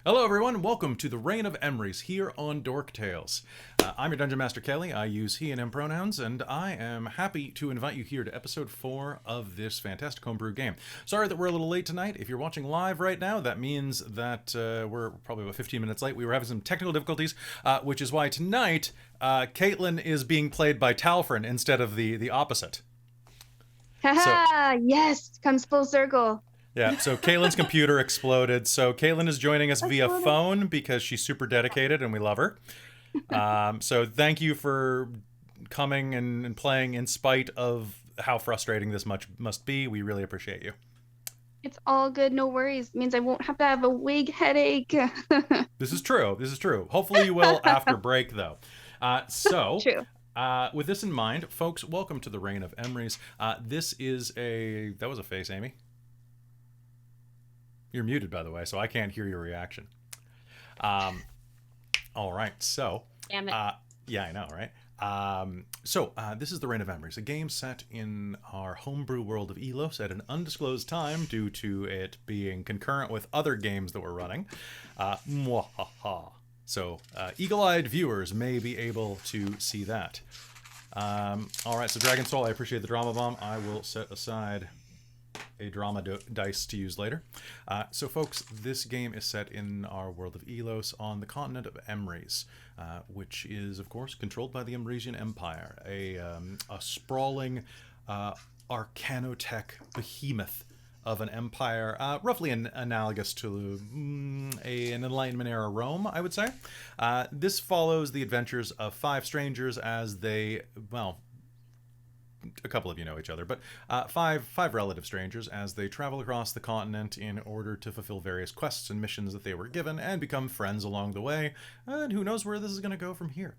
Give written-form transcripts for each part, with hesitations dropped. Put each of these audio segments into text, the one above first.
Hello everyone, welcome to the Reign of Emrys here on Dork Tales. I'm your Dungeon Master Kelly, I use he and him pronouns, and I am happy to invite you here to episode 4 of this fantastic homebrew game. Sorry that we're a little late tonight. If you're watching live right now, that means that we're probably about 15 minutes late. We were having some technical difficulties, which is why tonight Caitlin is being played by Talfrin instead of the opposite. Haha, yes, comes full circle. Yeah, so Caitlin's computer exploded. So Caitlin is joining us via phone because she's super dedicated and we love her. So thank you for coming and playing in spite of how frustrating this must be. We really appreciate you. It's all good, no worries. It means I won't have to have a wig headache. This is true. This is true. Hopefully you will after break, though. True. With this in mind, folks, welcome to the Reign of Emrys. This is a... That was a face, Amy. You're muted, by the way, so I can't hear your reaction. All right, so... Damn it. Yeah, I know, right? This is the Reign of Emrys, a game set in our homebrew world of Elos at an undisclosed time due to it being concurrent with other games that we're running. So, eagle-eyed viewers may be able to see that. All right, so Dragon Soul, I appreciate the drama bomb. I will set aside a drama dice to use later. So folks, this game is set in our world of Elos on the continent of Emrys, which is, of course, controlled by the Emrysian Empire, a sprawling arcanotech behemoth of an empire, roughly analogous to an Enlightenment era Rome, I would say. This follows the adventures of 5 strangers as they, well, a couple of you know each other, but five relative strangers as they travel across the continent in order to fulfill various quests and missions that they were given and become friends along the way. And who knows where this is going to go from here.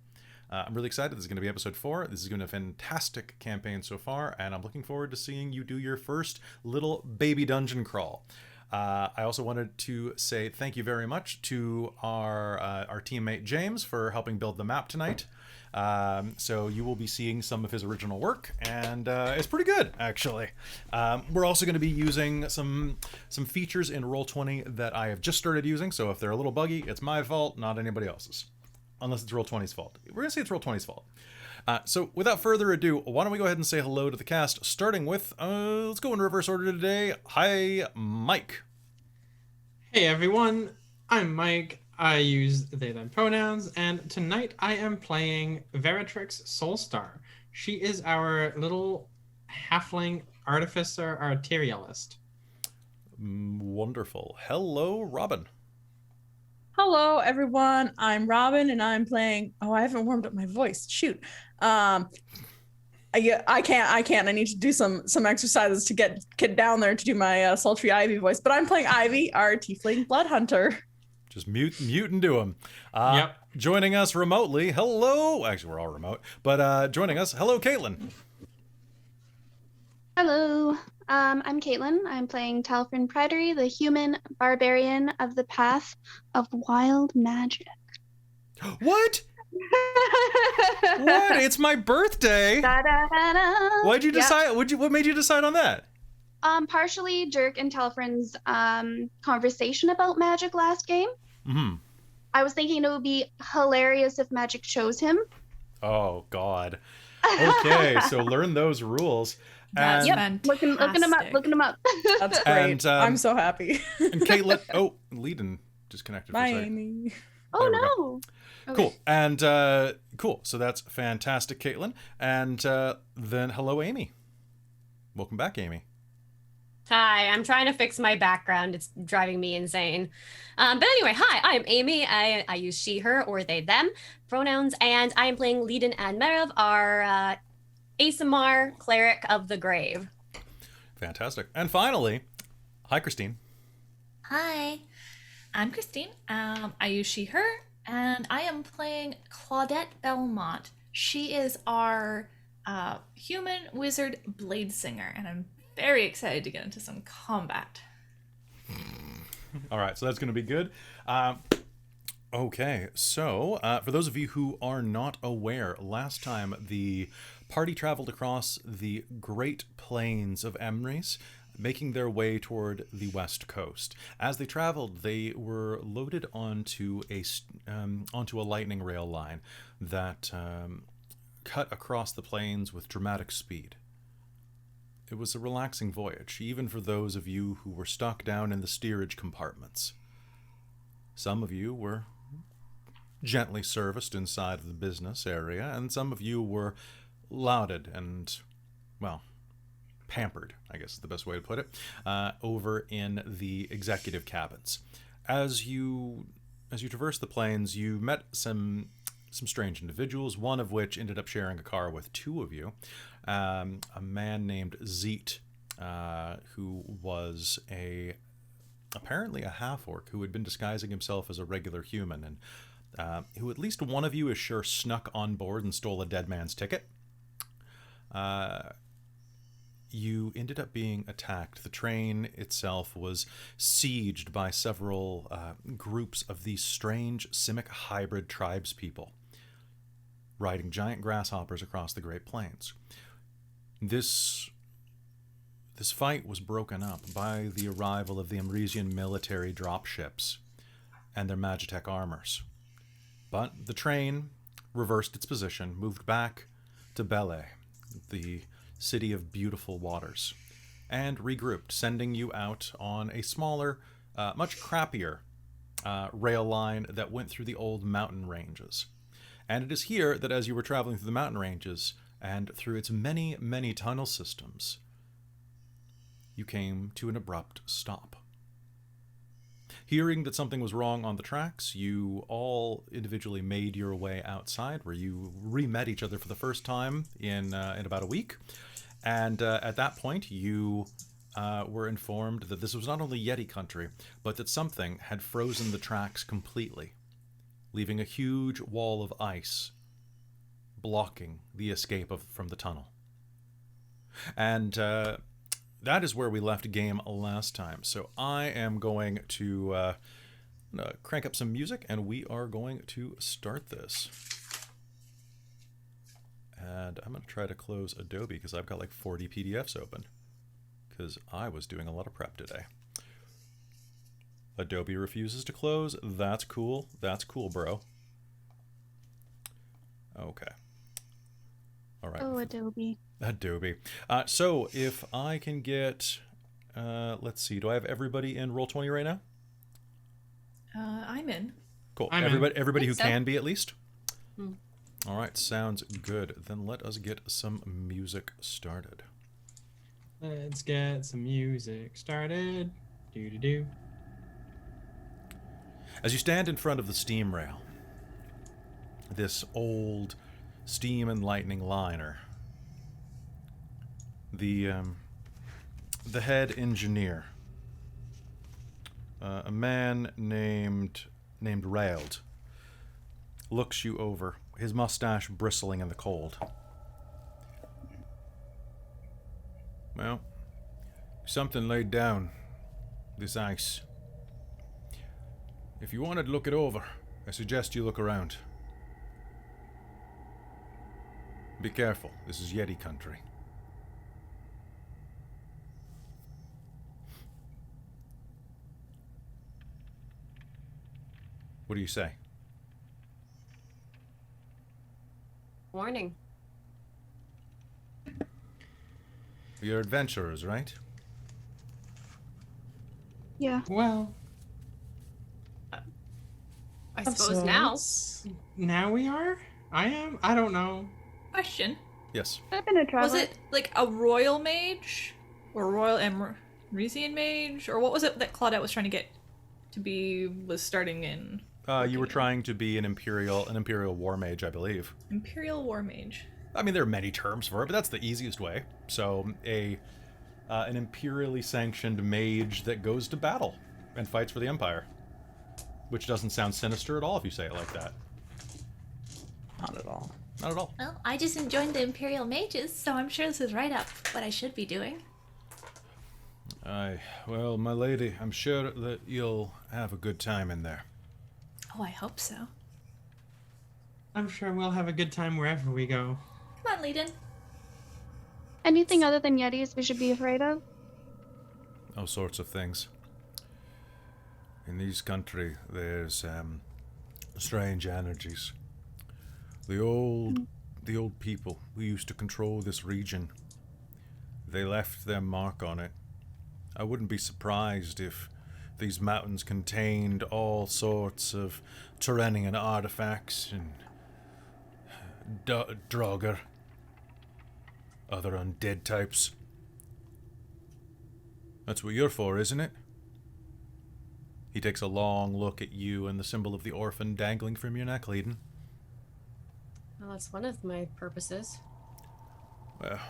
I'm really excited. This is going to be episode 4. This is going to be a fantastic campaign so far, and I'm looking forward to seeing you do your first little baby dungeon crawl. I also wanted to say thank you very much to our teammate James for helping build the map tonight. So you will be seeing some of his original work, and it's pretty good, actually. We're also going to be using some features in Roll20 that I have just started using, so if they're a little buggy, it's my fault, not anybody else's. Unless it's Roll20's fault. We're going to say it's Roll20's fault. So without further ado, why don't we go ahead and say hello to the cast, starting with, let's go in reverse order today. Hi, Mike. Hey everyone, I'm Mike. I use they them pronouns, and tonight I am playing Veritrix Soulstar. She is our little halfling artificer arterialist. Wonderful. Hello, Robin. Hello everyone, I'm Robin and I'm playing, I haven't warmed up my voice, shoot. I can't, I need to do some exercises to get down there to do my sultry Ivy voice, but I'm playing Ivy, our tiefling blood hunter. Just mute and do them. Yep. Joining us remotely, hello. Actually, we're all remote, but joining us, hello, Caitlin. Hello, I'm Caitlin. I'm playing Talfrin Pridery, the human barbarian of the path of wild magic. What? What? It's my birthday. Da-da-da-da. Why'd you decide? What made you decide on that? Partially Dirk and Talfrin's conversation about magic last game. Mm-hmm. I was thinking it would be hilarious if magic chose him. Oh God. Okay, so learn those rules. That's Looking them up. That's great. And, I'm so happy. And Caitlin, Leiden disconnected for a Bye, second. Amy. Oh There we no. Okay. Cool. And cool. So that's fantastic, Caitlin. And then hello, Amy. Welcome back, Amy. Hi, I'm trying to fix my background. It's driving me insane. But anyway, hi, I'm Amy. I use she, her, or they, them pronouns, and I am playing Leiden and Merev, our ASMR cleric of the grave. Fantastic. And finally, hi, Christine. Hi, I'm Christine. I use she, her, and I am playing Claudette Belmont. She is our human wizard blade singer, and I'm very excited to get into some combat. All right, so that's going to be good. Okay, so for those of you who are not aware, last time the party traveled across the Great Plains of Emrys making their way toward the west coast. As they traveled, they were loaded onto a lightning rail line that cut across the plains with dramatic speed. It was a relaxing voyage, even for those of you who were stuck down in the steerage compartments. Some of you were gently serviced inside of the business area, and some of you were lauded and, well, pampered, I guess is the best way to put it, over in the executive cabins. As you traversed the plains, you met some strange individuals, one of which ended up sharing a car with two of you. A man named Zeet, who was apparently a half-orc who had been disguising himself as a regular human, and who at least one of you is sure snuck on board and stole a dead man's ticket. You ended up being attacked. The train itself was sieged by several groups of these strange Simic hybrid tribespeople, riding giant grasshoppers across the Great Plains. This fight was broken up by the arrival of the Emrysian military dropships and their Magitech armors. But the train reversed its position, moved back to Bele, the city of beautiful waters, and regrouped, sending you out on a smaller, much crappier rail line that went through the old mountain ranges. And it is here that as you were traveling through the mountain ranges and through its many, many tunnel systems, you came to an abrupt stop. Hearing that something was wrong on the tracks, you all individually made your way outside, where you re-met each other for the first time in about a week. And at that point, you were informed that this was not only Yeti country, but that something had frozen the tracks completely, leaving a huge wall of ice blocking the escape from the tunnel. And that is where we left game last time. So I am going to crank up some music, and we are going to start this. And I'm going to try to close Adobe because I've got like 40 PDFs open because I was doing a lot of prep today. Adobe refuses to close. That's cool. That's cool, bro. Okay. All right. Oh, Adobe. Adobe. So if I can get, let's see, do I have everybody in Roll20 right now? I'm in. Cool. I'm everybody who so. can be at least? All right, sounds good. Then let us get some music started. Let's get some music started. Do-do-do. As you stand in front of the steam rail, this old steam and lightning liner, the head engineer, a man named Railed, looks you over, his mustache bristling in the cold. Well, something laid down, this ice. If you wanted to look it over, I suggest you look around. Be careful, this is Yeti country. What do you say? Warning. You're adventurers, right? Yeah. Well, I suppose now. now we are? I am? I don't know. Question. Yes. I've been a traveler. Was it like a royal mage? Or royal Emrys mage? Or what was it that Claudette was trying to get to be, was starting in? You were trying to be an imperial war mage, I believe. Imperial war mage. I mean, there are many terms for it, but that's the easiest way. So, an imperially sanctioned mage that goes to battle and fights for the Empire. Which doesn't sound sinister at all if you say it like that. Not at all. Not at all. Well, I just joined the Imperial Mages, so I'm sure this is right up what I should be doing. Aye. Well, my lady, I'm sure that you'll have a good time in there. Oh, I hope so. I'm sure we'll have a good time wherever we go. Come on, Leiden. Anything other than Yetis we should be afraid of? all sorts of things. In this country, there's strange energies. The old people who used to control this region, they left their mark on it. I wouldn't be surprised if these mountains contained all sorts of Tyranian artifacts and Draugr, other undead types. That's what you're for, isn't it? He takes a long look at you and the symbol of the orphan dangling from your neck, Leiden. Well, that's one of my purposes. Well,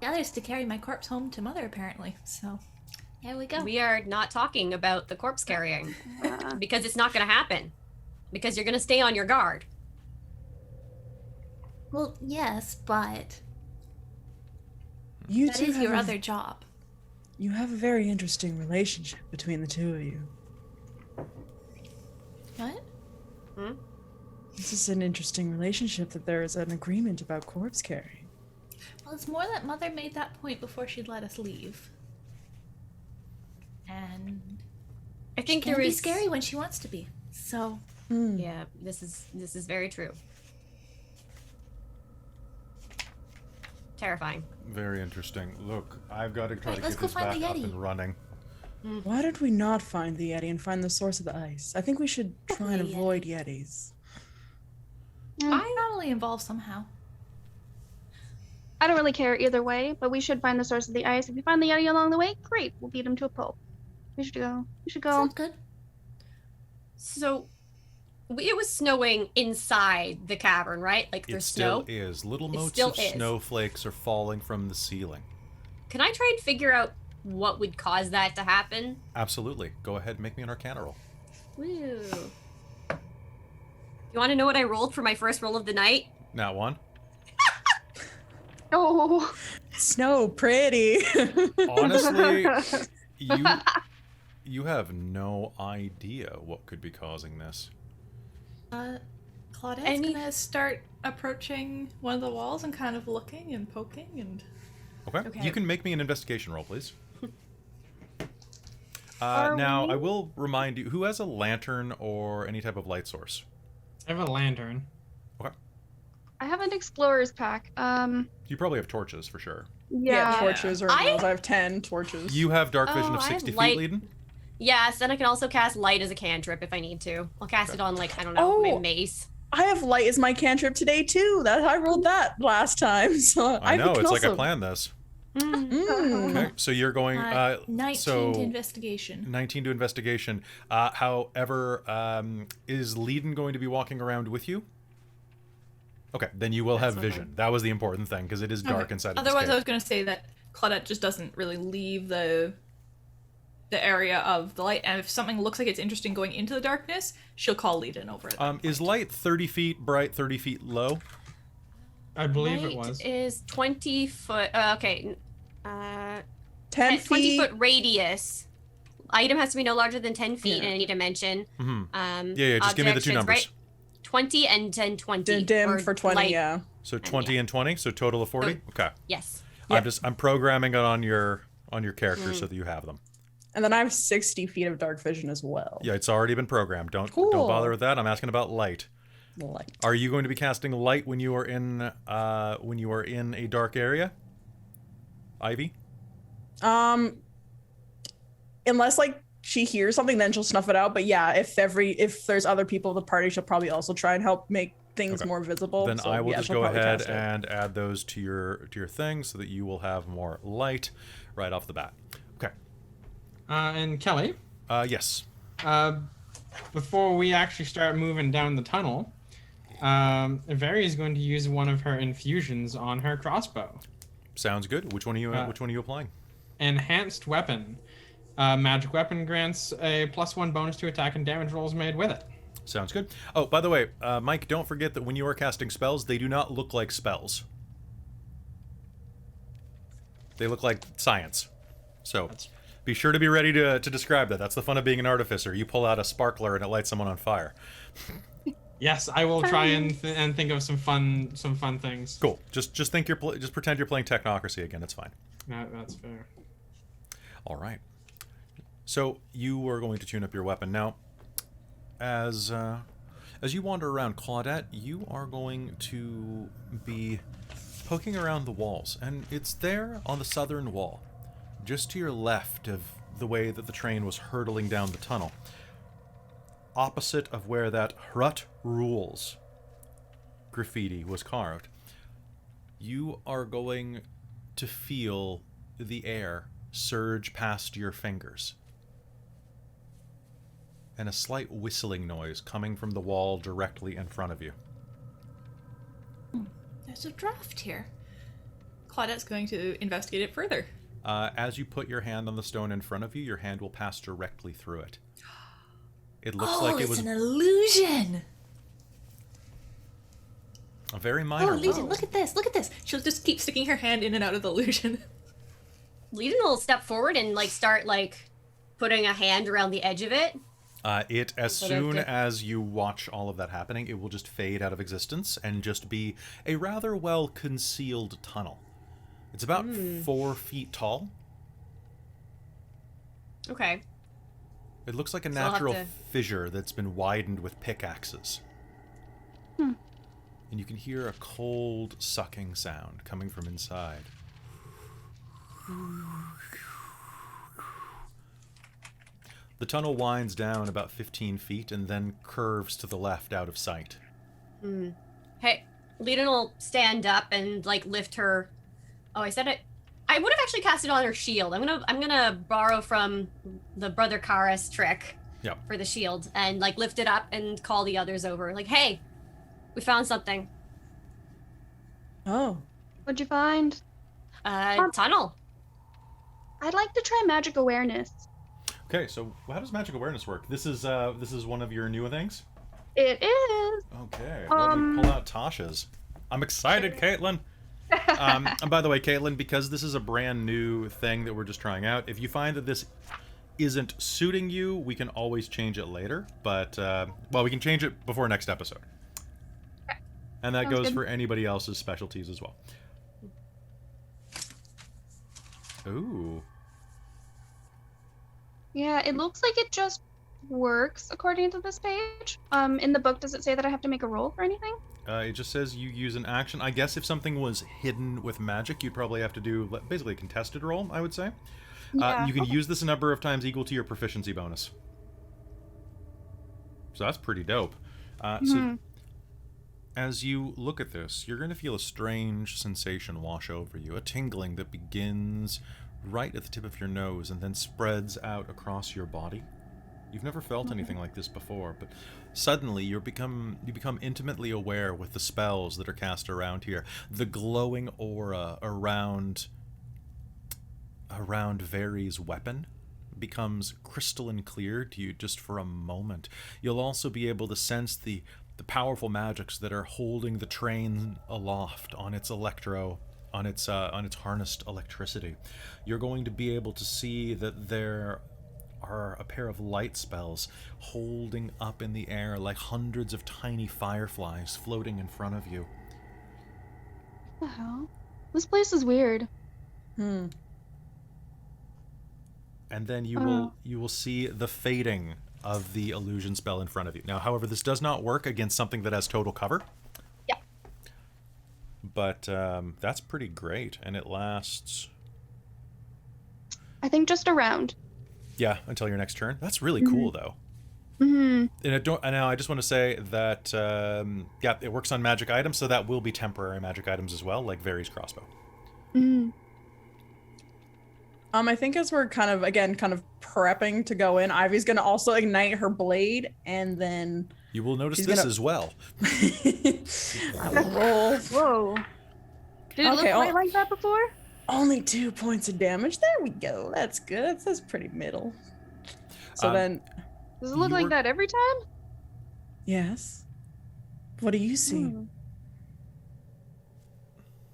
The other is to carry my corpse home to Mother, apparently. So, there we go. We are not talking about the corpse carrying because it's not going to happen. Because you're going to stay on your guard. Well, yes, but You that two is your have other job. You have a very interesting relationship between the two of you. What? This is an interesting relationship that there is an agreement about corpse carrying. Well, it's more that Mother made that point before she'd let us leave. And I think she can there be is scary when she wants to be. So, Yeah, this is very true. Terrifying. very interesting. Look, I've got to try Right, to let's get go this find back the up Yeti. and running. Why did we not find the Yeti and find the source of the ice? I think we should try and Hopefully, avoid Yetis. probably involved somehow. I don't really care either way, but we should find the source of the ice. If we find the Yeti along the way, great. We'll beat him to a pulp. We should go. We should go. Sounds good. So, it was snowing inside the cavern, right? Like It there's still snow. is. Little It motes still of is. snowflakes are falling from the ceiling. Can I try and figure out what would cause that to happen? Absolutely. Go ahead and make me an Arcana roll. Woo. You want to know what I rolled for my first roll of the night? Nat 1. Oh. Snow, pretty. Honestly, you have no idea what could be causing this. Claudette's Any- gonna start approaching one of the walls and kind of looking and poking and... Okay. Okay. You can make me an investigation roll, please. Are Now, we- I will remind you, who has a lantern or any type of light source? I have a lantern. Okay. I have an explorer's pack. You probably have torches for sure. Yeah, Yeah. torches or I- nails. I have 10 torches. You have dark vision Oh, of I have 60 feet, light- Leiden? Yes, and I can also cast light as a cantrip if I need to. I'll cast it on, like, I don't know, my Oh. mace. I have light as my cantrip today too. That I rolled that last time. So I know, can it's like I also- planned this. Mm. Okay, so you're going... 19 so to investigation. 19 to investigation. However, is Leiden going to be walking around with you? Okay, then you will That's have fine. vision. That was the important thing, because it is dark Okay. inside of Otherwise, this I cave. was going to say that Claudette just doesn't really leave the area of the light, and if something looks like it's interesting going into the darkness, she'll call Leiden over it. Is light 30 feet bright, 30 feet low? I believe it Light was. is 20 foot. Okay. 10 20 feet. foot radius. Item has to be no larger than 10 feet Yeah. in any dimension. Mm-hmm. Yeah, just give me the two object numbers. should- right? 20 and 10, 20. Dim or for 20, light. yeah. So 20 and 20, so total of 40? Okay. Yes. I'm programming it on your character so that you have them. And then I have 60 feet of dark vision as well. Yeah, it's already been programmed. Don't Cool. bother with that. I'm asking about light. Light. Are you going to be casting light when you are in a dark area? Ivy? Unless like she hears something, then she'll snuff it out. But yeah, if there's other people in the party, she'll probably also try and help make things Okay. more visible. Then So, I will yeah, just she'll go probably ahead cast it. and add those to your thing so that you will have more light right off the bat. Okay. And Kelly, Yes. before we actually start moving down the tunnel, Veri is going to use one of her infusions on her crossbow. Sounds good. Which one are you applying? Enhanced weapon. Magic weapon grants a +1 bonus to attack and damage rolls made with it. Sounds good. Oh, by the way, Mike, don't forget that when you are casting spells, they do not look like spells. They look like science. So be sure to be ready to describe that. That's the fun of being an artificer. You pull out a sparkler and it lights someone on fire. Yes, I will try and think of some fun things. Cool. Just think just pretend you're playing Technocracy again. It's fine. That's fair. All right. So you are going to tune up your weapon now. As you wander around, Claudette, you are going to be poking around the walls, and it's there on the southern wall, just to your left of the way that the train was hurtling down the tunnel, opposite of where that "Hrut rules" graffiti was carved. You are going to feel the air surge past your fingers, and a slight whistling noise coming from the wall directly in front of you. There's a draft here. Claudette's going to investigate it further. As you put your hand on the stone in front of you, your hand will pass directly through it. It looks like it was an illusion. a very minor one. Legion, look at this. Look at this. She'll just keep sticking her hand in and out of the illusion. Legion will step forward and like start like putting a hand around the edge of it. As So soon that's as you watch all of that happening, it will just fade out of existence and just be a rather well concealed tunnel. It's about 4 feet tall. Okay. It looks like a So I'll have natural to- fissure that's been widened with pickaxes. And you can hear a cold sucking sound coming from inside. The tunnel winds down about 15 feet and then curves to the left out of sight. Hey, Legion will stand up and like lift her. Oh, I said it. I would have actually cast it on her shield. I'm gonna borrow from the Brother Karas trick Yep. for the shield and like lift it up and call the others over. Like, hey, we found something. Oh. What'd you find? Tunnel. I'd like to try magic awareness. Okay, so how does magic awareness work? This is one of your newer things? It is. Okay, let me pull out Tasha's. I'm excited, Caitlin. And by the way, Caitlin, because this is a brand new thing that we're just trying out, if you find that this isn't suiting you, we can always change it later. But, well, we can change it before next episode. And that Sounds goes good. for anybody else's specialties as well. Ooh. Yeah, it looks like it just works according to this page. In the book, does it say that I have to make a roll for anything? It just says you use an action. I guess if something was hidden with magic, you'd probably have to do basically a contested roll, I would say. Yeah. You can use this a number of times equal to your proficiency bonus. So that's pretty dope. So as you look at this, you're going to feel a strange sensation wash over you, a tingling that begins right at the tip of your nose and then spreads out across your body. You've never felt anything like this before, but suddenly you become intimately aware with the spells that are cast around here. The glowing aura around Veri's weapon becomes crystalline clear to you just for a moment. You'll also be able to sense the powerful magics that are holding the train aloft on its harnessed electricity. You're going to be able to see that there are a pair of light spells holding up in the air like hundreds of tiny fireflies floating in front of you. What the hell? This place is weird. And then you will see the fading of the illusion spell in front of you. Now, however, this does not work against something that has total cover. Yeah. But that's pretty great, and it lasts, I think just a round. yeah, until your next turn. That's really cool, though. Mm-hmm. And now I just want to say that yeah, it works on magic items, so that will be temporary magic items as well, like Veri's crossbow. Mm-hmm. I think as we're kind of prepping to go in, Ivy's gonna also ignite her blade, and then You will notice She's this gonna- as well. I will roll. Whoa. Did it Okay, look quite like that before? Only 2 points of damage. There we go. That's good. That's pretty middle. So then, Does it look You like were- that every time? yes. What do you see? Hmm.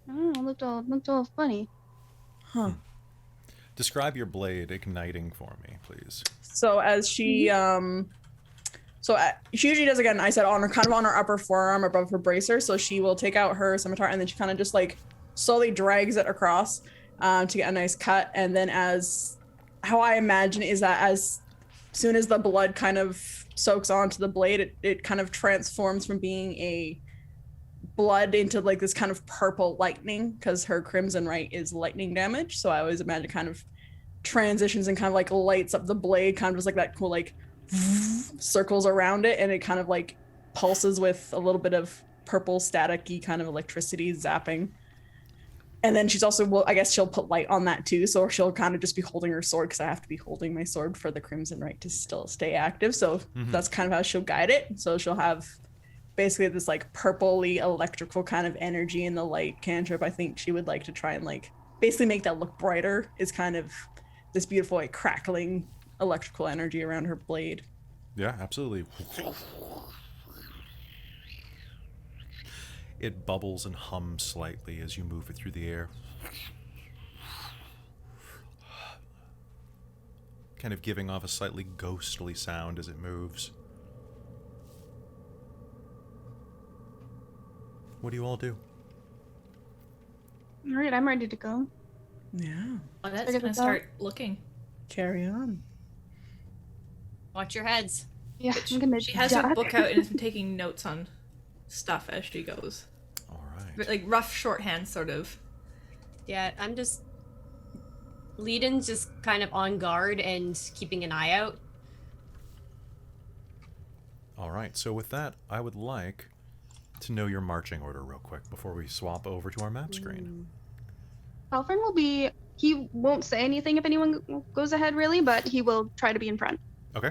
I don't know, it looked all funny. Huh. Describe your blade igniting for me, please. So as she she usually does, again, I said on her upper forearm above her bracer, so she will take out her scimitar and then she kind of just like slowly drags it across, to get a nice cut. And then how I imagine is that as soon as the blood kind of soaks onto the blade, it kind of transforms from being a blood into like this kind of purple lightning, because her crimson right is lightning damage. So I always imagine kind of transitions and kind of like lights up the blade, kind of just like that cool like circles around it, and it kind of like pulses with a little bit of purple staticky kind of electricity zapping. And then she's also, well, I guess she'll put light on that too, so she'll kind of just be holding her sword, because I have to be holding my sword for the crimson right to still stay active. So that's kind of how she'll guide it. So she'll have basically this like purpley electrical kind of energy in the light cantrip. I think she would like to try and like basically make that look brighter, is kind of this beautiful like crackling electrical energy around her blade. Yeah, absolutely. It bubbles and hums slightly as you move it through the air. Kind of giving off a slightly ghostly sound as it moves. What do you all do? All right, I'm ready to go. Yeah. Oh, that's Figure gonna this out. start looking. Carry on. Watch your heads. Yeah, I'm gonna. She has her duck. book out and has been taking notes on stuff as she goes. All right. But, like rough shorthand, sort of. Yeah, I'm just. Leden's just kind of on guard and keeping an eye out. All right. So with that, I would like to know your marching order real quick before we swap over to our map screen. Alfred will be. He won't say anything if anyone goes ahead, really, but he will try to be in front. Okay.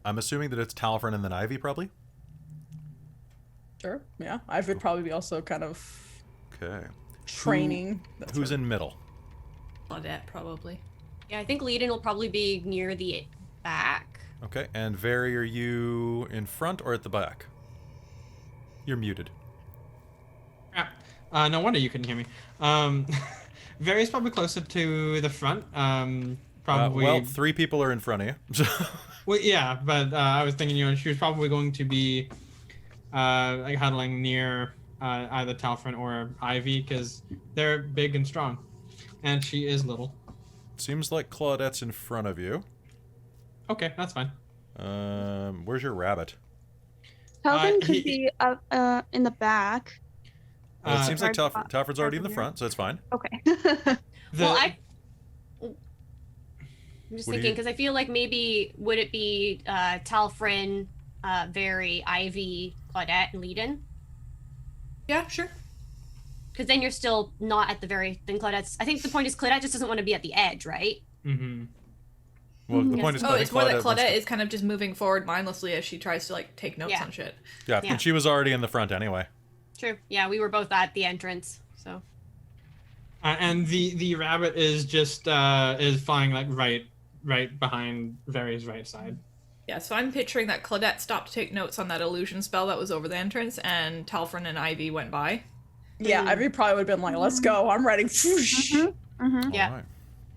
I'm assuming that it's Talfrin and then Ivy, probably? Sure. Yeah. I would probably be also kind of Okay. training. That's Who's her. in middle? Claudette, probably. Yeah, I think Leden will probably be near the back. Okay. And Veri, are you in front or at the back? You're muted. Crap. No wonder you couldn't hear me. Vary's probably closer to the front. Probably. Well, 3 people are in front of you. So Well, yeah, but I was thinking, she was probably going to be like huddling near either Talfrin or Ivy, because they're big and strong, and she is little. seems like Claudette's in front of you. Okay, that's fine. Where's your rabbit? Calvin could he- be up in the back. Well, it Uh, seems like Hard- Talfrin's already in the hard- front, so it's fine. Okay. Well, I'm just What do thinking, you- because I feel like maybe would it be Talfrin, Veri, Ivy, Claudette, and Leden? Yeah, sure. Because then you're still not at the very. Then Claudette's. I think the point is Claudette just doesn't want to be at the edge, right? Mm-hmm. Well, the Yes. point is, Oh, I it's think more that wants Claudette to- is kind of just moving forward mindlessly as she tries to like take notes Yeah. on shit. Yeah, Yeah. and she was already in the front anyway. True. Yeah, we were both at the entrance, so. And the rabbit is just is flying like right behind Vary's right side. Yeah, so I'm picturing that Claudette stopped to take notes on that illusion spell that was over the entrance, and Talfrin and Ivy went by. Yeah, Ivy probably would have been like, let's go. I'm ready. Mm-hmm. Yeah. All right.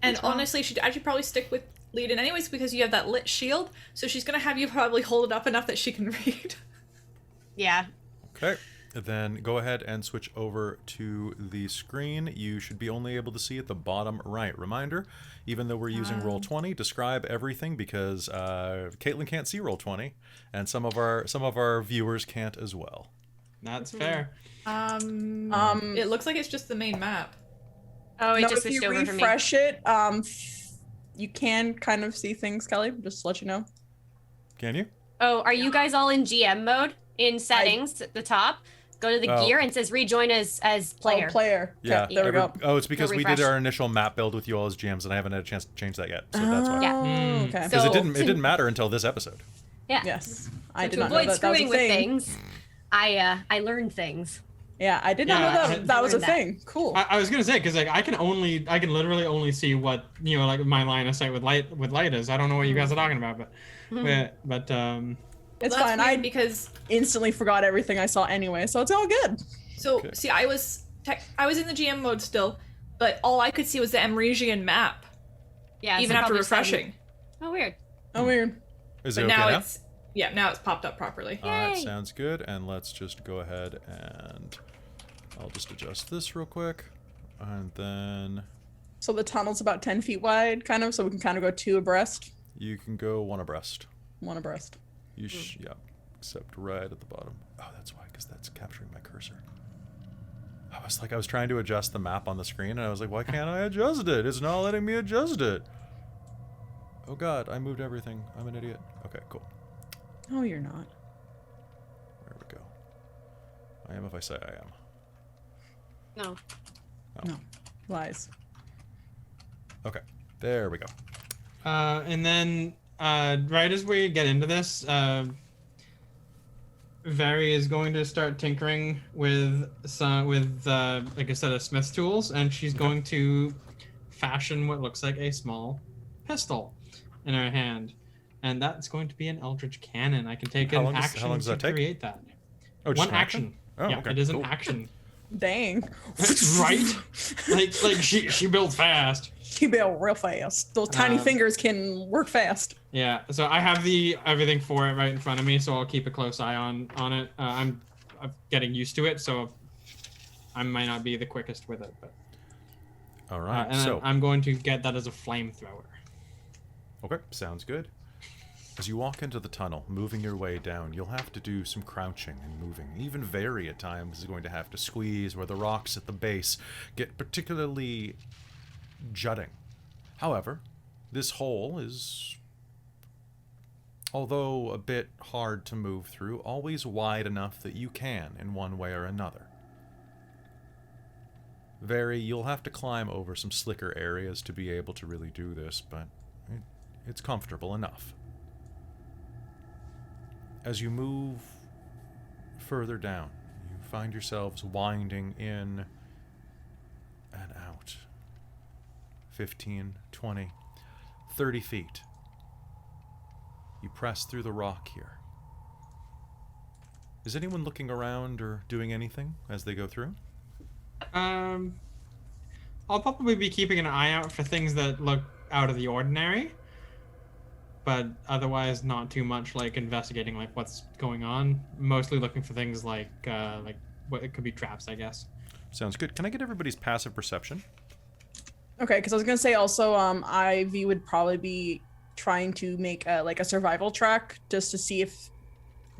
And That's wrong. honestly, she'd actually probably stick with Leden anyways because you have that lit shield, so she's gonna have you probably hold it up enough that she can read. Yeah. Okay. Then go ahead and switch over to the screen. You should be only able to see at the bottom right. Reminder, even though we're using Roll20, describe everything because Caitlin can't see Roll20, and some of our viewers can't as well. That's fair. It looks like it's just the main map. Oh, it No, just if you switched over for me. refresh it, you can kind of see things, Kelly. Just to let you know. Can you? Oh, are you guys all in GM mode? In settings at the top, go to the Oh. gear and it says rejoin as player. Oh, player. Yeah. Okay, there we go. Oh, it's because we did refresh. our initial map build with you all as GMs, and I haven't had a chance to change that yet. So that's why. Yeah. Oh, Mm. okay. Because So- it didn't matter until this episode. Yeah. Yes, I So did to not know avoid that that was a screwing with thing. things, I learned things. Yeah, I did not Yeah, know I- that that was a learned that. thing. Cool. I was gonna say, because like I can literally only see what like my line of sight with light is. I don't know what you guys are talking about, but It's That's fine. weird I because instantly forgot everything I saw anyway, so it's all good. so Okay. see, I was in the GM mode still, but all I could see was the Emrysian map, Yeah. even so after probably just having- refreshing. Oh, weird. Oh, weird. Is But it okay now now? it's popped up properly. All right, Yay. sounds good. And let's just go ahead and I'll just adjust this real quick. And then So the tunnel's about 10 feet wide, kind of, so we can kind of go two abreast. You can go one abreast. One abreast. Yeah, except right at the bottom. Oh, that's why, because that's capturing my cursor. I was trying to adjust the map on the screen, and I was like, why can't I adjust it? It's not letting me adjust it. Oh god, I moved everything. I'm an idiot. Okay, cool. No, you're not. There we go. I am if I say I am. No. Oh. No. Lies. Okay, there we go. And then right as we get into this, Vary is going to start tinkering with like a set of smith's tools, and she's going to fashion what looks like a small pistol in her hand, and that's going to be an eldritch cannon. I can take How an long does action that take? create that. Oh, just One action. Oh, Yeah, okay, it is cool. an action. Dang. Right? like she builds fast. She built real fast. Those tiny fingers can work fast. Yeah, so I have everything for it right in front of me, so I'll keep a close eye on it. I'm getting used to it, so I might not be the quickest with it, but All right, and so I'm going to get that as a flamethrower. okay, sounds good. As you walk into the tunnel, moving your way down, you'll have to do some crouching and moving. Even Vary at times is going to have to squeeze where the rocks at the base get particularly jutting. However, this hole is, although a bit hard to move through, always wide enough that you can in one way or another. Vary, you'll have to climb over some slicker areas to be able to really do this, but it's comfortable enough. As you move further down, you find yourselves winding in and out. 15, 20, 30 feet. You press through the rock here. Is anyone looking around or doing anything as they go through? I'll probably be keeping an eye out for things that look out of the ordinary, but otherwise not too much like investigating like what's going on. Mostly looking for things like what it could be traps, I guess. Sounds good. Can I get everybody's passive perception? Okay, because I was gonna say also, Ivy would probably be trying to make like a survival track just to see if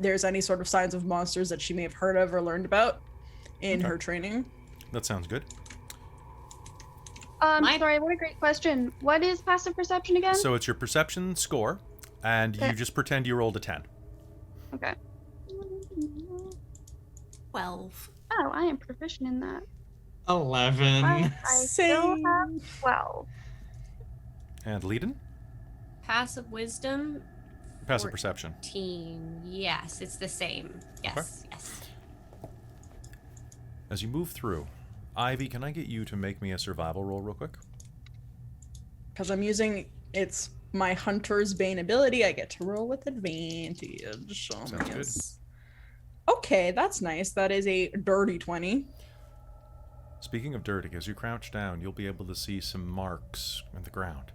there's any sort of signs of monsters that she may have heard of or learned about in her training. That sounds good. Sorry, what a great question. What is passive perception again? So it's your perception score, and you just pretend you rolled a 10. Okay. 12. Oh, I am proficient in that. 11. But I still have 12. And Leiden? Passive wisdom. Passive perception. 14. Yes, it's the same. Yes, yes. As you move through, Ivy, can I get you to make me a survival roll real quick? Because I'm using it's my Hunter's Bane ability, I get to roll with advantage. Oh, Sounds good. Okay, that's nice. That is a dirty 20. Speaking of dirty, as you crouch down, you'll be able to see some marks in the ground.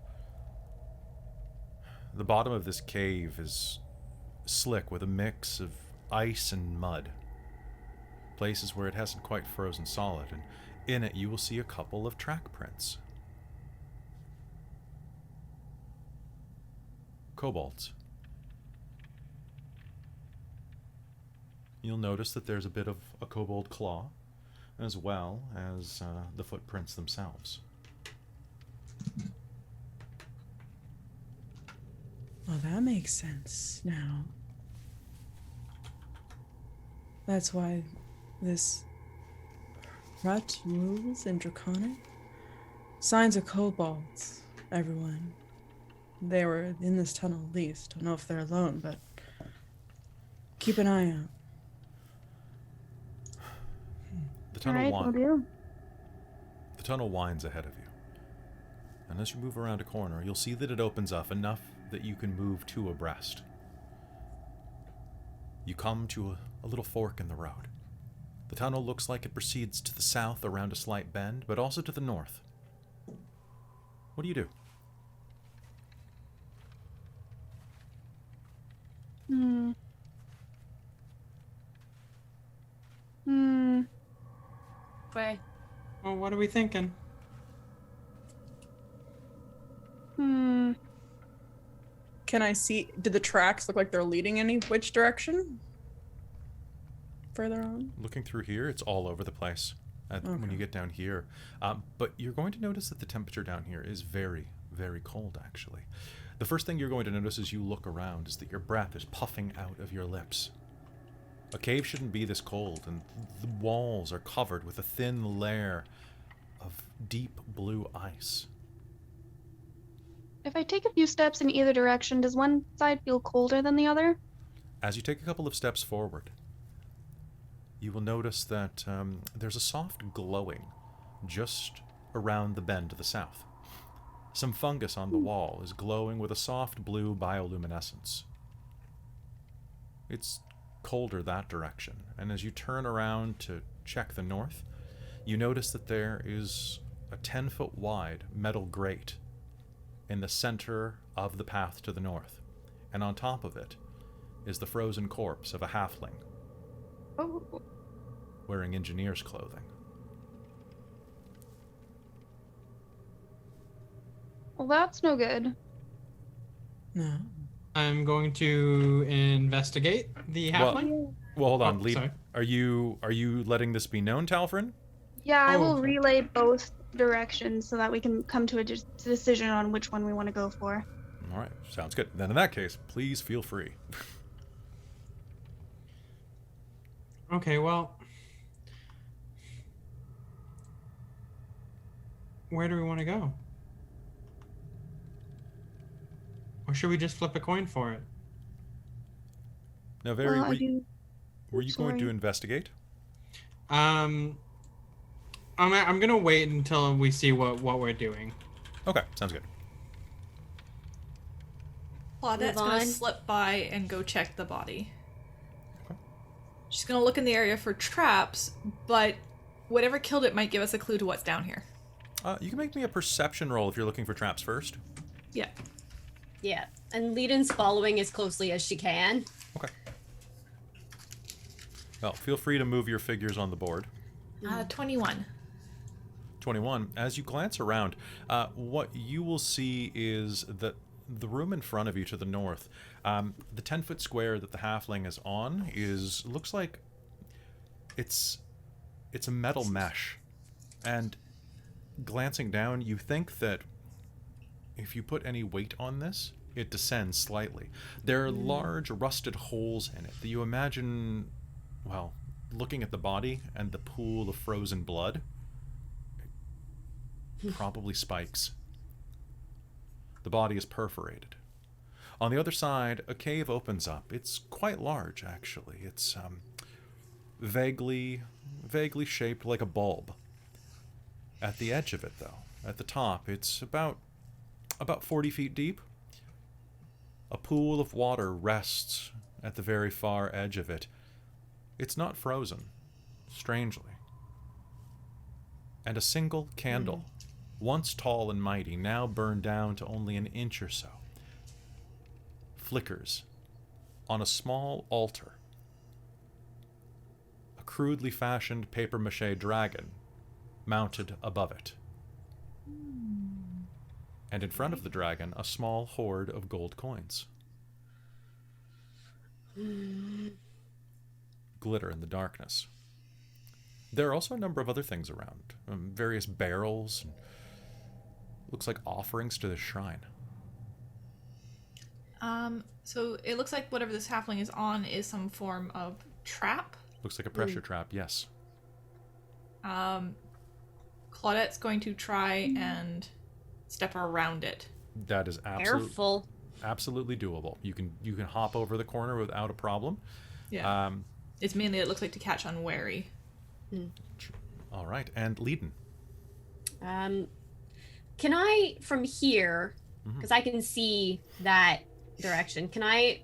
The bottom of this cave is slick with a mix of ice and mud. Places where it hasn't quite frozen solid, and in it you will see a couple of track prints. Kobolds. You'll notice that there's a bit of a kobold claw, as well as the footprints themselves. Well, that makes sense now. That's why this rut rules in Draconic. Signs of kobolds, everyone. They were in this tunnel at least. Don't know if they're alone, but keep an eye out. The tunnel, Alright, will do. the tunnel winds ahead of you. And as you move around a corner, you'll see that it opens up enough that you can move two abreast. You come to a little fork in the road. The tunnel looks like it proceeds to the south around a slight bend, but also to the north. What do you do? Okay. Well, what are we thinking? Can I see? Do the tracks look like they're leading any which direction? Further on. Looking through here, it's all over the place when you get down here. But you're going to notice that the temperature down here is very, very cold, actually. The first thing you're going to notice as you look around is that your breath is puffing out of your lips. A cave shouldn't be this cold, and the walls are covered with a thin layer of deep blue ice. If I take a few steps in either direction, does one side feel colder than the other? As you take a couple of steps forward, you will notice that there's a soft glowing just around the bend to the south. Some fungus on the wall is glowing with a soft blue bioluminescence. It's colder that direction, and as you turn around to check the north, you notice that there is a 10-foot wide metal grate in the center of the path to the north, and on top of it is the frozen corpse of a halfling Oh. wearing engineer's clothing. Well, that's no good. No. I'm going to investigate the halfling. Well, hold on, Oh, Lee. sorry. Are you letting this be known, Talfrin? Yeah, I Oh, will okay. relay both directions so that we can come to a decision on which one we want to go for. All right, sounds good. Then in that case, please feel free. Okay, well, where do we want to go? Or should we just flip a coin for it? Now, Very, Well, were I do. you going to sorry. investigate? I'm gonna wait until we see what we're doing. Okay, sounds good. Claudette's Move gonna on. slip by and go check the body. Okay. She's gonna look in the area for traps, but whatever killed it might give us a clue to what's down here. You can make me a perception roll if you're looking for traps first. Yeah. Yeah, and Leden's following as closely as she can. Okay. Well, feel free to move your figures on the board. 21. 21. As you glance around, what you will see is that the room in front of you to the north, the 10-foot square that the halfling is on looks like it's a metal mesh. And glancing down, you think that if you put any weight on this, it descends slightly. There are large rusted holes in it that you imagine, well, looking at the body and the pool of frozen blood, probably spikes. The body is perforated. On the other side, a cave opens up. It's quite large, actually. It's vaguely shaped like a bulb. At the edge of it, though, at the top, it's about 40 feet deep. A pool of water rests at the very far edge of it. It's not frozen, strangely. And a single candle, once tall and mighty, now burned down to only an inch or so, flickers on a small altar. A crudely fashioned papier-mâché dragon mounted above it. And in front of the dragon, a small hoard of gold coins. Glitter in the darkness. There are also a number of other things around. Various barrels. And looks like offerings to the shrine. So it looks like whatever this halfling is on is some form of trap. Looks like a pressure trap, yes. Claudette's going to try and step around it. That is Careful. absolutely doable. You can hop over the corner without a problem. Yeah. It's mainly, it looks like, to catch unwary. All right, and Leiden. Can I, from here, because I can see that direction, can I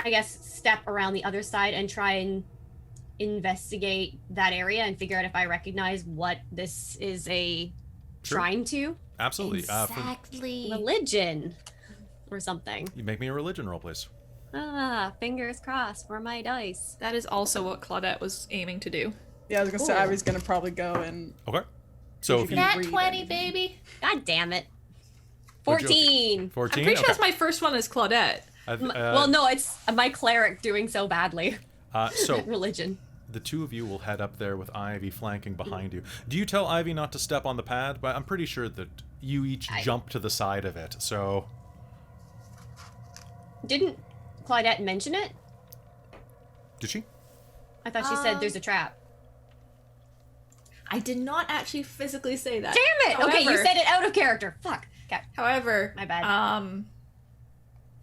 guess, step around the other side and try and investigate that area and figure out if I recognize what this is a Sure. shrine to? Absolutely. Exactly. Religion or something. You make me a religion roll, please. Fingers crossed for my dice. That is also what Claudette was aiming to do. Yeah, I was gonna say Cool. I was gonna probably go and Okay. So if you, Nat Nat read 20, anything. baby. God damn it. 14. 14. I'm pretty sure Okay. that's my first one as Claudette. Well, no, it's my cleric doing so badly. So Religion. the two of you will head up there with Ivy flanking behind you. Do you tell Ivy not to step on the pad? But I'm pretty sure that you each jump to the side of it. So Didn't Claudette mention it? did she? I thought she said there's a trap. I did not actually physically say that. Damn it! Okay, you However- said it out of character. Fuck. Okay. However, My bad. I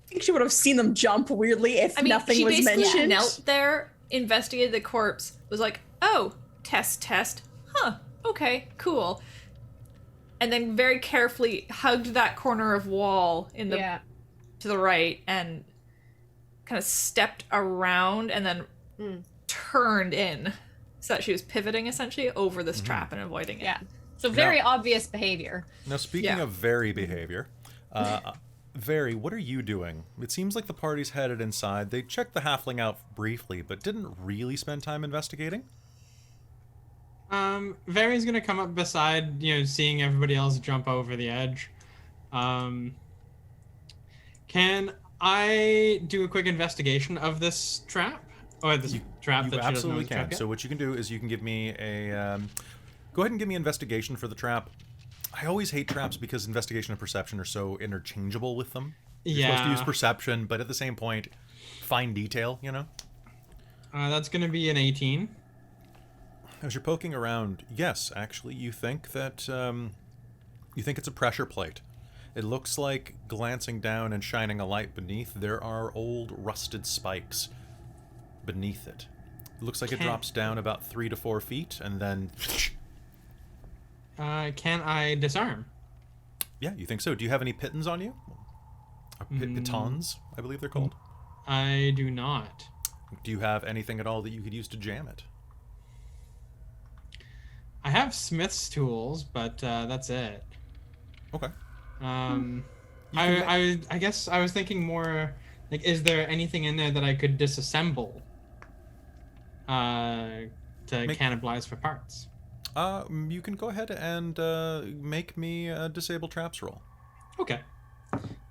think she would have seen them jump weirdly if I mean, nothing she was basically mentioned. knelt there, investigated the corpse, was like, "Oh, test, huh? Okay, cool," and then very carefully hugged that corner of wall in the Yeah. to the right and kind of stepped around and then turned in, so that she was pivoting essentially over this trap and avoiding it. Yeah. So very obvious behavior. Now, speaking Yeah. of very behavior, Very, what are you doing? It seems like the party's headed inside. They checked the halfling out briefly, but didn't really spend time investigating. Vary's gonna come up beside, seeing everybody else jump over the edge. Can I do a quick investigation of this trap? Or this trap You that she doesn't know absolutely is a trap can. yet? So what you can do is you can give me a... go ahead and give me investigation for the trap. I always hate traps because investigation and perception are so interchangeable with them. You're supposed to use perception, but at the same point, fine detail, That's gonna be an 18. As you're poking around, yes, actually, you think that... you think it's a pressure plate. It looks like, glancing down and shining a light beneath, there are old rusted spikes beneath it. It looks like it drops down about 3 to 4 feet, and then... Can I disarm? Yeah, you think so. Do you have any pitons on you? Or pitons, I believe they're called. I do not. Do you have anything at all that you could use to jam it? I have smith's tools, but that's it. Okay. I guess I was thinking more like, is there anything in there that I could disassemble to cannibalize for parts? You can go ahead and make me a disable traps roll. Okay.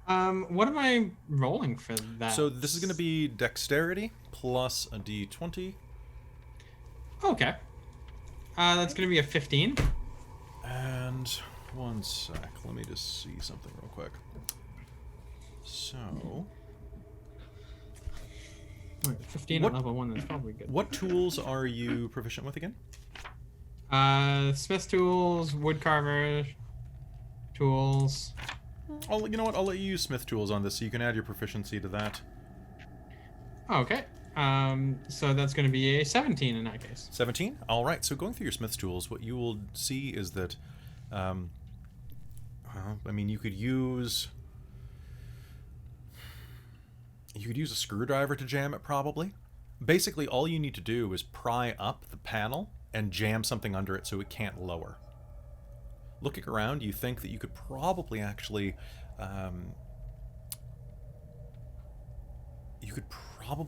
What am I rolling for that? So this is going to be dexterity plus a d20. Okay. That's going to be a 15. And one sec. Let me just see something real quick. So... 15 at level 1 is probably good. What tools are you proficient with again? Smith tools, woodcarver tools. You know what? I'll let you use smith tools on this, so you can add your proficiency to that. Okay. So that's going to be a 17 in that case. 17? All right. So going through your smith's tools, what you will see is that, well, I mean, you could use a screwdriver to jam it, probably. Basically, all you need to do is pry up the panel and jam something under it so it can't lower. Looking around, you think that you could probably actually,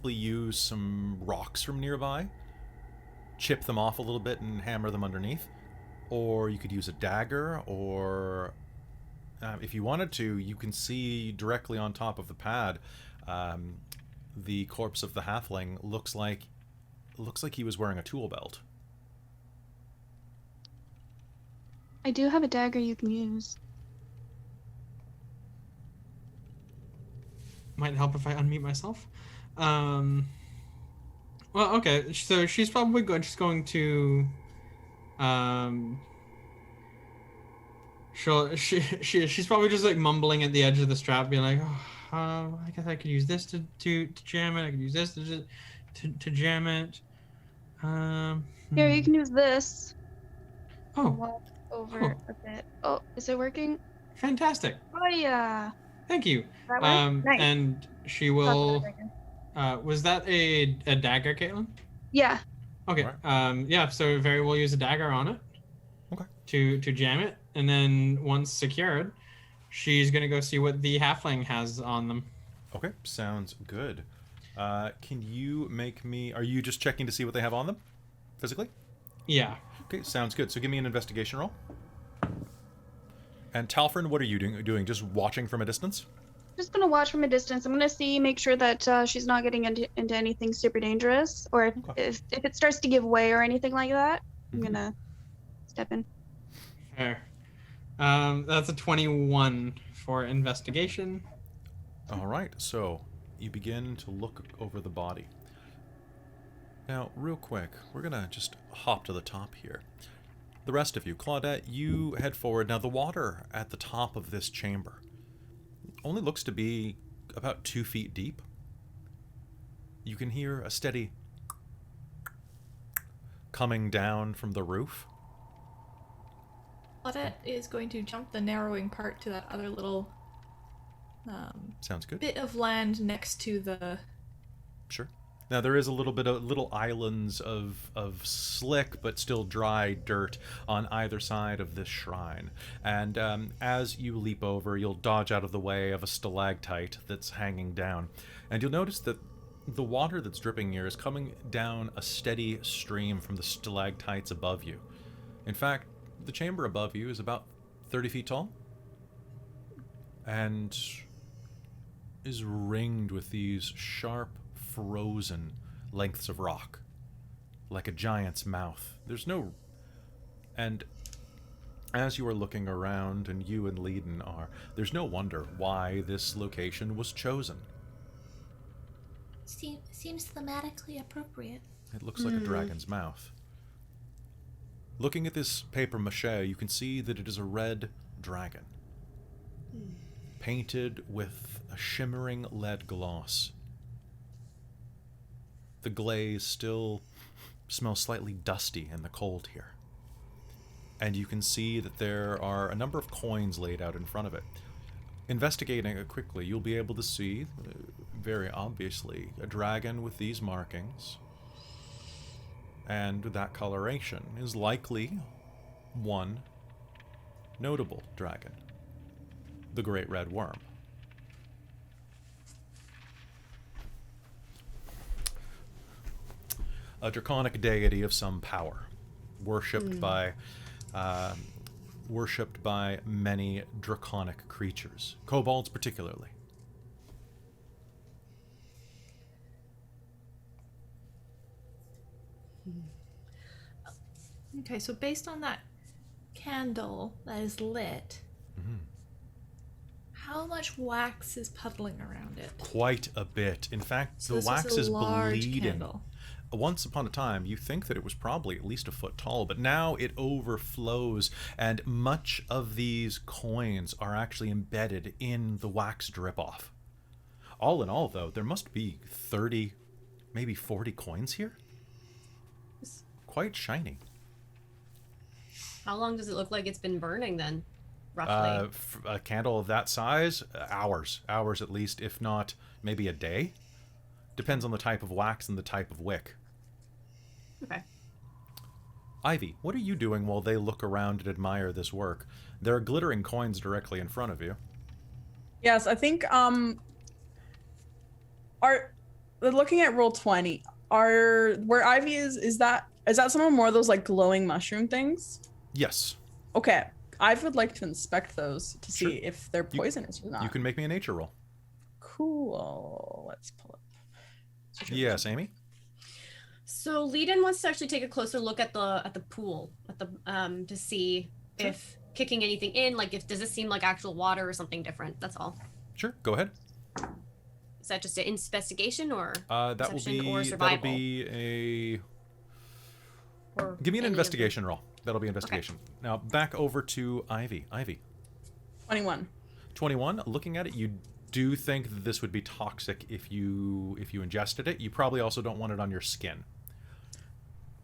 use some rocks from nearby, chip them off a little bit and hammer them underneath. Or you could use a dagger, or if you wanted to, you can see directly on top of the pad, the corpse of the halfling looks like he was wearing a tool belt. I do have a dagger you can use. Might help if I unmute myself. Well, okay. So she's probably good. She's going to, she's probably just like mumbling at the edge of the strap, being like, I guess I could use this to jam it. I could use this to jam it. Here, you can use this. Oh, Walk over a bit. Oh, is it working? fantastic. Oh yeah. Thank you. That work? Nice. And she That's will. what I figured. Was that a dagger, Caitlin? Yeah. Okay. Yeah. So Very will use a dagger on it. Okay. To jam it, and then once secured, she's gonna go see what the halfling has on them. Okay, sounds good. Can you make me... Are you just checking to see what they have on them? Physically? Yeah. Okay, sounds good. So give me an investigation roll. And Talfrin, what are you doing? Just watching from a distance? Just gonna watch from a distance. I'm gonna make sure that she's not getting into anything super dangerous, or if it starts to give way or anything like that, I'm gonna step in. Fair. That's a 21 for investigation. All right, so you begin to look over the body. Now, real quick, we're gonna just hop to the top here. The rest of you, Claudette, you head forward. Now, the water at the top of this chamber only looks to be about 2 feet deep. You can hear a steady coming down from the roof. Claudette is going to jump the narrowing part to that other little Sounds good. bit of land next to the... Sure. Now there is a little bit of little islands of slick but still dry dirt on either side of this shrine. And as you leap over, you'll dodge out of the way of a stalactite that's hanging down. And you'll notice that the water that's dripping here is coming down a steady stream from the stalactites above you. In fact, the chamber above you is about 30 feet tall and is ringed with these sharp, frozen lengths of rock, like a giant's mouth. There's no... And as you are looking around, and you and Leiden are, there's no wonder why this location was chosen. Seems thematically appropriate. It looks like a dragon's mouth. Looking at this paper mache, you can see that it is a red dragon, painted with a shimmering lead gloss. The glaze still smells slightly dusty in the cold here. And you can see that there are a number of coins laid out in front of it. Investigating it quickly, you'll be able to see, very obviously, a dragon with these markings. And that coloration is likely one notable dragon, the Great Red Worm. A draconic deity of some power, worshipped by many draconic creatures, kobolds particularly. Okay, so based on that candle that is lit, how much wax is puddling around it? Quite a bit. In fact, So the this wax a is large bleeding. candle. Once upon a time, you think that it was probably at least a foot tall, but now it overflows, and much of these coins are actually embedded in the wax drip-off. All in all, though, there must be 30, maybe 40 coins here. It's quite shiny. How long does it look like it's been burning then, roughly? A candle of that size, hours at least, if not maybe a day. Depends on the type of wax and the type of wick. Okay. Ivy, what are you doing while they look around and admire this work? There are glittering coins directly in front of you. Yes, I think looking at roll 20, where Ivy is that some of more of those like glowing mushroom things? Yes. Okay. I would like to inspect those to see Sure. if they're poisonous or not. You can make me a nature roll. Cool. Let's pull up. Yes, Amy? So Leiden wants to actually take a closer look at the pool, to see if kicking anything in, like does it seem like actual water or something different? That's all. Sure, go ahead. Is that just an investigation or That will perception be or survival? that'll be Or give me an any of the- investigation roll. That'll be investigation. Now back over to Ivy. Ivy. 21. 21. Looking at it, you do think that this would be toxic if you ingested it. You probably also don't want it on your skin.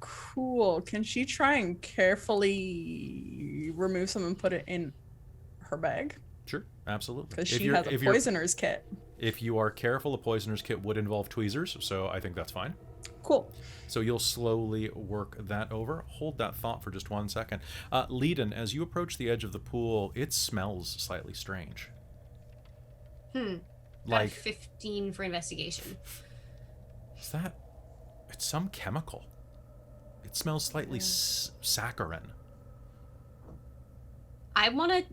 Cool. Can she try and carefully remove some and put it in her bag? Sure, absolutely. Because she has a poisoner's kit. If you are careful, a poisoner's kit would involve tweezers, so I think that's fine. Cool. So you'll slowly work that over. Hold that thought for just 1 second. Leiden, as you approach the edge of the pool, it smells slightly strange. Got Like, 15 for investigation. is that... It's some chemical. It smells slightly saccharine. I want to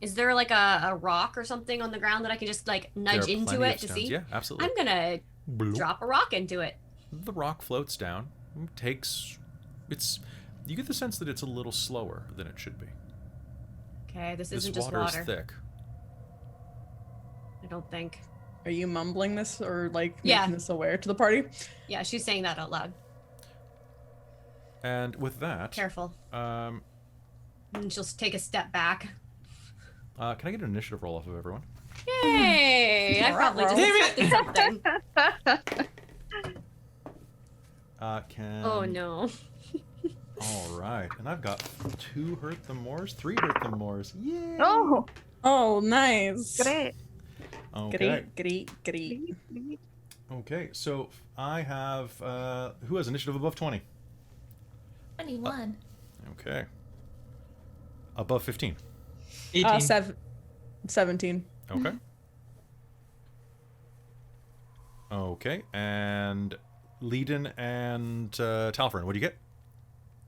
Is there like a rock or something on the ground that I can just like nudge There are into plenty it of to stones. see? Yeah, absolutely. I'm gonna Bloop. drop a rock into it. The rock floats down. You get the sense that it's a little slower than it should be. Okay, this This isn't just water water. is thick. I don't think. Are you mumbling this or like Yeah. making this aware to the party? Yeah, she's saying that out loud. And with that, Careful. um, And she'll take a step back. can I get an initiative roll off of everyone? Yay! I probably just Damn accepted something. Can. Oh no. All right, and I've got 2 hurt the mores, 3 hurt the mores. Yay! Oh, Oh, nice. great. Okay. Great. Okay, so I have who has initiative above 20? 21. Okay. Above 15. 18. 17. Okay. Okay, and Leiden and Talfrin, what do you get?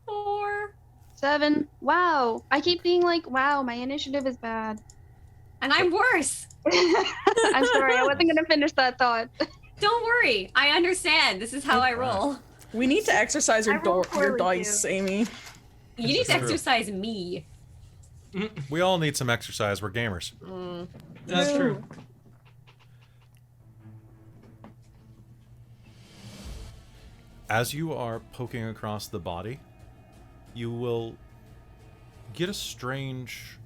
4. 7. Wow. I keep being like, wow, my initiative is bad. And I'm worse. I'm sorry, I wasn't gonna finish that thought. Don't worry. I understand. This is how I roll. We need to exercise your I roll your poorly, dice, too. Amy. You need to True. exercise me. We all need some exercise. We're gamers. That's true. As you are poking across the body, you will get a strange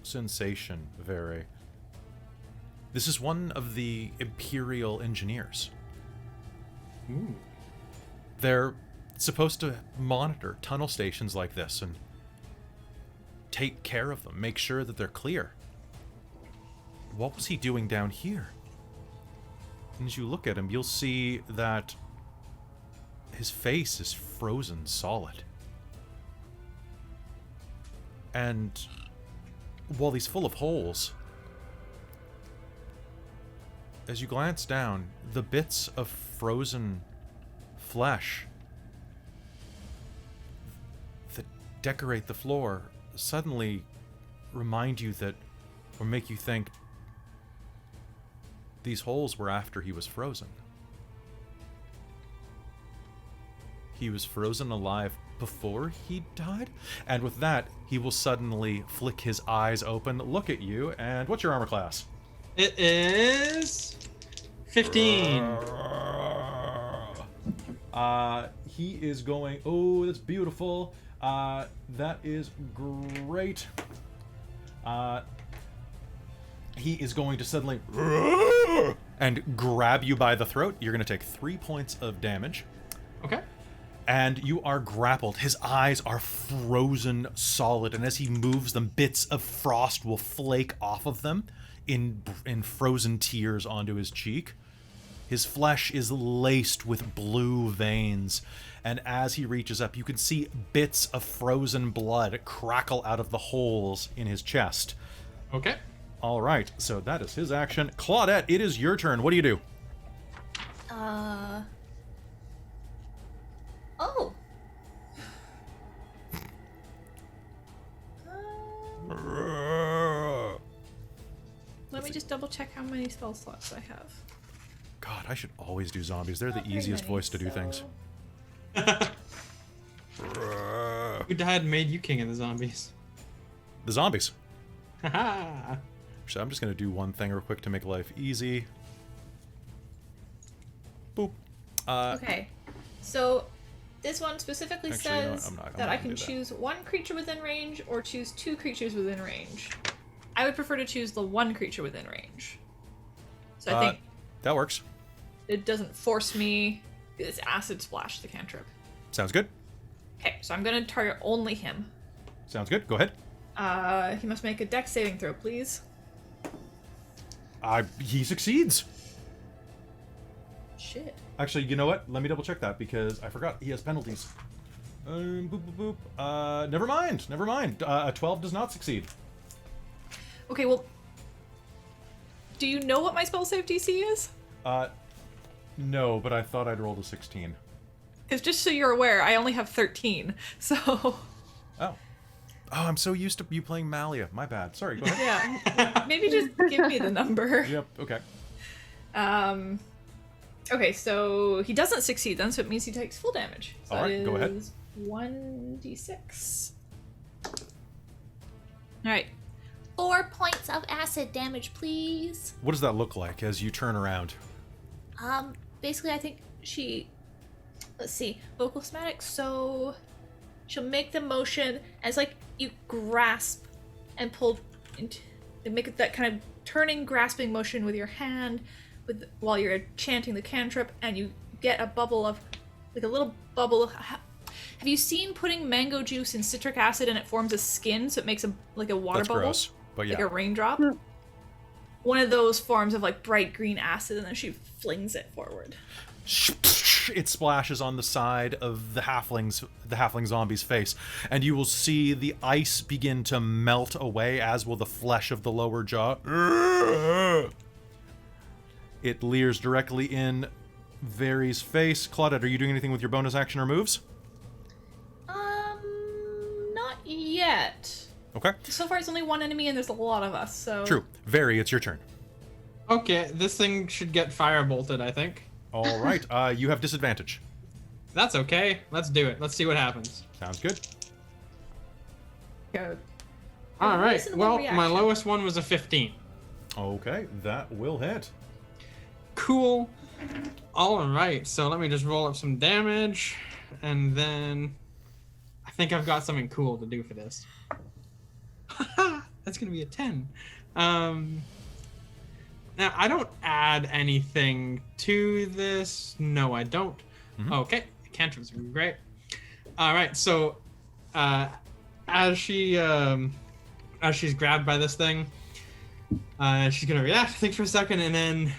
sensation, Vere. This is one of the Imperial engineers. Ooh. They're supposed to monitor tunnel stations like this and take care of them, make sure that they're clear. What was he doing down here? And as you look at him, you'll see that his face is frozen solid. And while he's full of holes, as you glance down, the bits of frozen flesh that decorate the floor suddenly remind you that, or make you think, these holes were after he was frozen. He was frozen alive before he died? And with that, he will suddenly flick his eyes open, look at you, and what's your armor class? It is 15. He is going, oh, that's beautiful. That is great. He is going to suddenly and grab you by the throat. You're going to take 3 points of damage. Okay. And you are grappled. His eyes are frozen solid, and as he moves them, bits of frost will flake off of them in frozen tears onto his cheek. His flesh is laced with blue veins, and as he reaches up, you can see bits of frozen blood crackle out of the holes in his chest. Okay. All right, so that is his action. Claudette, it is your turn. What do you do? Oh. Let me just double check how many spell slots I have. God, I should always do zombies. They're the Not very easiest many, voice to do so- things. Who died made you king of the zombies? The zombies. Haha. So I'm just going to do one thing real quick to make life easy. Boop. Okay, so this one specifically Actually, you know what? says I'm not that I gonna can do that. choose one creature within range or choose 2 creatures within range. I would prefer to choose the one creature within range. So I think That works. it doesn't force me. It's acid splash, the cantrip. Sounds good. Okay, so I'm gonna target only him. Sounds good. Go ahead. He must make a dex saving throw, please. He succeeds. Shit. Actually, you know what? Let me double check that because I forgot he has penalties. Boop, boop, boop. Never mind. Never mind. A 12 does not succeed. Okay, well, do you know what my spell save DC is? No, but I thought I'd rolled a 16. Because just so you're aware, I only have 13. So Oh. Oh, I'm so used to you playing Malia. My bad. Sorry, go ahead. Yeah. Maybe just give me the number. Yep, okay. Okay, so he doesn't succeed then, so it means he takes full damage. So All right, go ahead. 1d6. All right. 4 points of acid damage, please. What does that look like as you turn around? Basically, I think she. Let's see, vocal somatic. So she'll make the motion as like you grasp and pull into, and make that kind of turning, grasping motion with your hand, while you're chanting the cantrip, and you get a bubble of, like a little bubble of. Have you seen putting mango juice in citric acid and it forms a skin, so it makes a water That's bubble? gross, but yeah. Like a raindrop. One of those forms of like bright green acid, and then she flings it forward. It splashes on the side of the halfling zombie's face, and you will see the ice begin to melt away, as will the flesh of the lower jaw. It leers directly in Very's face. Claudette, are you doing anything with your bonus action or moves? Not yet. Okay. So far, it's only one enemy, and there's a lot of us. So True. Very, it's your turn. Okay, this thing should get fire bolted, I think. All right. You have disadvantage. That's okay. Let's do it. Let's see what happens. Sounds good. Go. All right. Reasonable Well, my reaction. lowest one was a 15. Okay, that will hit. Cool. All right. So let me just roll up some damage, and then I think I've got something cool to do for this. That's gonna be a 10. Now I don't add anything to this. No, I don't. Okay, cantrips are great. All right. So, as she's grabbed by this thing, she's gonna react, think for a second, and then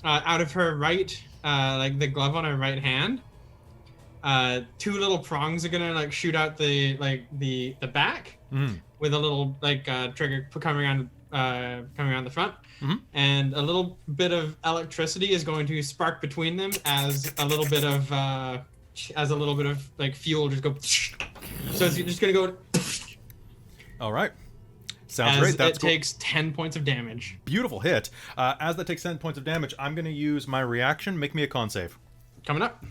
out of her right, like the glove on her right hand, 2 little prongs are gonna like shoot out the back with a little like trigger coming around the front, and a little bit of electricity is going to spark between them as a little bit of like fuel just go. So it's just gonna go. All right. Sounds as great. That's it cool. takes 10 points of damage. Beautiful hit. As that takes 10 points of damage, I'm going to use my reaction. Make me a con save. Coming up.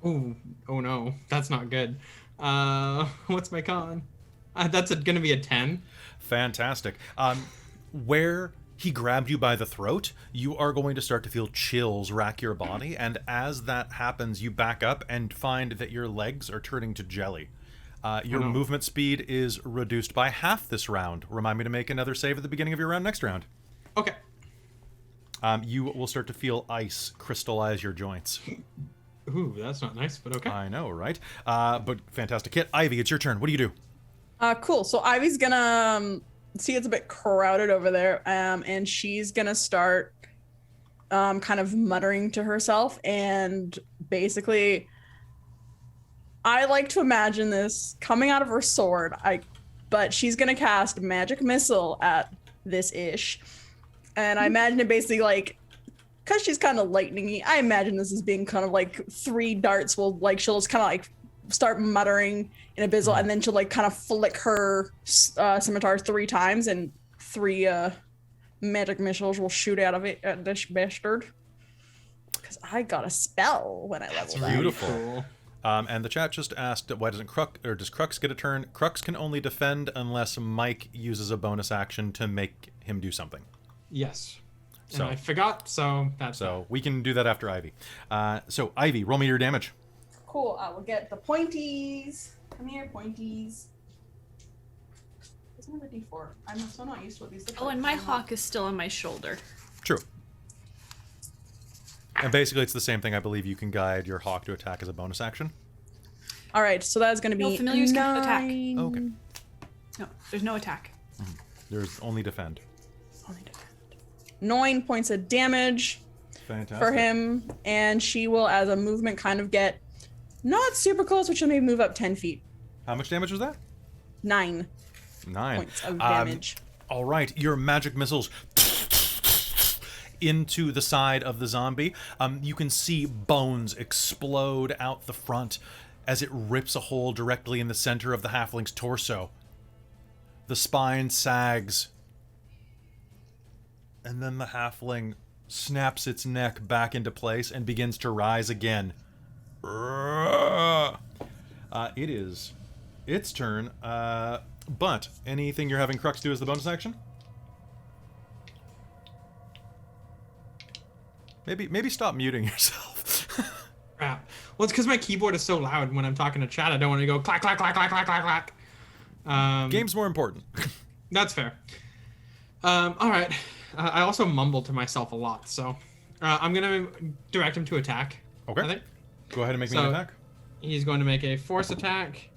Ooh, oh no, that's not good. What's my con? That's gonna be a 10. Fantastic. Where he grabbed you by the throat, you are going to start to feel chills rack your body, and as that happens, you back up and find that your legs are turning to jelly. Your movement speed is reduced by half this round. Remind me to make another save at the beginning of your round next round. Okay. You will start to feel ice crystallize your joints. Ooh, that's not nice, but okay. I know, right? But fantastic hit. Ivy, it's your turn. What do you do? Cool. So Ivy's gonna see it's a bit crowded over there, and she's gonna start kind of muttering to herself, and basically, I like to imagine this coming out of her sword. But she's gonna cast magic missile at this ish, and I imagine it basically like, because she's kind of lightningy, I imagine this as being kind of like 3 darts will like, she'll just kind of like start muttering in abyssal, and then she'll like kind of flick her scimitar 3 times, and 3 magic missiles will shoot out of it at this bastard. Because I got a spell when I leveled up. Beautiful. Cool. And the chat just asked, why doesn't does Crux get a turn? Crux can only defend unless Mike uses a bonus action to make him do something. Yes. So- And I forgot, so that's So we can do that after Ivy. So Ivy, roll me your damage. Cool. I will get the pointies. Come here, pointies. Isn't it a D4? I'm so not used to what these look Oh, like. and my hawk is still on my shoulder. True. And basically it's the same thing. I believe you can guide your hawk to attack as a bonus action. All right, so that's going to No, be familiars can attack. 9. Okay. No, there's no attack. There's only defend. 9 points of damage Fantastic. for him, and she will, as a movement, kind of get not super close, but she'll maybe move up 10 feet. How much damage was that? 9 9 points of damage. All right, your magic missiles into the side of the zombie. You can see bones explode out the front as it rips a hole directly in the center of the halfling's torso. The spine sags, and then the halfling snaps its neck back into place and begins to rise again. It is its turn, but anything you're having Crux do as the bonus action? Maybe stop muting yourself. Crap. Well, it's because my keyboard is so loud when I'm talking to chat. I don't want to go clack, clack, clack, clack, clack, clack, clack. Game's more important. That's fair. All right. I also mumble to myself a lot, so I'm going to direct him to attack. Okay. I think. Go ahead and make me an attack. He's going to make a force attack,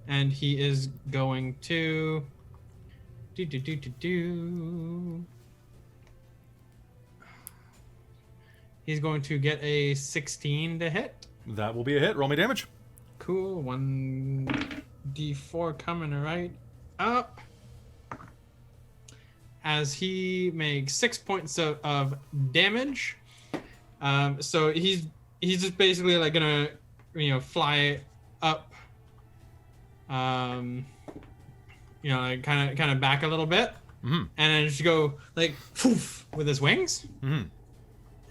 and he is going to... He's going to get a 16 to hit. That will be a hit. Roll me damage. Cool. 1d4 coming right up. As he makes 6 points of damage. So he's just basically like gonna, fly up. Like kind of back a little bit, and then just go like poof with his wings,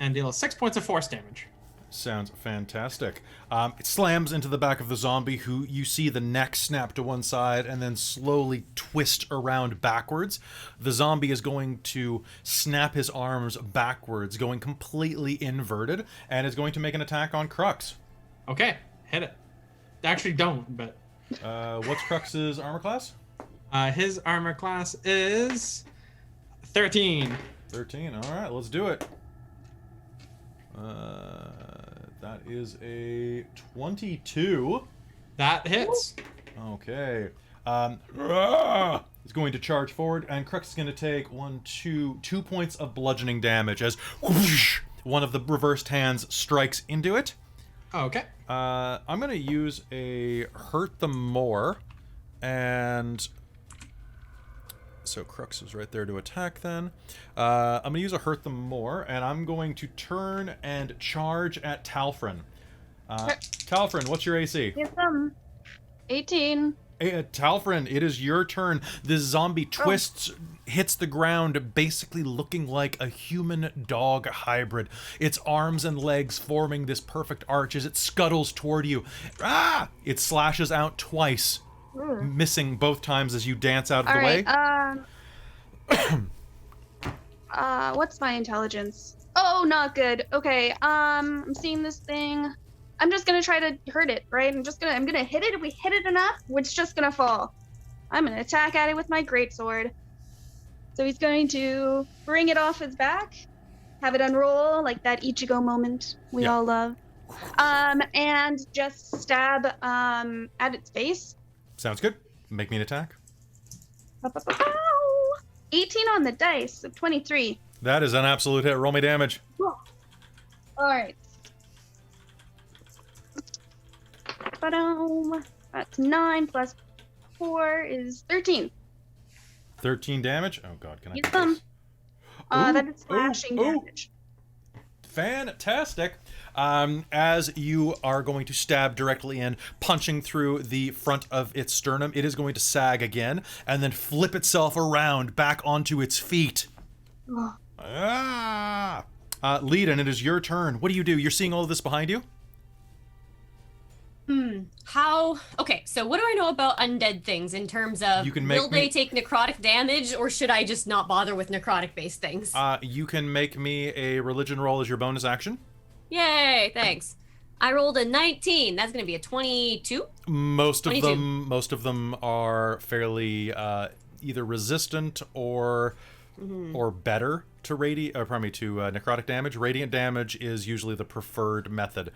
and deal 6 points of force damage. Sounds fantastic. It slams into the back of the zombie, who you see the neck snap to one side and then slowly twist around backwards. The zombie is going to snap his arms backwards, going completely inverted, and is going to make an attack on Crux. Okay, hit it. Actually, don't, but... What's Crux's armor class? His armor class is 13. 13, alright, let's do it. That is a 22. That hits. Okay. He's going to charge forward, and Crux is going to take 2 points of bludgeoning damage as whoosh, one of the reversed hands strikes into it. Okay. I'm going to use a Hurt Them More, and... So Crux is right there to attack then. I'm going to use a Hurt Them More, and I'm going to turn and charge at Talfrin. Talfrin, what's your AC? Yes, 18. Hey, Talfrin, it is your turn. This zombie twists, hits the ground, basically looking like a human-dog hybrid. Its arms and legs forming this perfect arch as it scuttles toward you. It slashes out twice, missing both times as you dance out of the way. What's my intelligence? Oh, not good. Okay, I'm seeing this thing. I'm just gonna try to hurt it, right? I'm gonna hit it. If we hit it enough, it's just gonna fall. I'm gonna attack at it with my greatsword. So he's going to bring it off his back, have it unroll, like that Ichigo moment we all love. And just stab at its face. Sounds good. Make me an attack. 18 on the dice, so 23. That is an absolute hit. Roll me damage. Alright. That's 9 plus 4 is 13. 13 damage? Oh god, can I Use get them. this? That is slashing damage. Fantastic. As you are going to stab directly in, punching through the front of its sternum, it is going to sag again, and then flip itself around back onto its feet. Leiden, it is your turn. What do? You're seeing all of this behind you? Okay, so what do I know about undead things in terms of will they take necrotic damage, or should I just not bother with necrotic-based things? You can make me a religion roll as your bonus action. Yay, thanks. I rolled a 19. That's going to be a 22? Most of them are fairly either resistant or better to necrotic damage. Radiant damage is usually the preferred method.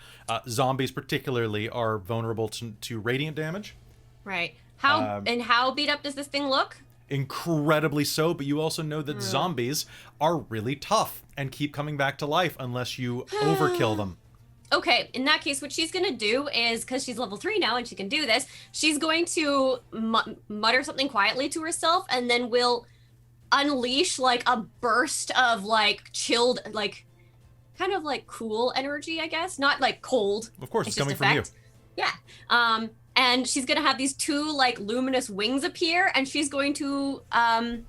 Zombies particularly are vulnerable to radiant damage. Right. How beat up does this thing look? Incredibly so, but you also know that zombies are really tough and keep coming back to life unless you overkill them. Okay, in that case, what she's going to do is, because she's level 3 now and she can do this, she's going to mutter something quietly to herself, and then will unleash like a burst of like chilled, like kind of like cool energy, I guess. Not like cold. Of course, it's coming from you. Yeah. And she's gonna have these two like luminous wings appear, and she's going to what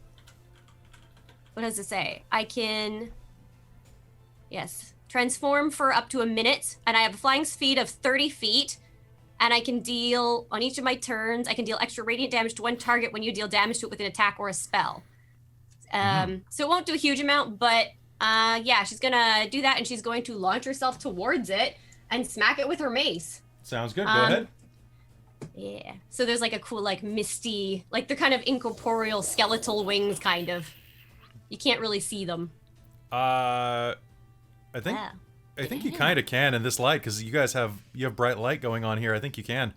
does it say? I can transform for up to a minute, and I have a flying speed of 30 feet, and I can deal on each of my turns. I can deal extra radiant damage to one target when you deal damage to it with an attack or a spell. So it won't do a huge amount, but she's gonna do that, and she's going to launch herself towards it and smack it with her mace. Sounds good. Go ahead. Yeah. So there's like a cool, like misty, like they're kind of incorporeal skeletal wings, kind of. You can't really see them. I think you kind of can in this light because you have bright light going on here. I think you can.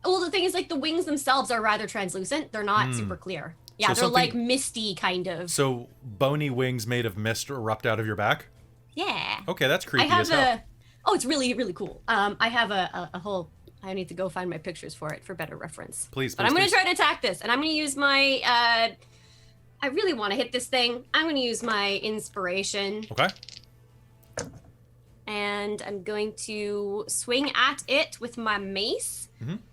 Well, the thing is, like the wings themselves are rather translucent. They're not super clear. Yeah, So they're like misty, kind of. So bony wings made of mist erupt out of your back? Yeah. Okay, that's creepy I have as hell. Oh, it's really, really cool. I have a whole. I need to go find my pictures for it for better reference. Please, But I'm going to try to attack this, and I'm going to use my. I really want to hit this thing. I'm going to use my inspiration. Okay. And I'm going to swing at it with my mace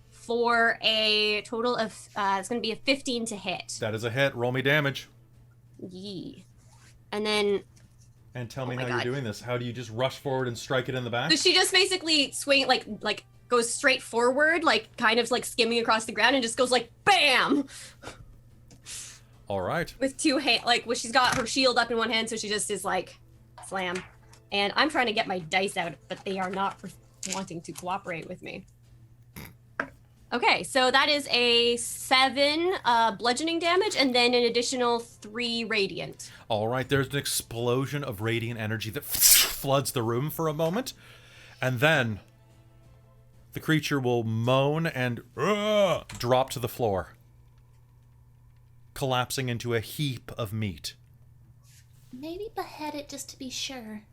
for a total of. It's going to be a 15 to hit. That is a hit. Roll me damage. Yee. And then. And tell me my how God. you're doing this. How do you just rush forward and strike it in the back? So she just basically swing like goes straight forward, like kind of like skimming across the ground, and just goes like bam. All right. With two hands, like well, she's got her shield up in one hand, so she just is like slam. And I'm trying to get my dice out, but they are not wanting to cooperate with me. Okay, so that is a 7 bludgeoning damage, and then an additional 3 radiant. All right. There's an explosion of radiant energy that floods the room for a moment, and then the creature will moan and drop to the floor, collapsing into a heap of meat. Maybe behead it just to be sure.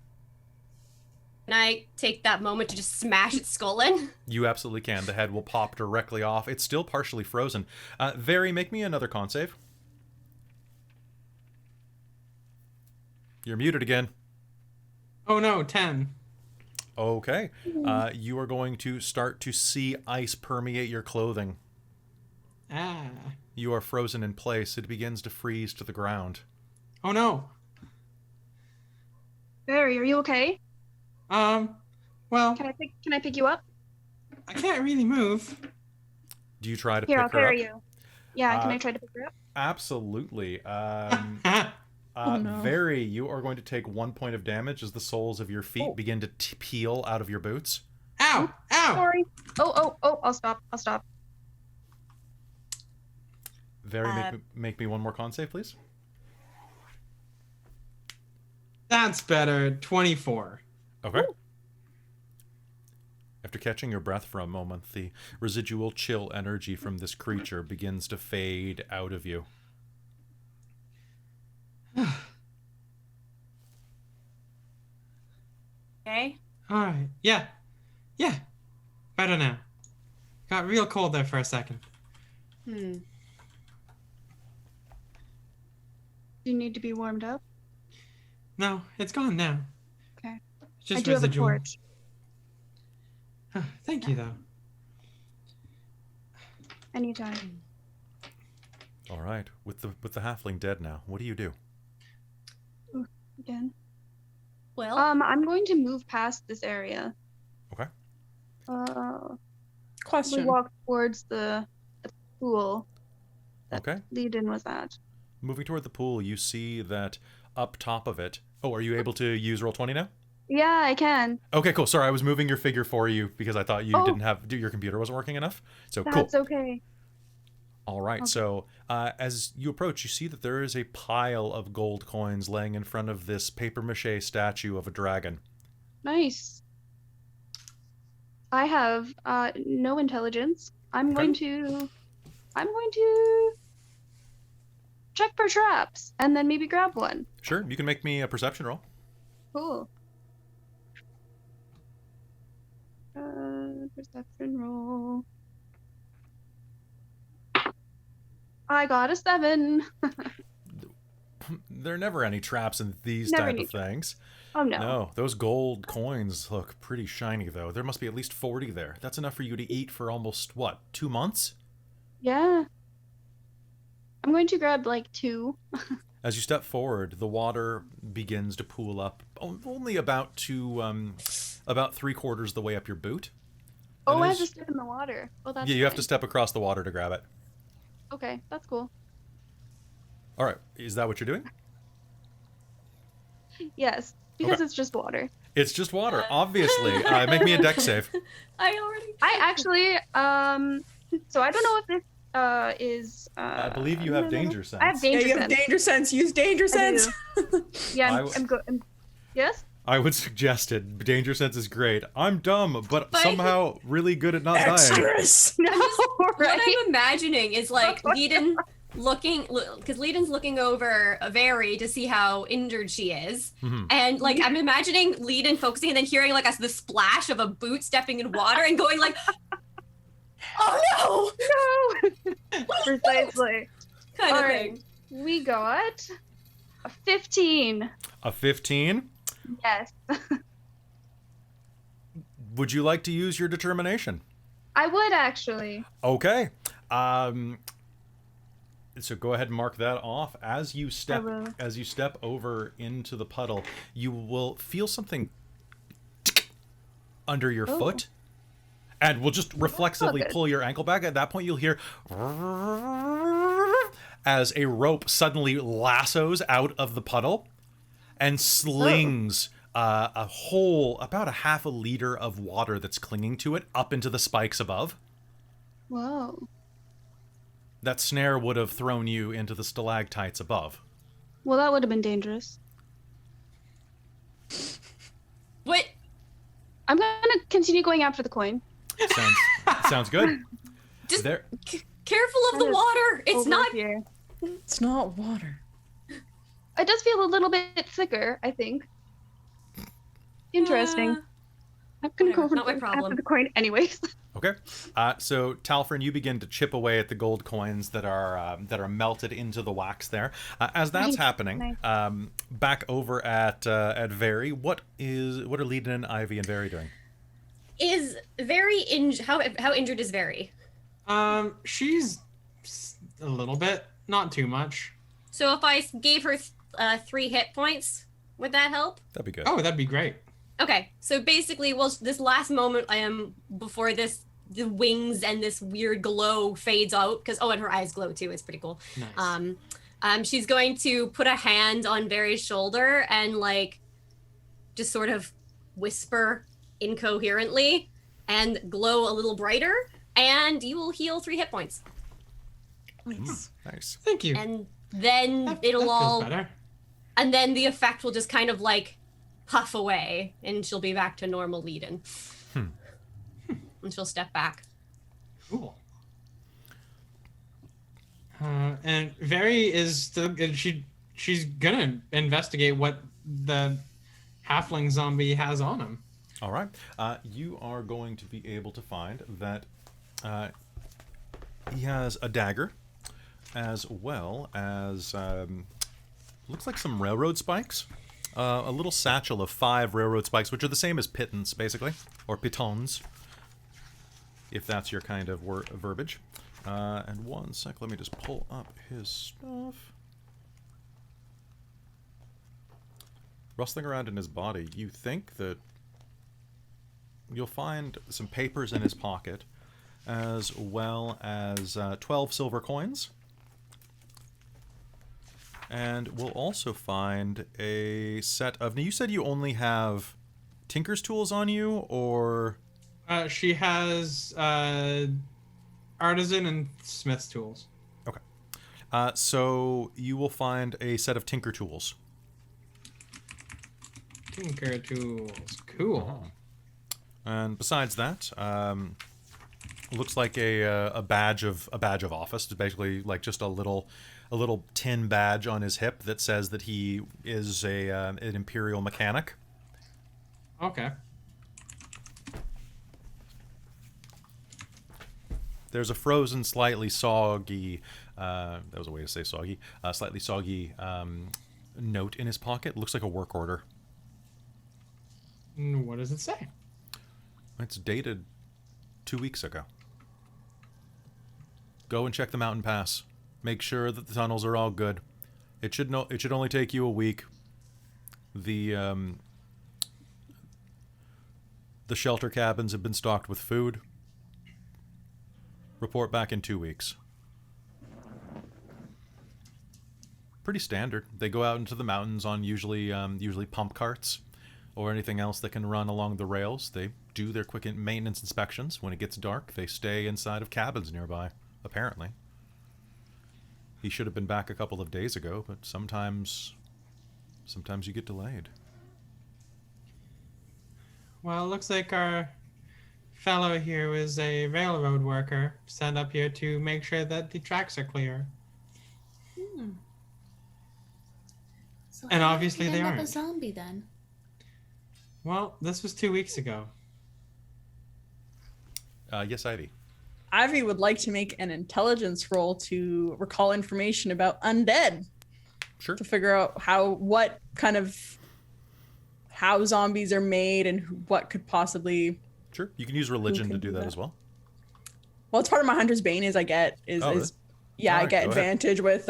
Can I take that moment to just smash its skull in? You absolutely can. The head will pop directly off. It's still partially frozen. Very, make me another con save. You're muted again. Oh no, 10. Okay. You are going to start to see ice permeate your clothing. Ah. You are frozen in place. It begins to freeze to the ground. Oh no. Barry, are you okay? Well, Can I pick you up? I can't really move. Do you try to Here, I'll pick her up? carry you. Yeah, can I try to pick her up? Absolutely. Oh, no. Very, you are going to take 1 point of damage as the soles of your feet begin to peel out of your boots. Ow! Ow! Sorry. Oh, I'll stop. Very, make me one more con save, please. That's better. 24. Okay. After catching your breath for a moment, the residual chill energy from this creature begins to fade out of you. Okay. Alright. Yeah. Yeah. Better now. Got real cold there for a second. Do you need to be warmed up? No, it's gone now. Okay. It's just I do have a residual. torch. Thank you, though. Anytime. All right. With the halfling dead now, what do you do? Again. Well, I'm going to move past this area. Okay. We Question. walk towards the pool Okay. Leiden was at. Moving toward the pool, you see that up top of it. Oh, are you able to use Roll20 now? Yeah, I can. Okay, cool. Sorry, I was moving your figure for you because I thought you Oh. didn't have your computer wasn't working enough. So cool. That's okay. All right. Okay. So as you approach, you see that there is a pile of gold coins laying in front of this paper mache statue of a dragon. Nice. I have no intelligence. I'm Okay. going to check for traps and then maybe grab one. Sure, you can make me a perception roll. Cool. Perception roll. I got a 7. There are never any traps in these Never type any of things. Oh no. No, those gold coins look pretty shiny, though. There must be at least 40 there. That's enough for you to eat for almost, what, 2 months? Yeah. I'm going to grab like 2. As you step forward, the water begins to pool up only about about 3/4 the way up your boot. Oh, And I as- have to step in the water. Oh, that's Yeah, you have fine. to step across the water to grab it. Okay, that's cool. All right, is that what you're doing? Yes, because Okay. it's just water. It's just water, obviously. Make me a deck save. I already. I actually, so I don't know if this is. I believe you have danger sense. I have Yeah, danger you have sense. danger sense. Use danger I sense. Yeah, I I'm, w- I'm good. Yes. I would suggest it. Danger sense is great. I'm dumb, but But- somehow really good at not dying. Extras. No, What right? I'm imagining is like Leiden looking, because Leiden's looking over Very to see how injured she is, Mhm. and like I'm imagining Leiden focusing and then hearing like the splash of a boot stepping in water and going like, "Oh No. Precisely. no!" kind of All right. thing. We got a 15. A 15? Yes. Would you like to use your determination? I would actually. Okay. So go ahead and mark that off. As you will. step over into the puddle, you will feel something under your Oh. foot, and will just reflexively good. pull your ankle back. At that point, you'll hear as a rope suddenly lassos out of the puddle and slings about a half a liter of water that's clinging to it up into the spikes above. Whoa. That snare would have thrown you into the stalactites above. Well, that would have been dangerous. What? I'm gonna continue going after the coin. Sounds good. Just There, careful of the Kind of water. It's Over not. here. It's not water. It does feel a little bit thicker, I think. Interesting. I'm gonna whatever, go not my after problem. the coin anyways. okay. So Talfrin, you begin to chip away at the gold coins that are melted into the wax there. As that's Nice, happening, back over at Very, what are Leiden and Ivy and Very doing? Is Very how injured is Very? She's a little bit, not too much. So if I gave her 3 hit points, would that help? That'd be good. Oh, that'd be great. Okay, so basically, well, this last moment before the wings and this weird glow fades out, because and her eyes glow too. It's pretty cool. Nice. She's going to put a hand on Very's shoulder and like just sort of whisper incoherently and glow a little brighter, and you will heal 3 hit points. Nice. Nice. Thank you. And then that it'll feels all, better. and then the effect will just kind of like puff away, and she'll be back to normal Leiden. And she'll step back. Cool. And Very is still good. She's gonna investigate what the halfling zombie has on him. All right. You are going to be able to find that he has a dagger, as well as looks like some railroad spikes. A little satchel of 5 railroad spikes, which are the same as pitons, basically, or pitons, if that's your kind of verbiage. And one sec, let me just pull up his stuff. Rustling around in his body, you think that you'll find some papers in his pocket, as well as 12 silver coins. And we'll also find a set of... Now, you said you only have tinker's tools on you, or... She has artisan and smith's tools. Okay. So you will find a set of tinker tools. Tinker tools. Cool. And besides that, looks like a badge of office. It's basically like just a little tin badge on his hip that says that he is an imperial mechanic. Okay. There's a frozen, slightly soggy That was a way to say soggy. Slightly soggy note in his pocket. Looks like a work order. What does it say? It's dated 2 weeks ago. Go and check the mountain pass. Make sure that the tunnels are all good. It should only take you a week. The shelter cabins have been stocked with food. Report back in 2 weeks. Pretty standard. They go out into the mountains on usually pump carts or anything else that can run along the rails. They do their quick maintenance inspections. When it gets dark, they stay inside of cabins nearby, apparently. He should have been back a couple of days ago, but sometimes you get delayed. Well, it looks like our fellow here was a railroad worker sent up here to make sure that the tracks are clear. So And how obviously did he they end up aren't. a zombie then. Well, this was 2 weeks ago. Yes, Ivy. Ivy would like to make an intelligence roll to recall information about undead Sure. to figure out how zombies are made and what could possibly. Sure. You can use religion can to do do that that? as well. Well, it's part of my Hunter's Bane. I get really? I Alright, get go ahead. advantage with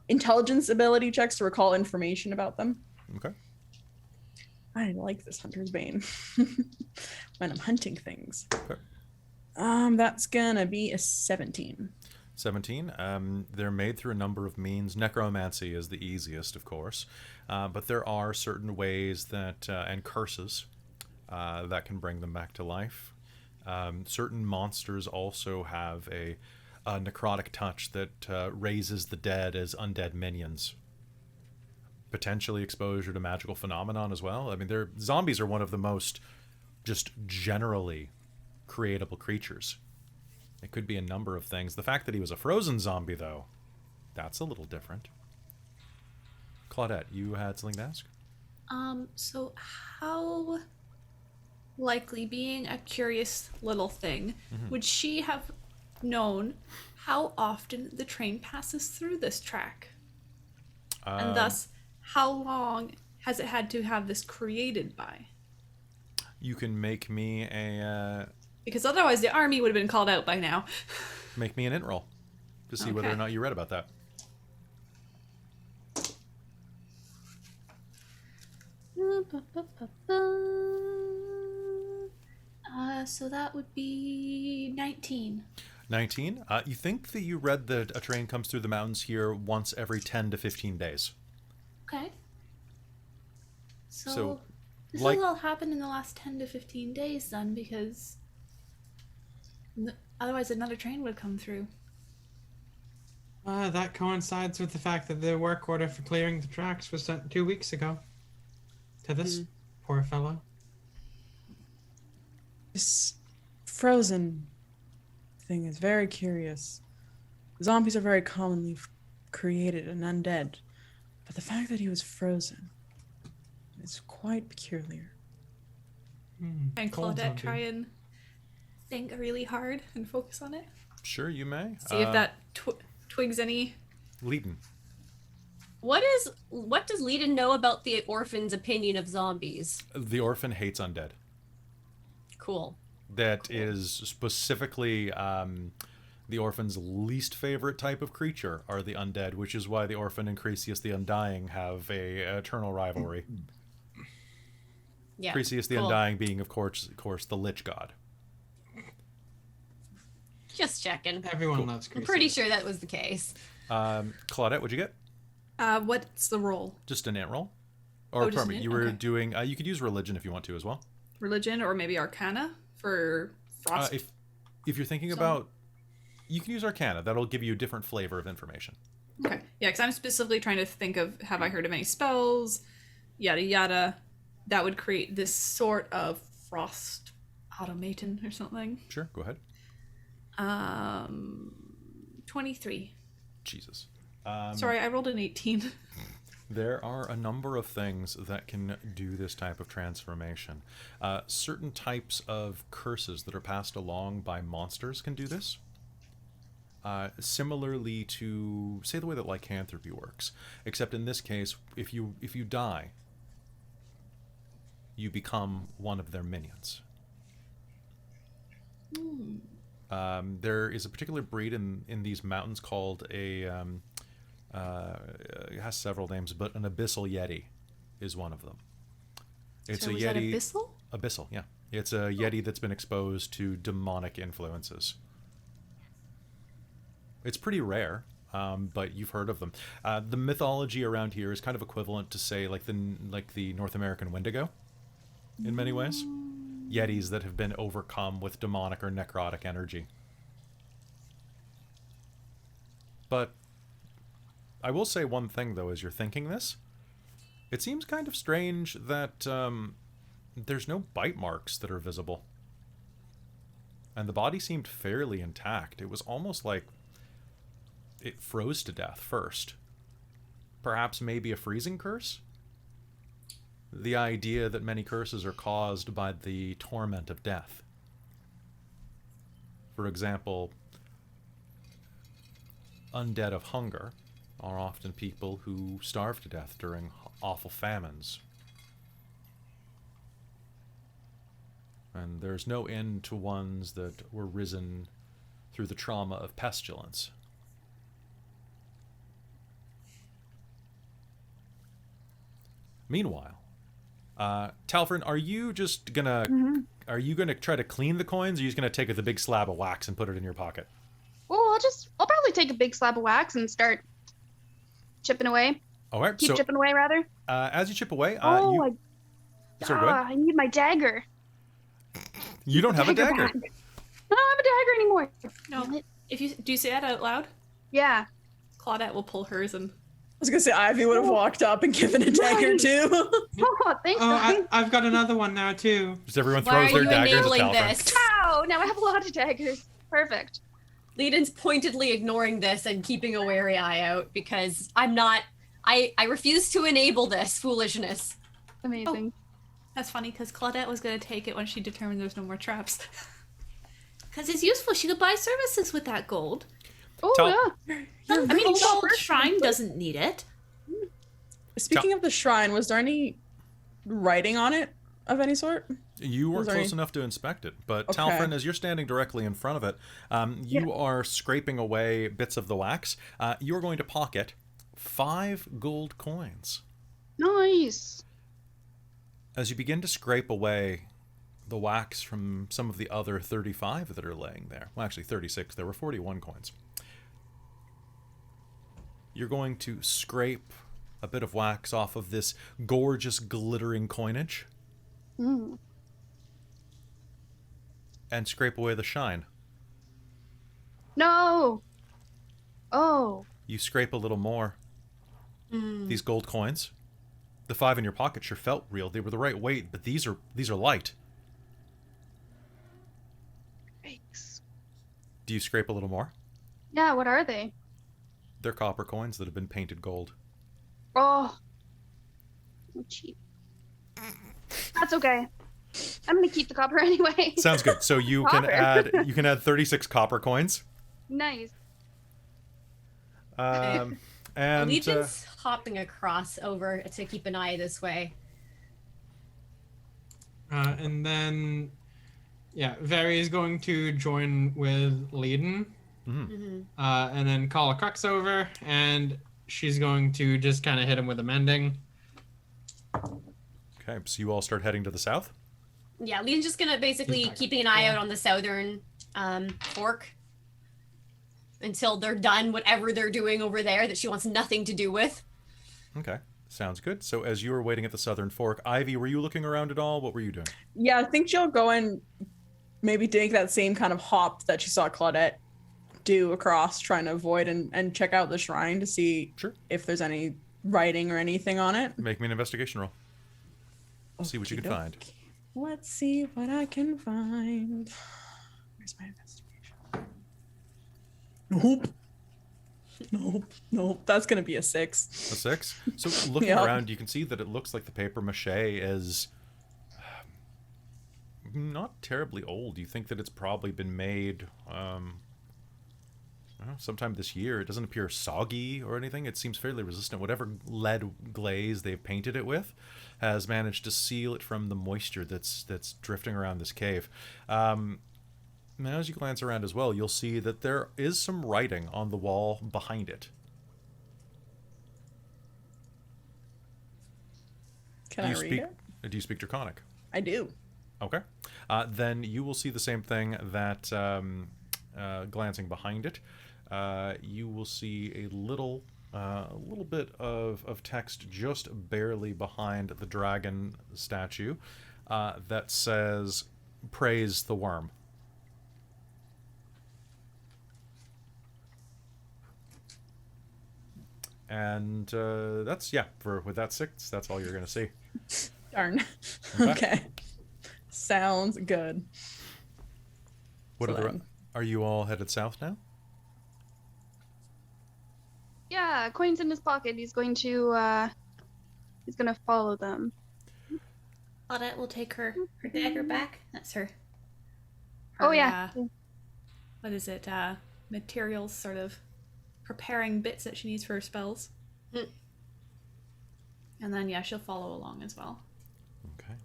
intelligence ability checks to recall information about them. Okay. I like this Hunter's Bane when I'm hunting things. Okay. That's gonna be a 17. 17. They're made through a number of means. Necromancy is the easiest, of course, but there are certain ways that and curses that can bring them back to life. Certain monsters also have a necrotic touch that raises the dead as undead minions. Potentially exposure to magical phenomenon as well. I mean, zombies are one of the most just generally creatable creatures. It could be a number of things. The fact that he was a frozen zombie, though, that's a little different. Claudette, you had something to ask? So how likely, being a curious little thing, would she have known how often the train passes through this track? And thus, how long has it had to have this created by? You can make me Because otherwise the army would have been called out by now. an int roll to see whether or Okay. not you read about that. So that would be 19. 19. You think that you read that a train comes through the mountains here once every 10 to 15 days. Okay. So, So this like- has all happened in the last 10 to 15 days then, because otherwise another train would come through. That coincides with the fact that the work order for clearing the tracks was sent 2 weeks ago. To this poor fellow. This frozen thing is very curious. Zombies are very commonly created and undead, but the fact that he was frozen is quite peculiar. And Cold Claudette zombie. try and think really hard and focus on it. Sure, you may. See if that twigs any. Leadon. What does Leiden know about the orphan's opinion of zombies? The orphan hates undead. Cool. That is specifically the orphan's least favorite type of creature are the undead, which is why the orphan and Cresius the Undying have a eternal rivalry. Yeah. Cresius the cool. Undying being, of course, the Lich God. Just checking. Everyone loves I'm Greasy. pretty sure that was the case. Claudette, what'd you get? What's the roll? Just an int roll? Or, Oh, just pardon an me, int? you were Okay. doing, you could use religion if you want to as well. Religion or maybe Arcana for frost? If you're thinking Some- about, you can use Arcana. That'll give you a different flavor of information. Okay. Yeah, because I'm specifically trying to think of, have I heard of any spells? Yada yada. That would create this sort of frost automaton or something. Sure, go ahead. 23. Jesus. Sorry, I rolled an 18. There are a number of things that can do this type of transformation. Certain types of curses that are passed along by monsters can do this. similarly to, say, the way that lycanthropy works. Except in this case, if you die, you become one of their minions. There is a particular breed in these mountains called a, it has several names, but an abyssal yeti is one of them. It's So a was yeti. that abyssal? Abyssal, yeah. It's a yeti that's been exposed to demonic influences. It's pretty rare, but you've heard of them. The mythology around here is kind of equivalent to, say, like the North American Wendigo, in many ways. Yetis that have been overcome with demonic or necrotic energy. But I will say one thing, though, as you're thinking this. It seems kind of strange that there's no bite marks that are visible. And the body seemed fairly intact. It was almost like it froze to death first. Perhaps maybe a freezing curse? The idea that many curses are caused by the torment of death. For example, undead of hunger are often people who starve to death during awful famines. And there's no end to ones that were risen through the trauma of pestilence. Meanwhile, Talfrin, are you just gonna are you gonna try to clean the coins, or are you just gonna take the big slab of wax and put it in your pocket? Well, I'll probably take a big slab of wax and start chipping away. All right. Keep So chipping away, rather. as you chip away, I sorry, go ahead. I need my dagger. You don't have a dagger. back. I don't have a dagger anymore. No. Damn it. If you do you say that out loud, Yeah. Claudette will pull hers and. I was gonna say Ivy would have walked up and given a dagger Right. too. Oh, thanks, guys. I've got another one now too. Just everyone Why are throws their you daggers at enabling Talfrin. this? Wow, now I have a lot of daggers. Perfect. Leden's pointedly ignoring this and keeping a wary eye out because I'm not. I refuse to enable this foolishness. Amazing. That's funny because Claudette was gonna take it when she determined there's no more traps. Because it's useful. She could buy services with that gold. Oh, Tal- yeah. I mean, Gold Gold first. Shrine doesn't need it. Speaking of the shrine, was there any writing on it of any sort? You weren't Was there close any- enough to inspect it, but Okay. Talfrin, as you're standing directly in front of it, you are scraping away bits of the wax. You're going to pocket 5 gold coins. Nice. As you begin to scrape away the wax from some of the other 35 that are laying there, well, actually 36, there were 41 coins. You're going to scrape a bit of wax off of this gorgeous glittering coinage and scrape away the shine. No. Oh. You scrape a little more. These gold coins, the 5 in your pocket sure felt real. They were the right weight, but these are light. Thanks. Do you scrape a little more? Yeah, what are they? They're copper coins that have been painted gold. Oh. I'm cheap. That's okay. I'm gonna keep the copper anyway. Sounds good. So you Copper. can add 36 copper coins. Nice. And Legion's hopping across over to keep an eye this way. And then, yeah, Veri is going to join with Leiden. And then call a crux over, and she's going to just kind of hit him with a mending. okay, so you all start heading to the south. Yeah, Leden's just gonna basically keeping an eye out on the southern fork until they're done whatever they're doing over there that she wants nothing to do with. Okay, sounds good. So as you were waiting at the southern fork, Ivy, were you looking around at all? What were you doing? Yeah, I think she'll go and maybe take that same kind of hop that she saw Claudette do across, trying to avoid and check out the shrine to see Sure. if there's any writing or anything on it. Make me an investigation roll. See what you can find. Okey-dokey. Let's see what I can find. Where's my investigation? Nope. That's gonna be a 6. A 6. So looking Yeah. around, you can see that it looks like the paper mache is not terribly old. You think that it's probably been made sometime this year. It doesn't appear soggy or anything. It seems fairly resistant. Whatever lead glaze they've painted it with has managed to seal it from the moisture that's drifting around this cave. Now, as you glance around as well, you'll see that there is some writing on the wall behind it. Can I read it? Do you speak Draconic? I do. Okay. Then you will see the same thing that, glancing behind it, you will see a little bit of text just barely behind the dragon statue that says, "Praise the worm." And that's, with that 6, that's all you're going to see. Darn. Okay. Okay. Sounds good. What So are you all headed south now? Yeah, coins in his pocket. He's going to follow them. Claudette will take her dagger back. That's her. Oh yeah. What is it? Materials, sort of preparing bits that she needs for her spells. And then, yeah, she'll follow along as well. Okay.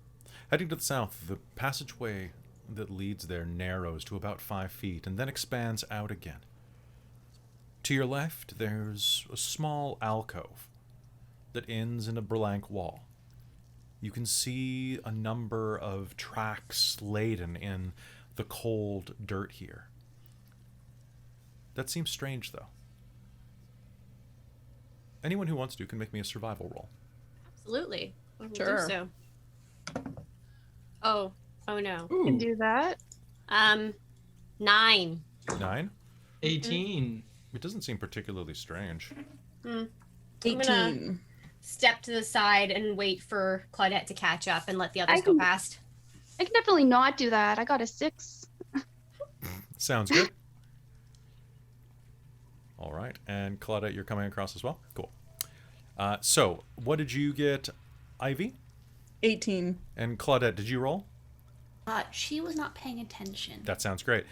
Heading to the south, the passageway that leads there narrows to about 5 feet and then expands out again. To your left, there's a small alcove that ends in a blank wall. You can see a number of tracks laden in the cold dirt here. That seems strange, though. Anyone who wants to can make me a survival roll. Absolutely. I will Sure. do so. Oh no. Can do that. 9. 9? 18. It doesn't seem particularly strange. I'm 18. gonna step to the side and wait for Claudette to catch up and let the others I go can- past. I can definitely not do that. I got a 6. Sounds good. All right, and Claudette, you're coming across as well? Cool. So, what did you get, Ivy? 18. And Claudette, did you roll? She was not paying attention. That sounds great.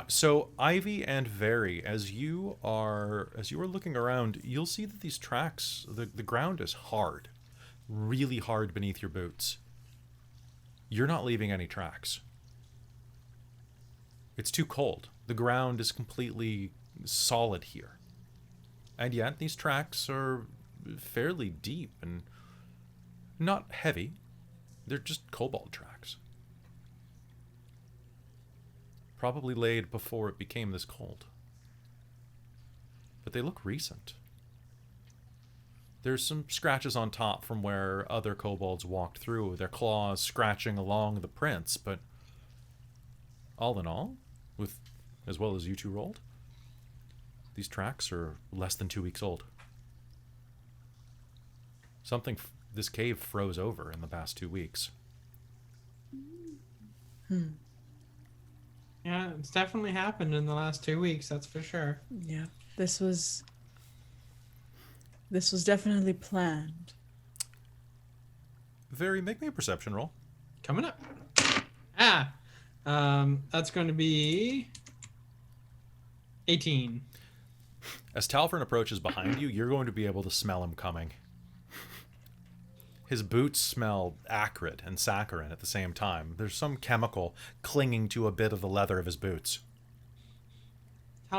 So, Ivy and Very, as you are looking around, you'll see that these tracks, the ground is hard, really hard beneath your boots. You're not leaving any tracks. It's too cold. The ground is completely solid here. And yet, these tracks are fairly deep and not heavy. They're just cobalt tracks. Probably laid before it became this cold. But they look recent. There's some scratches on top from where other kobolds walked through, their claws scratching along the prints, but all in all, as well as you two rolled, these tracks are less than 2 weeks old. This cave froze over in the past 2 weeks. Yeah, it's definitely happened in the last 2 weeks, that's for sure. Yeah. This was definitely planned. Very, make me a perception roll. Coming up. That's going to be 18. As Talfrin approaches behind you, you're going to be able to smell him coming. His boots smell acrid and saccharine at the same time. There's some chemical clinging to a bit of the leather of his boots.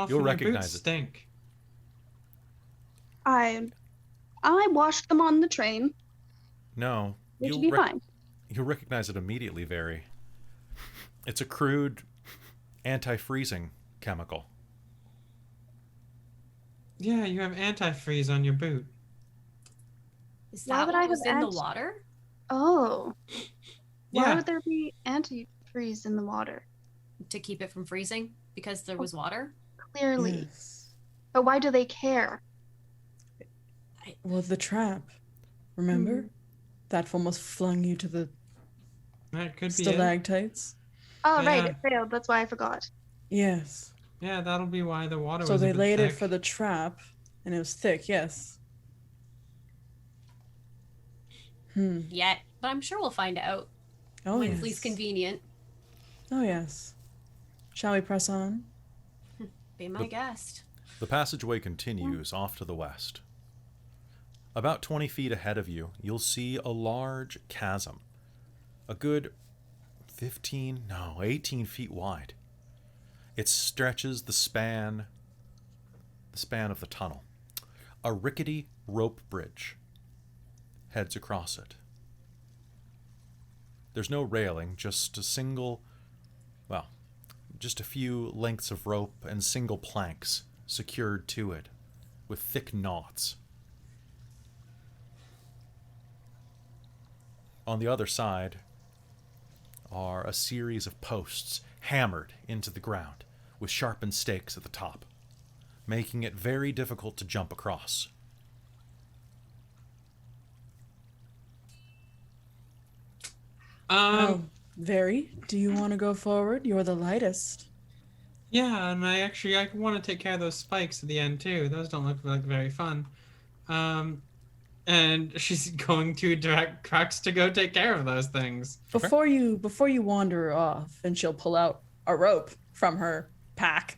You'll recognize it. Stink. I washed them on the train. No, It should be fine. you'll recognize it immediately, Very. It's a crude anti-freezing chemical. Yeah, you have antifreeze on your boot. Is Why that would what I was have in the anti- water? Oh. Why Yeah. would there be antifreeze in the water? To keep it from freezing? Because there was water? Clearly. Yes. But why do they care? Well, the trap. Remember? That almost flung you to the That could be it. stalactites. Oh, right, Yeah. it failed. That's why I forgot. Yes. Yeah, that'll be why the water So was a they bit laid it thick. for the trap, and it was thick. Yes. Yet. But I'm sure we'll find out. Oh when yes. it's least convenient. Oh yes. Shall we press on? Be my guest. The passageway continues off to the west. About 20 feet ahead of you, you'll see a large chasm. A good 18 feet wide. It stretches the span of the tunnel. A rickety rope bridge heads across it. There's no railing, just a few lengths of rope and single planks secured to it with thick knots. On the other side are a series of posts hammered into the ground with sharpened stakes at the top, making it very difficult to jump across. Very. Do you want to go forward? You're the lightest. Yeah, and I want to take care of those spikes at the end too. Those don't look like very fun. And she's going to direct Crux to go take care of those things. Before you wander off, and she'll pull out a rope from her pack.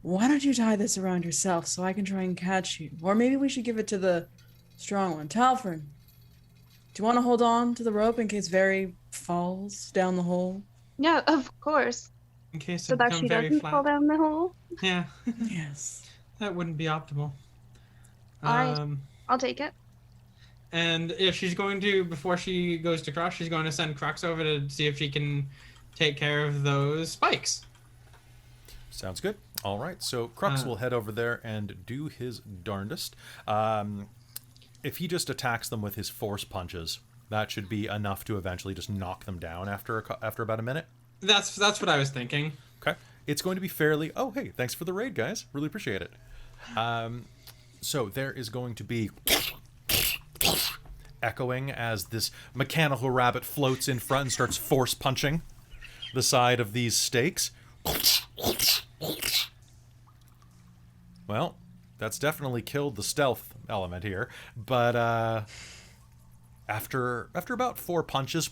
Why don't you tie this around yourself so I can try and catch you? Or maybe we should give it to the strong one. Talfrin, do you want to hold on to the rope in case Very falls down the hole? Yeah, of course. In case So it that becomes she very doesn't flat. fall down the hole. Yeah, Yes. that wouldn't be optimal. Alright. I'll take it. And if she's going to, before she goes to cross, she's going to send Crux over to see if she can take care of those spikes. Sounds good. All right, so Crux will head over there and do his darndest. If he just attacks them with his force punches, that should be enough to eventually just knock them down after about a minute. That's what I was thinking. Okay. It's going to be fairly... Oh, hey, thanks for the raid, guys. Really appreciate it. So there is going to be echoing as this mechanical rabbit floats in front and starts force punching the side of these stakes. Well, that's definitely killed the stealth element here. But after about 4 punches...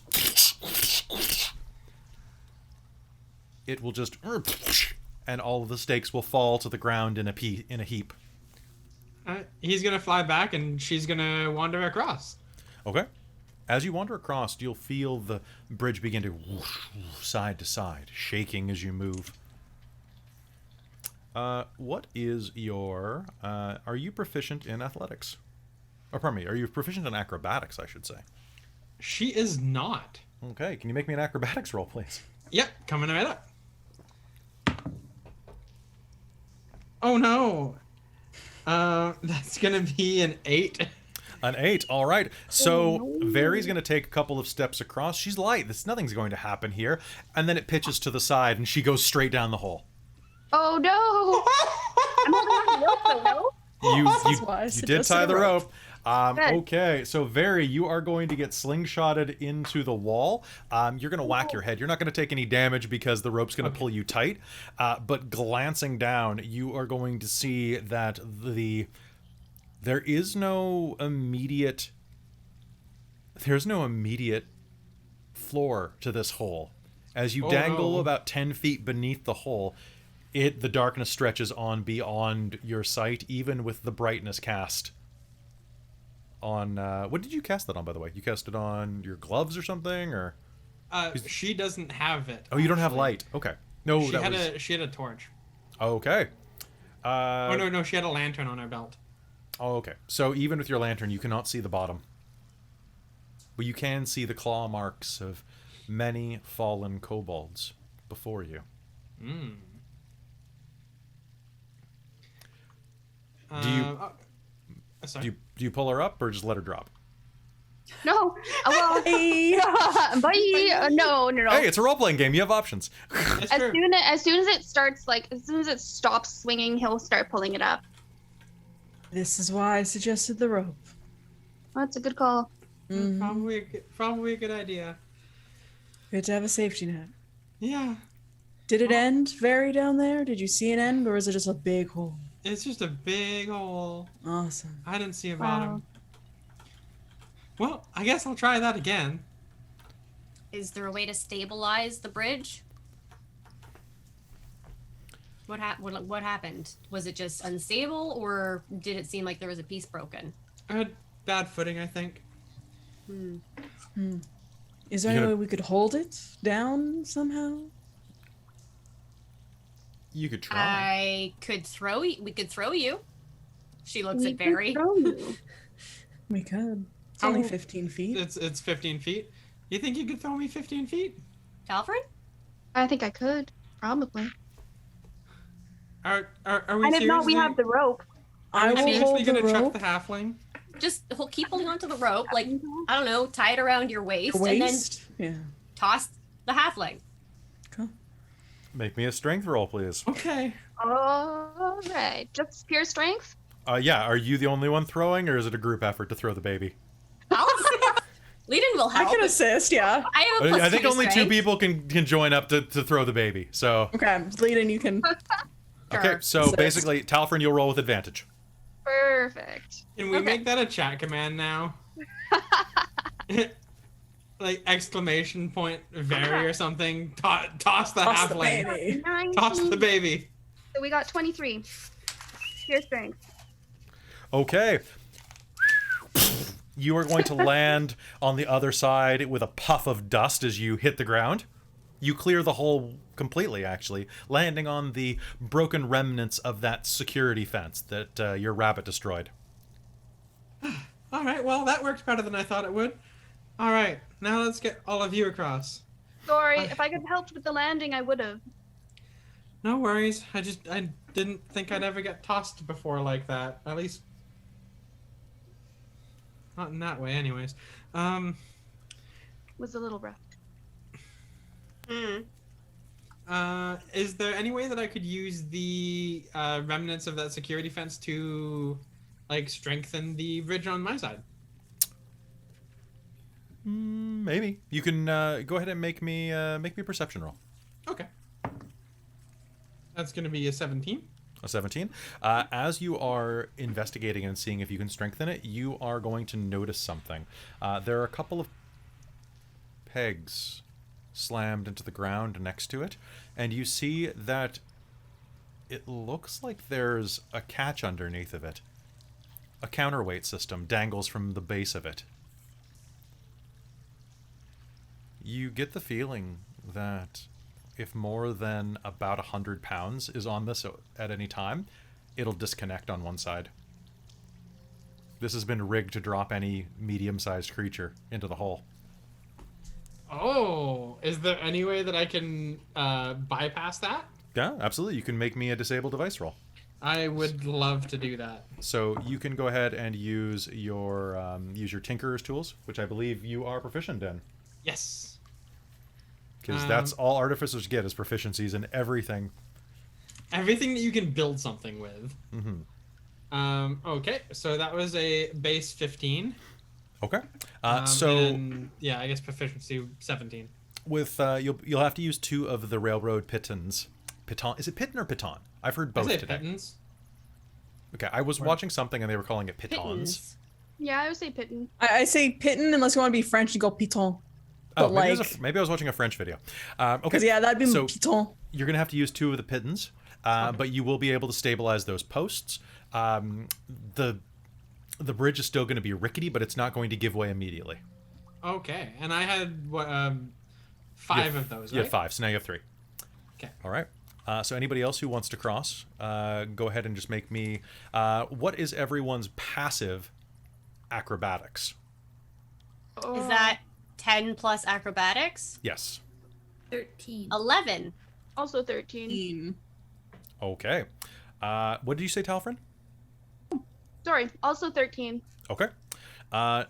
it will just, and all of the stakes will fall to the ground in a heap. He's gonna fly back, and she's gonna wander across. Okay. As you wander across, you'll feel the bridge begin to side to side, shaking as you move. What is your? Are you proficient in athletics? Or pardon me, are you proficient in acrobatics? I should say. She is not. Okay. Can you make me an acrobatics roll, please? Yep, coming right up. Oh no. That's gonna be an 8. An 8. All right. So Very's going to take a couple of steps across. She's light. Nothing's going to happen here. And then it pitches to the side, and she goes straight down the hole. Oh no! I'm holding on to the rope, though, no? You did tie the rope. Okay, so Very, you are going to get slingshotted into the wall. You're going to whack your head. You're not going to take any damage because the rope's going to pull you tight. But glancing down, you are going to see that there's no immediate floor to this hole. As you dangle about 10 feet beneath the hole, the darkness stretches on beyond your sight, even with the brightness cast on what did you cast that on, by the way? You cast it on your gloves or something, or she doesn't have it. Oh, you don't have light. Okay. No, she had a torch. Okay. No, she had a lantern on her belt. Oh, okay. So even with your lantern, you cannot see the bottom. But you can see the claw marks of many fallen kobolds before you. Do you pull her up or just let her drop? No. Well, bye. No. Hey, it's a role-playing game. You have options. As soon as it stops swinging, he'll start pulling it up. This is why I suggested the rope. Oh, that's a good call. Mm-hmm. Probably a good idea. Good to have a safety net. Yeah. Did it end very down there? Did you see an end, or is it just a big hole? It's just a big hole. Awesome. I didn't see a bottom. Well, I guess I'll try that again. Is there a way to stabilize the bridge? What happened? Was it just unstable, or did it seem like there was a piece broken? I had bad footing, I think. Is there any way we could hold it down somehow? You could try. I could throw you. We could throw you. She looks We at Barry. can throw you. We could. It's How- only 15 feet. It's 15 feet. You think you could throw me 15 feet? Alfred? I think I could. Probably. Are we And if not, we seriously- have the rope. I Are we will seriously hold the gonna chuck rope. the halfling? Just keep holding onto the rope, like, I don't know, tie it around your waist, The and then waist? Yeah. toss the halfling. Cool. Make me a strength roll, please. Okay. All right. Just pure strength? Yeah, are you the only one throwing, or is it a group effort to throw the baby? Leadin will I help. can assist, yeah. I have a plus I think 2 only two strength. people can join up to throw the baby. So Okay, Leadin, you can. okay, Sure. so Assist. basically, Talfrin, you'll roll with advantage. Perfect. Can we Okay. make that a chat command now? Like exclamation point Very or something. Toss the Toss the halfling. baby. 19. Toss the baby. So we got 23. Pure strength. Okay. You are going to land on the other side with a puff of dust as you hit the ground. You clear the hole completely, actually, landing on the broken remnants of that security fence that your rabbit destroyed. All right. Well, that worked better than I thought it would. All right. Now let's get all of you across. Sorry, if I could have helped with the landing, I would have. No worries. I didn't think I'd ever get tossed before like that. At least not in that way, anyways. Was a little rough. Is there any way that I could use the remnants of that security fence to, like, strengthen the bridge on my side? Maybe you can go ahead and make me a perception roll. Okay. That's gonna be a 17. A 17. As you are investigating and seeing if you can strengthen it, you are going to notice something. There are a couple of pegs slammed into the ground next to it, and you see that it looks like there's a catch underneath of it. A counterweight system dangles from the base of it. You get the feeling that if more than about 100 pounds is on this at any time, it'll disconnect on one side. This has been rigged to drop any medium-sized creature into the hole. Oh, is there any way that I can bypass that? Yeah, absolutely. You can make me a disable device roll. I would love to do that. So you can go ahead and use your Tinkerer's tools, which I believe you are proficient in. Yes. Because that's all artificers get is proficiencies in everything. Everything that you can build something with. Okay, so that was a base 15. Okay. And So then, yeah, I guess proficiency 17. with you'll have to use 2 of the railroad pitons. Piton, is it piton or piton? I've heard both I say today. pittance. Okay, I was watching something and they were calling it pitons. Pittance. Yeah, I would say Pitten. I say piton unless you want to be French, you go piton. Oh, But maybe I was watching a French video. Okay, because yeah, that'd be so piton. you're gonna have to use 2 of the pitons, but you will be able to stabilize those posts. The bridge is still going to be rickety, but it's not going to give way immediately. Okay, and I had what 5 of those, You right? had 5, so now you have 3. Okay. All right. So anybody else who wants to cross, go ahead and just make me. What is everyone's passive acrobatics? Is that 10 plus acrobatics? Yes. 13. 11. Also 13. Okay. What did you say, Talfrin? Sorry, also 13. Okay.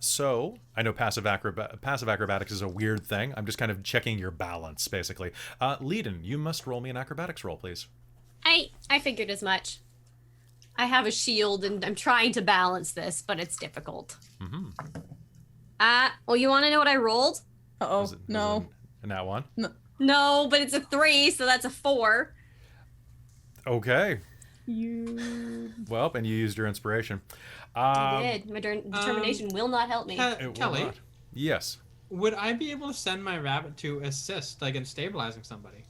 So I know passive acrobatics is a weird thing. I'm just kind of checking your balance, basically. Leadin, you must roll me an acrobatics roll, please. I figured as much. I have a shield and I'm trying to balance this, but it's difficult. Well, you want to know what I rolled? Uh-oh, no. And that one. No, but it's a 3, so that's a 4. Okay. You. Well, and you used your inspiration. I did. My determination will not help me. It will Kelly, not. Yes. would I be able to send my rabbit to assist, like in stabilizing somebody?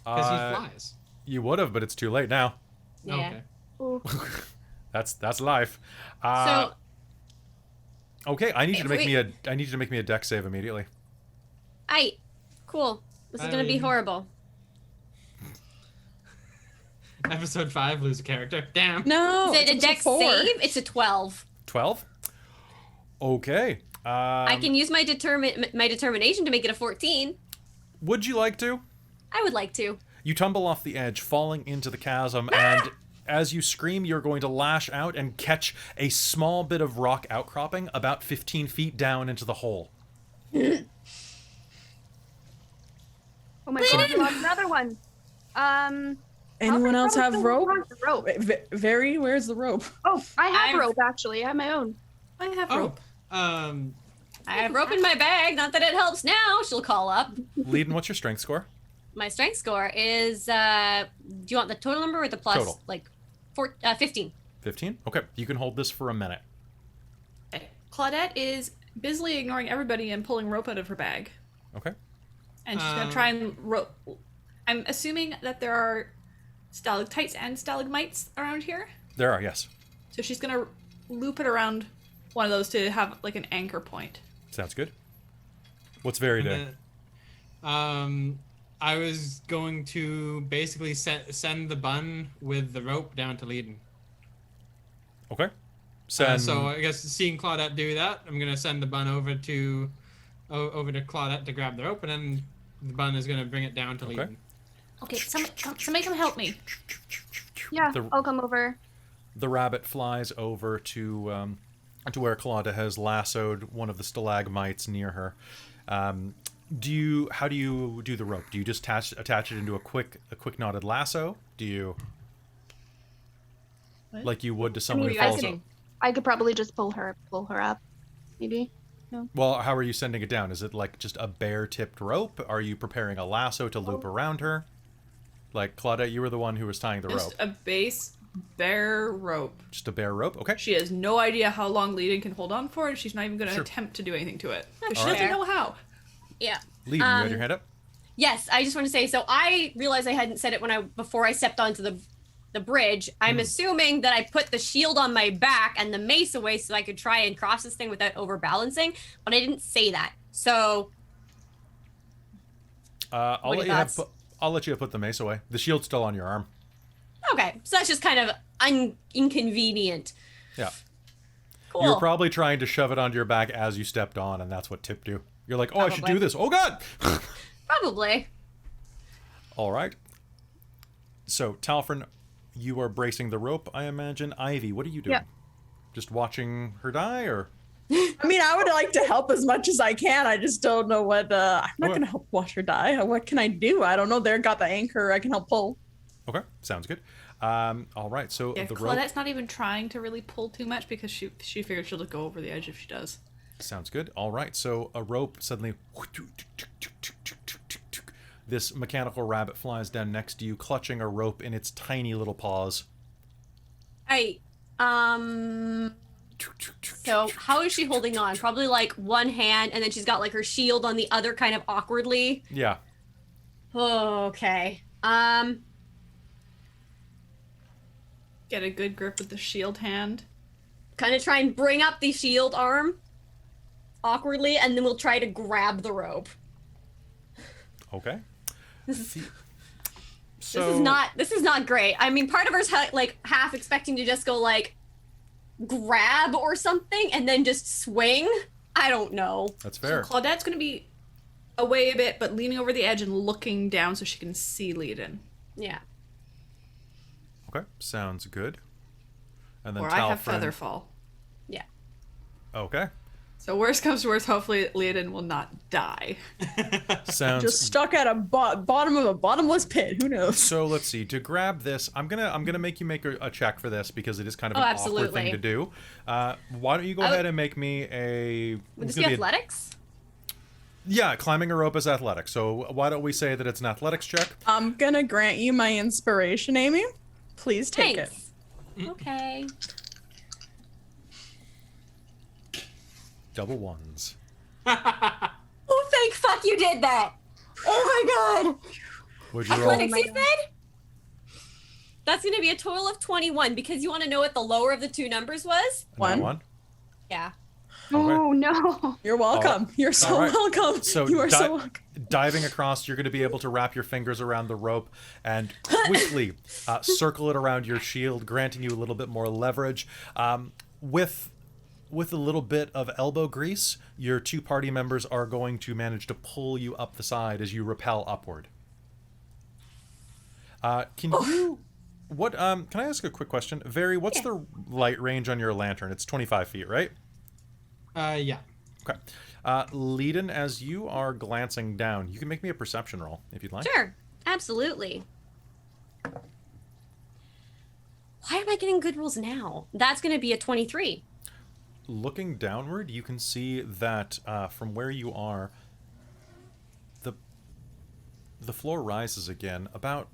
Because he flies. You would have, but it's too late now. Yeah. Okay. Ooh. That's life. So Okay, I need you to make Wait. me a dex save immediately. cool. This is gonna be horrible. Episode 5, lose a character. Damn. No. Is it a it's episode dex 4. save? It's a 12. 12. Okay. I can use my determination to make it a 14. Would you like to? I would like to. You tumble off the edge, falling into the chasm, and as you scream, you're going to lash out and catch a small bit of rock outcropping about 15 feet down into the hole. Oh my god, we lost another one. Anyone else have rope? Rope. Very, where's the rope? Oh, I have I've- rope actually. I have my own. I have Oh. rope. I have rope in my bag. Not that it helps now. She'll call up. Leadin, what's your strength score? My strength score is. Do you want the total number or the plus? Total. Like, 15. 15? Okay, you can hold this for a minute. Okay. Claudette is busily ignoring everybody and pulling rope out of her bag. Okay. And she's gonna try and rope. I'm assuming that there are stalactites and stalagmites around here. There are, yes. So she's gonna loop it around one of those to have like an anchor point. Sounds good. What's Very day? I was going to basically send the bun with the rope down to Leiden. Okay. Send... So I guess seeing Claudette do that, I'm gonna send the bun over to Claudette to grab the rope, and then the bun is gonna bring it down to Leiden. Okay, somebody come help me. Yeah, The- I'll come over. The rabbit flies over to where Claudia has lassoed one of the stalagmites near her. How do you do the rope? Do you just attach it into a quick knotted lasso? Do you What? like you would to someone who I falls? could, I could probably just pull her up, maybe. Well, how are you sending it down? Is it like just a bare-tipped rope? Are you preparing a lasso to loop around her? Like Claudette, you were the one who was tying the rope. Just a base bare rope. Just a bare rope? Okay. She has no idea how long Leiden can hold on for, and she's not even going to Sure. attempt to do anything to it. She Alright. doesn't know how. Yeah. Lee, you had your hand up? Yes, I just want to say. So I realized I hadn't said it before I stepped onto the bridge. I'm assuming that I put the shield on my back and the mace away so I could try and cross this thing without overbalancing, but I didn't say that. So I'll What are let your you thoughts? I'll let you put the mace away. The shield's still on your arm. okay, so that's just kind of inconvenient. Yeah. Cool. You were probably trying to shove it onto your back as you stepped on, and that's what tipped you. You're like, oh, I should Probably. do this. Oh, God! Probably. All right. So, Talfrin, you are bracing the rope, I imagine. Ivy, what are you doing? Yeah. Just watching her die, or? I mean, I would like to help as much as I can. I just don't know what. I'm not Okay. gonna help watch her die. What can I do? I don't know. There, got the anchor. I can help pull. Okay, sounds good. All right, so Yeah, the rope... Claudette's not even trying to really pull too much because she figures she'll just go over the edge if she does. Sounds good. All right, so a rope suddenly... This mechanical rabbit flies down next to you, clutching a rope in its tiny little paws. Hey, so how is she holding on? Probably like one hand, and then she's got like her shield on the other, kind of awkwardly. Yeah. Oh, okay. Get a good grip with the shield hand. Kind of try and bring up the shield arm awkwardly, and then we'll try to grab the rope. Okay. This So, is not great. I mean, part of her's like half expecting to just go like grab or something and then just swing. I don't know. That's fair. So Claudette's going to be away a bit, but leaning over the edge and looking down so she can see Leiden. Yeah. Okay, sounds good. And then Or I have Talfrin... Featherfall. Yeah. Okay. So worst comes to worst, hopefully Leiden will not die. Sounds... Just stuck at a bottom of a bottomless pit. Who knows? So let's see. To grab this, I'm gonna make you make a check for this because it is kind of Oh, an awkward absolutely. thing to do. Why don't you go ahead and make me a? Would it's this be gonna athletics? Yeah, climbing a rope is athletics. So why don't we say that it's an athletics check? I'm gonna grant you my inspiration, Amy. Please take it. Thanks. Okay. Double ones. Oh, thank fuck you did that. Oh my god. Would you roll? Athletics, he said? That's going to be a total of 21 because you want to know what the lower of the two numbers was? One. One. Yeah. Oh no. You're welcome. You're so All right. welcome. So you are so welcome. diving across, you're going to be able to wrap your fingers around the rope and quickly circle it around your shield, granting you a little bit more leverage. With a little bit of elbow grease, your two party members are going to manage to pull you up the side as you rappel upward. Can I ask a quick question? Veri, what's the light range on your lantern? It's 25 feet, right? Yeah. Okay. Leiden, as you are glancing down, you can make me a perception roll if you'd like. Sure. Absolutely. Why am I getting good rolls now? That's going to be a 23. Looking downward, you can see that from where you are, the floor rises again about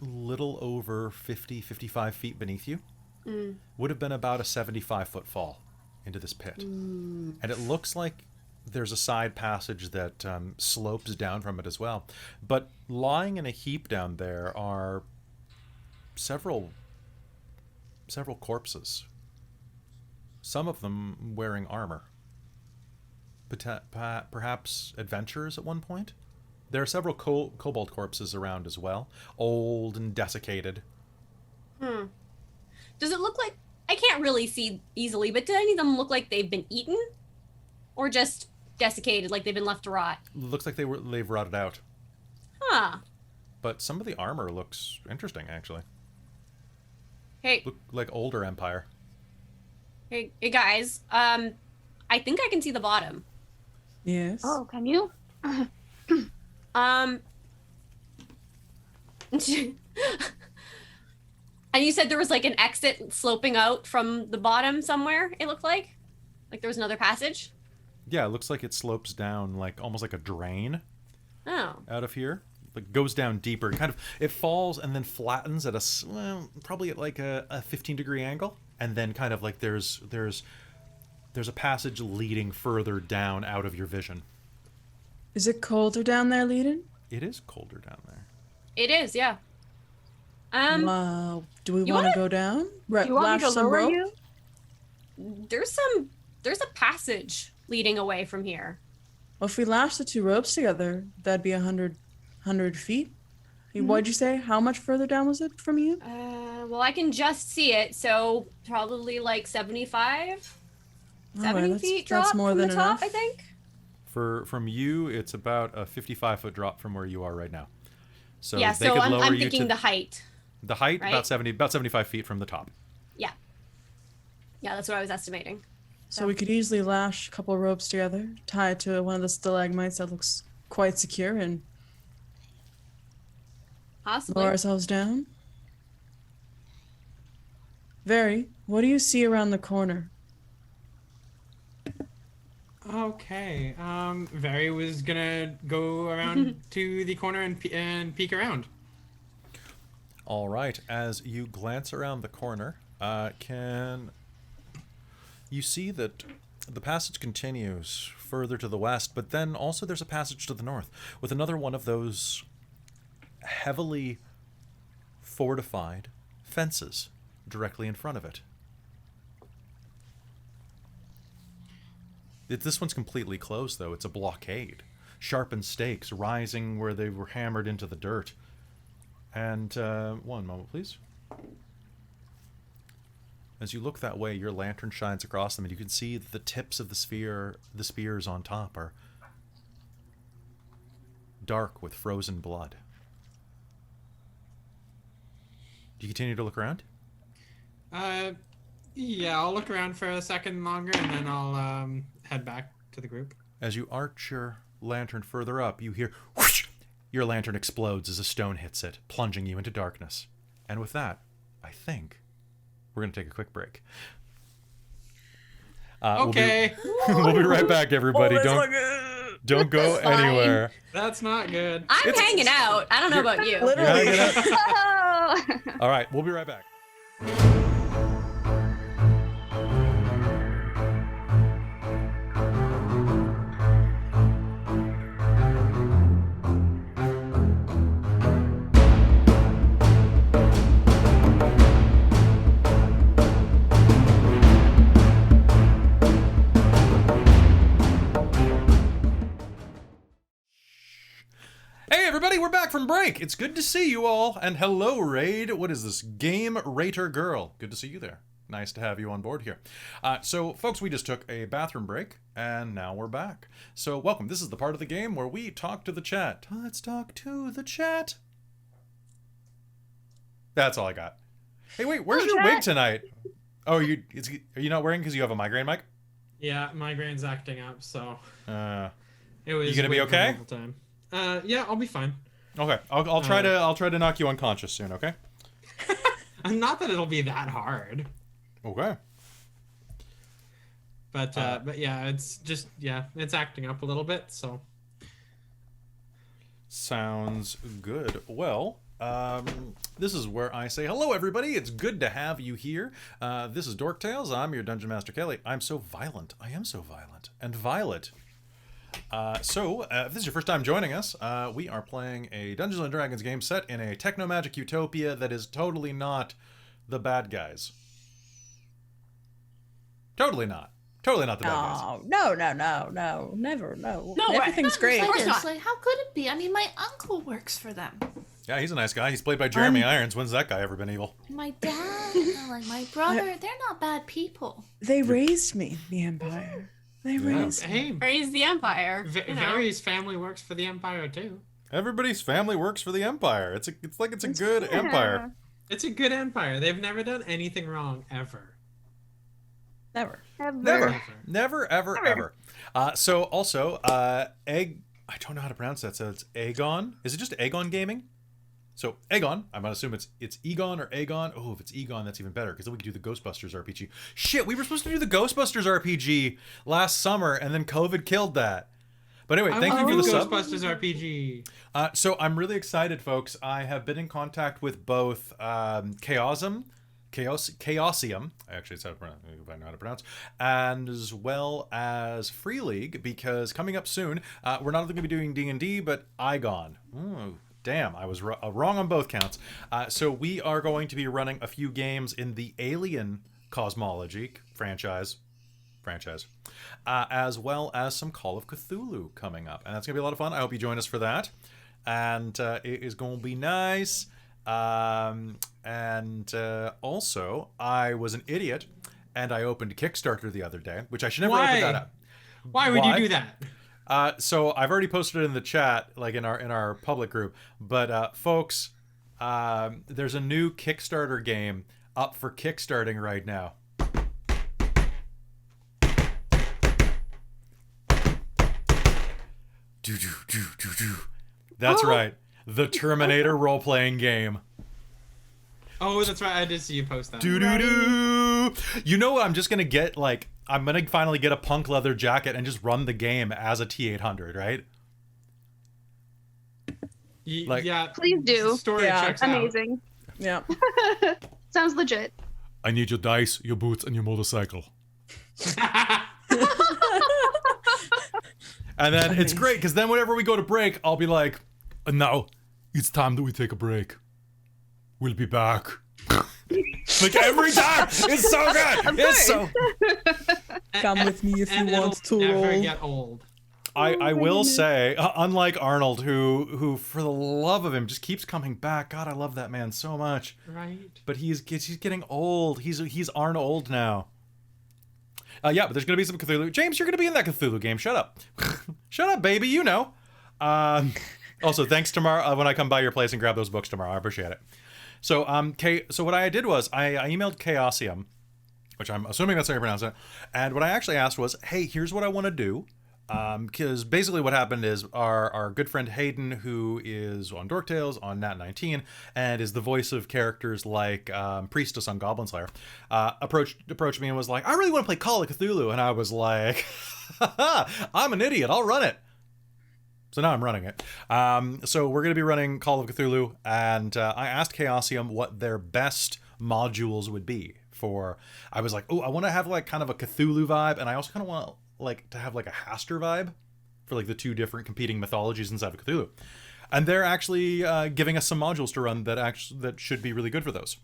little over 55 feet beneath you. Would have been about a 75-foot fall into this pit. And it looks like there's a side passage that slopes down from it as well. But lying in a heap down there are several corpses. Some of them wearing armor. Perhaps adventurers at one point? There are several kobold corpses around as well. Old and desiccated. Does it look like... I can't really see easily, but do any of them look like they've been eaten? Or just desiccated, like they've been left to rot? Looks like they've rotted out. Huh. But some of the armor looks interesting, actually. Hey, Look like older Empire. hey guys. I think I can see the bottom. Yes. Oh, can you? And you said there was like an exit sloping out from the bottom somewhere, it looked like? Like there was another passage? Yeah, it looks like it slopes down like almost like a drain Oh. out of here. Like goes down deeper. It falls and then flattens at probably at like a 15-degree angle. And then kind of like there's a passage leading further down out of your vision. Is it colder down there, Leiden? It is colder down there. It is, yeah. Do we you want to wanna- go down? Do you want me Lash to some lower rope? you? There's a passage leading away from here. Well, if we lash the two ropes together, that'd be 100 feet. What'd you say? How much further down was it from you? Well, I can just see it, so probably like 75, All 70 right, feet drop that's more from than the top, enough. I think. From you, it's about a 55-foot drop from where you are right now. So Yeah, they so could I'm lower you thinking to the height. the height right? about 75 feet from the top. Yeah, that's what I was estimating. So we could easily lash a couple ropes together, tie it to one of the stalagmites that looks quite secure, and Possibly. lower ourselves down. Veri, what do you see around the corner? Okay. Veri was gonna go around to the corner and peek around. All right. As you glance around the corner, can you see that the passage continues further to the west, but then also there's a passage to the north with another one of those heavily fortified fences directly in front of it. This one's completely closed, though. It's a blockade. Sharpened stakes rising where they were hammered into the dirt. And one moment, please. As you look that way, your lantern shines across them, and you can see that the tips of the spears on top are dark with frozen blood. Do you continue to look around? Yeah, I'll look around for a second longer, and then I'll head back to the group. As you arch your lantern further up, you hear whoosh! Your lantern explodes as a stone hits it, plunging you into darkness. And with that, I think we're going to take a quick break. Okay. We'll be right back, everybody. Don't go fine. anywhere. That's not good. I'm hanging out. I don't know about you. Literally. Oh. All right, we'll be right back. we're back from break. It's good to see you all. And hello, Raid. What is this? Game Rater Girl. Good to see you there. Nice to have you on board here. So, folks, we just took a bathroom break, and now we're back. So, welcome. This is the part of the game where we talk to the chat. Let's talk to the chat. That's all I got. Hey, wait, where's your wig tonight? Oh, are you not wearing because you have a migraine, Mike? Yeah, migraine's acting up, so it was. You gonna be okay? Time. Yeah, I'll be fine. Okay, I'll try to knock you unconscious soon. Okay. Not that it'll be that hard. Okay. But yeah, it's acting up a little bit. So. Sounds good. Well. This is where I say hello, everybody. It's good to have you here. This is Dork Tales. I'm your Dungeon Master Kelly. I'm so violent. I am so violent and violet. If this is your first time joining us, we are playing a Dungeons and Dragons game set in a techno-magic utopia that is totally not the bad guys. Totally not. Totally not the bad guys. Oh, no, never, no. No, everything's great. Seriously, how could it be? I mean, my uncle works for them. Yeah, he's a nice guy. He's played by Jeremy Irons. When's that guy ever been evil? My dad, like my brother, they're not bad people. They raised me in the Empire. They raised me. Hey, Praise the Empire. Vary's family works for the Empire too. Everybody's family works for the Empire. It's a good empire. It's a good empire. They've never done anything wrong ever. Never. Ever. So also, egg. I don't know how to pronounce that. So it's Aegon. Is it just Aegon Gaming? So Aegon. I'm gonna assume it's Egon or Aegon. Oh, if it's Egon, that's even better because then we can do the Ghostbusters RPG. Shit, we were supposed to do the Ghostbusters RPG last summer, and then COVID killed that. But anyway, thank you for the sub. Ghostbusters RPG. So I'm really excited, folks. I have been in contact with both Chaosium, actually it's how to pronounce, if I know how to pronounce, and as well as Free League, because coming up soon, we're not only going to be doing D&D, but Aegon. Ooh, damn, I was wrong on both counts. So we are going to be running a few games in the Alien cosmology franchise, as well as some Call of Cthulhu coming up, and that's going to be a lot of fun. I hope you join us for that, and it is going to be nice. Also, I was an idiot, and I opened Kickstarter the other day, which I should never open that up. Why would you do that? So I've already posted it in the chat, like in our public group. But folks, there's a new Kickstarter game up for kickstarting right now. That's right. The Terminator role-playing game. Oh, that's right. I did see you post that. Do. You know what? I'm just gonna get I'm gonna finally get a punk leather jacket and just run the game as a T800, right? Yeah. Please do. Story checks out. Amazing. Yeah. Sounds legit. I need your dice, your boots, and your motorcycle. And then it's great because then whenever we go to break, I'll be like, "And now it's time that we take a break. We'll be back." Like every time, it's so good. It's so. Come with me if you want to. Never get old. I will say, unlike Arnold, who for the love of him just keeps coming back. God, I love that man so much. Right. But he's getting old. He's Arnold now. Yeah, but there's gonna be some Cthulhu. James, you're gonna be in that Cthulhu game. Shut up. Shut up, baby. You know. Also, thanks tomorrow when I come by your place and grab those books tomorrow. I appreciate it. So, so what I did was I emailed Chaosium, which I'm assuming that's how you pronounce it. And what I actually asked was, hey, here's what I want to do. Because basically what happened is our good friend Hayden, who is on Dork Tales on Nat 19 and is the voice of characters like Priestess on Goblin Slayer, approached me and was like, I really want to play Call of Cthulhu. And I was like, I'm an idiot. I'll run it. So now I'm running it. So we're going to be running Call of Cthulhu, and I asked Chaosium what their best modules would be for. I was like, oh, I want to have like kind of a Cthulhu vibe, and I also kind of want like to have like a Hastur vibe for like the two different competing mythologies inside of Cthulhu. And they're actually giving us some modules to run that should be really good for those.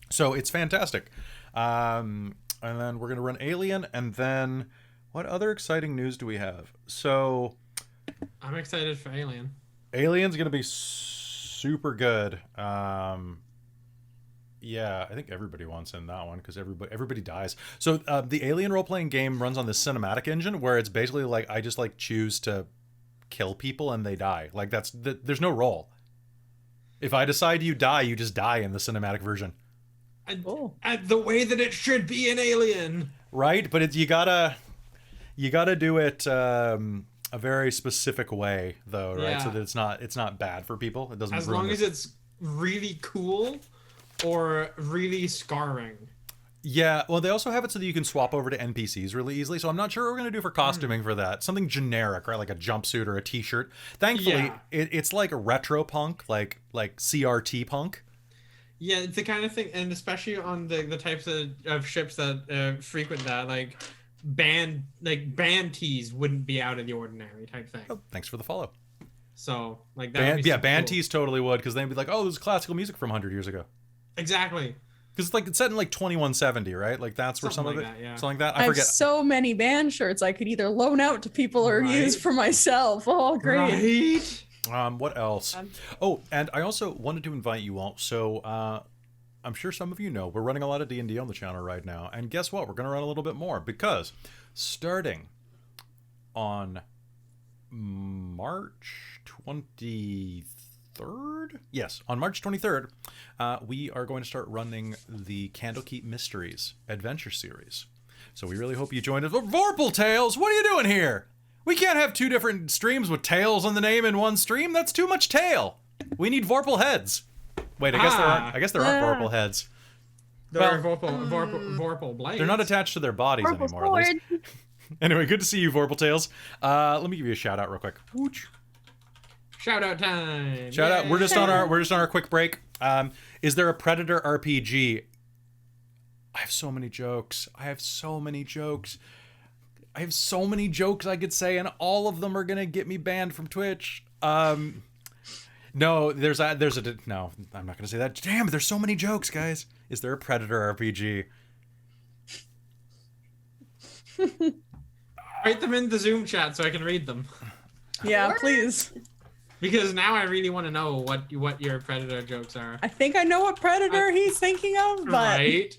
So it's fantastic. And then we're going to run Alien, and then what other exciting news do we have? So I'm excited for Alien. Alien's gonna be super good. Yeah, I think everybody wants in that one because everybody dies. So the Alien role-playing game runs on this cinematic engine where it's basically like I just like choose to kill people and they die. Like there's no roll. If I decide you die, you just die in the cinematic version. The way that it should be in Alien. Right, but you gotta do it a very specific way though, right? Yeah. So that it's not bad for people. It doesn't. As ruin long as it's really cool or really scarring. Yeah, well, they also have it so that you can swap over to NPCs really easily. So I'm not sure what we're gonna do for costuming for that. Something generic, right? Like a jumpsuit or a T-shirt. Thankfully, Yeah. it's like a retro punk, like CRT punk. Yeah, it's the kind of thing, and especially on the types of ships that frequent that, like band tees wouldn't be out of the ordinary type thing. Oh, thanks for the follow. So like that. Yeah, band tees totally would, because they'd be like, oh, this is classical music from 100 years ago. Exactly. Because it's set in like 2170, right? Like that's where some Something of it, like that, yeah. something like that. I I have forget. so many band shirts I could either loan out to people or Right. use for myself. Oh, great. Right? What else? Oh, and I also wanted to invite you all. So I'm sure some of you know we're running a lot of D&D on the channel right now, and guess what? We're going to run a little bit more because starting on March 23rd. Yes, on March 23rd, we are going to start running the Candlekeep Mysteries adventure series. So we really hope you join us. Vorpal Tales, what are you doing here? We can't have two different streams with tails on the name in one stream. That's too much tail. We need Vorpal heads. Wait, I guess there aren't Vorpal heads. There Well, are Vorpal blades. They're not attached to their bodies Purple anymore. At sword. least. Anyway, good to see you, Vorpal Tales. Let me give you a shout out real quick. Wooch. Shout out time. Shout out. Yay. We're just on our quick break. Is there a Predator RPG? I have so many jokes. I have so many jokes I could say, and all of them are gonna get me banned from Twitch. No, no, I'm not gonna say that. Damn, there's so many jokes, guys. Is there a Predator RPG? Write them in the Zoom chat so I can read them. Yeah, Or- please. Because now I really want to know what your Predator jokes are. I think I know what Predator he's thinking of, but Right?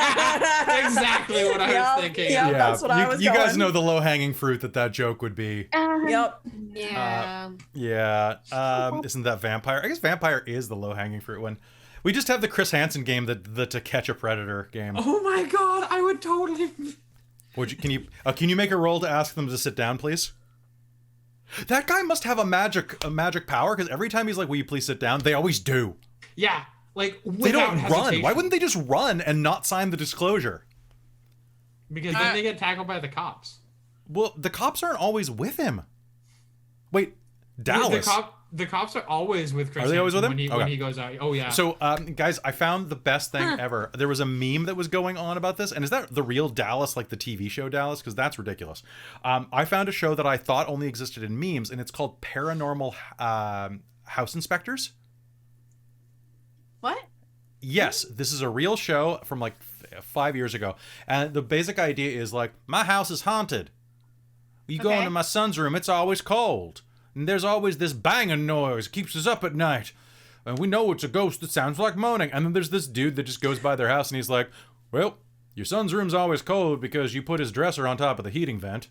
Exactly what I was thinking. Yep, that's what I was you guys going. know the low-hanging fruit that joke would be. Yep. Yeah. Yeah. Isn't that Vampire? I guess Vampire is the low-hanging fruit one. We just have the Chris Hansen game, the To Catch a Predator game. Oh my god, I would totally. Can you make a roll to ask them to sit down, please? That guy must have a magic power, because every time he's like, "Will you please sit down?" They always do. Yeah, like They don't without run. hesitation. Why wouldn't they just run and not sign the disclosure? Because then they get tackled by the cops. Well, the cops aren't always with him. Wait, Dallas. The cops are always with Chris. Are they always with Hansen him? when Okay. he goes out? Oh yeah. So, guys, I found the best thing ever. There was a meme that was going on about this, and is that the real Dallas, like the TV show Dallas? Because that's ridiculous. I found a show that I thought only existed in memes, and it's called Paranormal House Inspectors. What? Yes, this is a real show from like 5 years ago, and the basic idea is like, my house is haunted. You go Okay. into my son's room, it's always cold. And there's always this banging noise, keeps us up at night. And we know it's a ghost that sounds like moaning. And then there's this dude that just goes by their house and he's like, well, your son's room's always cold because you put his dresser on top of the heating vent.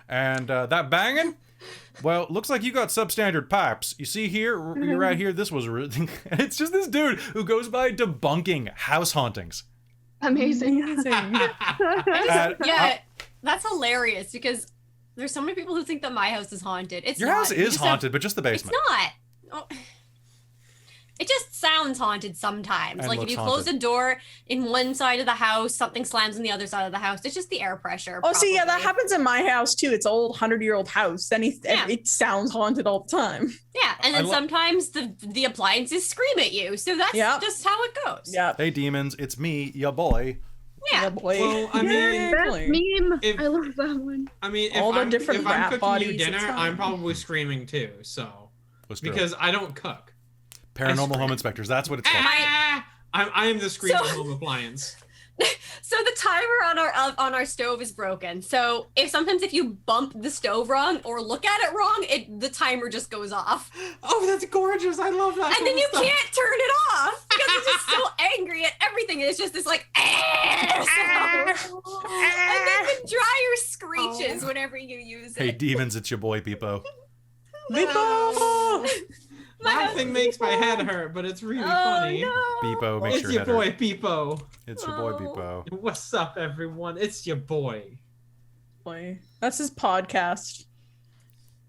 And that banging? Well, looks like you got substandard pipes. You see here, right here, this was... And it's just this dude who goes by debunking house hauntings. Amazing. Yeah, that's hilarious because there's so many people who think that my house is haunted. It's Your not. house We is just have- haunted, but just the It's basement. not. Oh. It just sounds haunted sometimes. And Like if looks you close haunted. a door in one side of the house, something slams in the other side of the house. It's just the air pressure. Oh, see, yeah, that probably. happens in my house too. It's an old 100-year-old house, and Yeah. it sounds haunted all the time. Yeah, and I then lo- sometimes the appliances scream at you. So that's Yep. just how it goes. Yeah. Hey, demons, it's me, ya boy. Yeah. boy. Well, I mean, Yay. Best meme. If- I love that one. I mean, if All the I'm, different if I'm rat cooking bodies, you dinner, it's fine. I'm probably screaming too. So What's true? because I don't cook. Paranormal scream. Home Inspectors, that's what it's called. I am the screaming So- home appliance. So the timer on our stove is broken. So if you bump the stove wrong or look at it wrong, the timer just goes off. Oh, that's gorgeous. I love that. And then you stuff. can't turn it off because it's just so angry at everything. It's just this like sound. And then the dryer screeches whenever you use Hey, it. demons, it's your boy, Peepo. Meatball! That thing makes my head hurt, but it's really Oh funny. no! Peepo makes It's your your head boy, hurt. Peepo. It's your boy, Oh. Peepo. What's up, everyone? It's your boy, Boy, that's his podcast.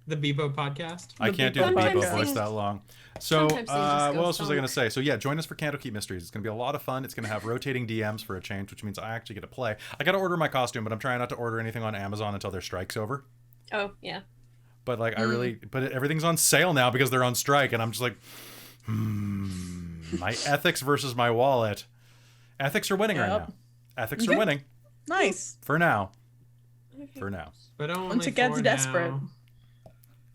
the Bebo podcast. I can't do the Sometimes Peepo voice things- that long. So, sometimes things just go what else was I stonk. going to say? So, yeah, join us for Candlekeep Mysteries. It's going to be a lot of fun. It's going to have rotating DMs for a change, which means I actually get to play. I got to order my costume, but I'm trying not to order anything on Amazon until their strike's over. Oh yeah. But, like, everything's on sale now because they're on strike, and I'm just like, my ethics versus my wallet. Ethics are winning right Yep. now. Ethics are Okay. winning. Nice. For now. For now. But only Once it gets for desperate. now.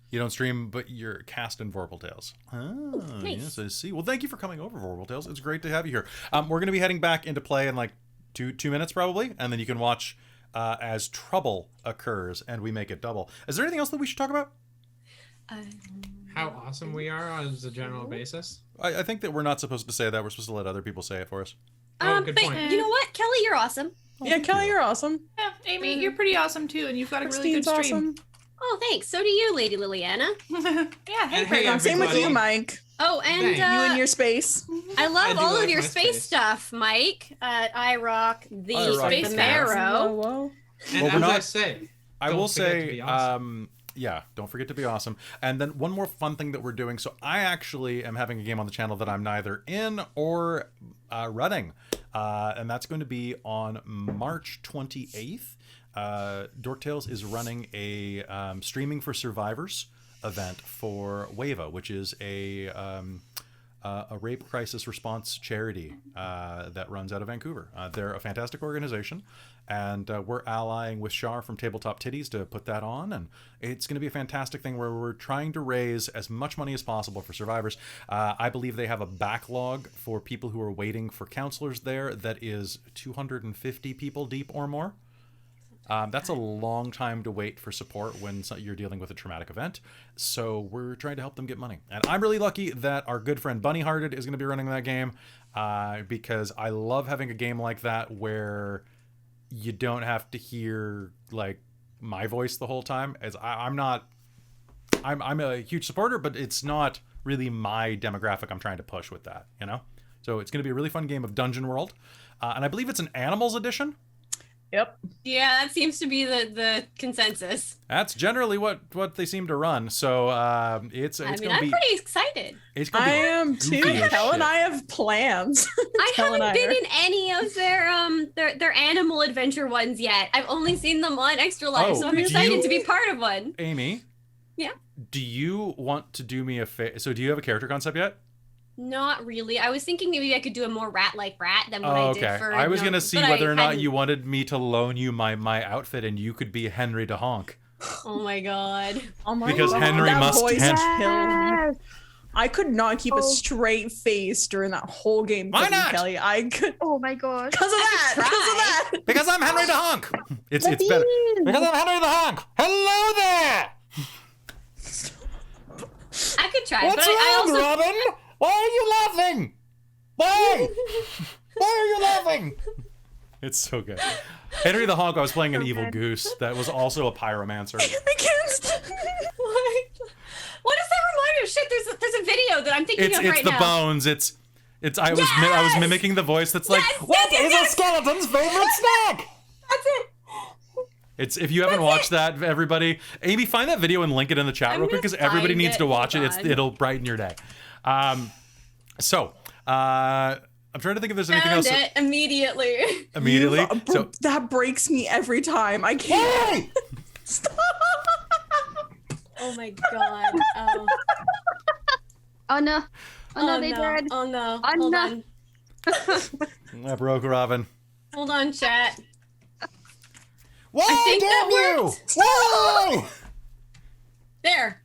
You don't stream, but you're cast in Vorpal Tales. Oh, Nice. yes, I see. Well, thank you for coming over, Vorpal Tales. It's great to have you here. We're going to be heading back into play in like two minutes probably, and then you can watch as trouble occurs and we make it double. Is there anything else that we should talk about? How awesome we are as a general basis. I think that we're not supposed to say that. We're supposed to let other people say it for us. Oh, good But point. you know what, Kelly, you're awesome. Yeah, Kelly, you're awesome. Yeah, Amy, you're pretty awesome too, and you've got a really good Christine's stream. awesome. Oh, thanks. So do you, Lady Liliana. Yeah, hey, And hey, Kragon. Same with you, everybody. Mike. Oh, and Thanks. You and your space. I love I do all of like your my space space. stuff, Mike. I rock the I rock the the marrow. Whoa. And Well, we're as I not- say, I Don't will forget to say, be awesome. yeah, don't forget to be awesome. And then one more fun thing that we're doing. So I actually am having a game on the channel that I'm neither in or running. And that's going to be on March 28th. Dork Tales is running a Streaming for Survivors event for WAVA, which is a rape crisis response charity that runs out of Vancouver. They're a fantastic organization, and we're allying with Shar from Tabletop Titties to put that on, and it's going to be a fantastic thing where we're trying to raise as much money as possible for survivors. I believe they have a backlog for people who are waiting for counselors there that is 250 people deep or more. That's a long time to wait for support when you're dealing with a traumatic event. So we're trying to help them get money. And I'm really lucky that our good friend Bunny Hearted is going to be running that game because I love having a game like that where you don't have to hear like my voice the whole time. As I'm a huge supporter, but it's not really my demographic I'm trying to push with that, you know? So it's going to be a really fun game of Dungeon World. And I believe it's an Animals edition. Yep. Yeah, that seems to be the consensus. That's generally what they seem to run. So it's I'm gonna be pretty excited. it's gonna I be am too. goofy as Kel and shit. I have plans. I Kel and haven't been are- in any of their animal adventure ones yet. I've only seen them on Extra Life, Oh, so I'm do excited you- to be part of one. Amy. Yeah? Do you want to do me a favor? So do you have a character concept yet? Not really. I was thinking maybe I could do a more rat-like rat than what Oh, I okay. did for. I was no, gonna see but I whether or not hadn't- you wanted me to loan you my outfit and you could be Henry de Honk. Oh my god. Oh my Because God, Henry that must voice hen- killed me. I could not keep Oh. a straight face during that whole game. Why from you, not? Kelly? I could Oh my gosh. because of that. could Because of try. that. Because I'm Henry de Honk. It's better. Because I'm Henry de Honk. Hello there. I could try, What's but I wrong, also Robin? Why are you laughing? Why? Why are you laughing? It's so good. Henry the Honk, I was playing an evil good. goose that was also a pyromancer. I can't. What does that remind me of? Shit, there's a video that I'm thinking It's of it's right the now. bones. It's I was Yes! mimicking the voice that's like, Yes, what yes, is yes, a skeleton's favorite snack? That's it. It's if you haven't watched that, everybody, Amy, find that video and link it in the chat I'm real quick gonna because everybody find needs it. to watch it. Hold on. It'll brighten your day. So I'm trying to think if there's anything Found else it immediately. immediately. So That breaks me every time. I can't. hey! Stop. Oh my god. Oh, Oh no. Oh no, they no. did. Oh no. Oh, Hold no. on. I broke Robin. Hold on, chat. Why I think that damn you? worked. Why? There.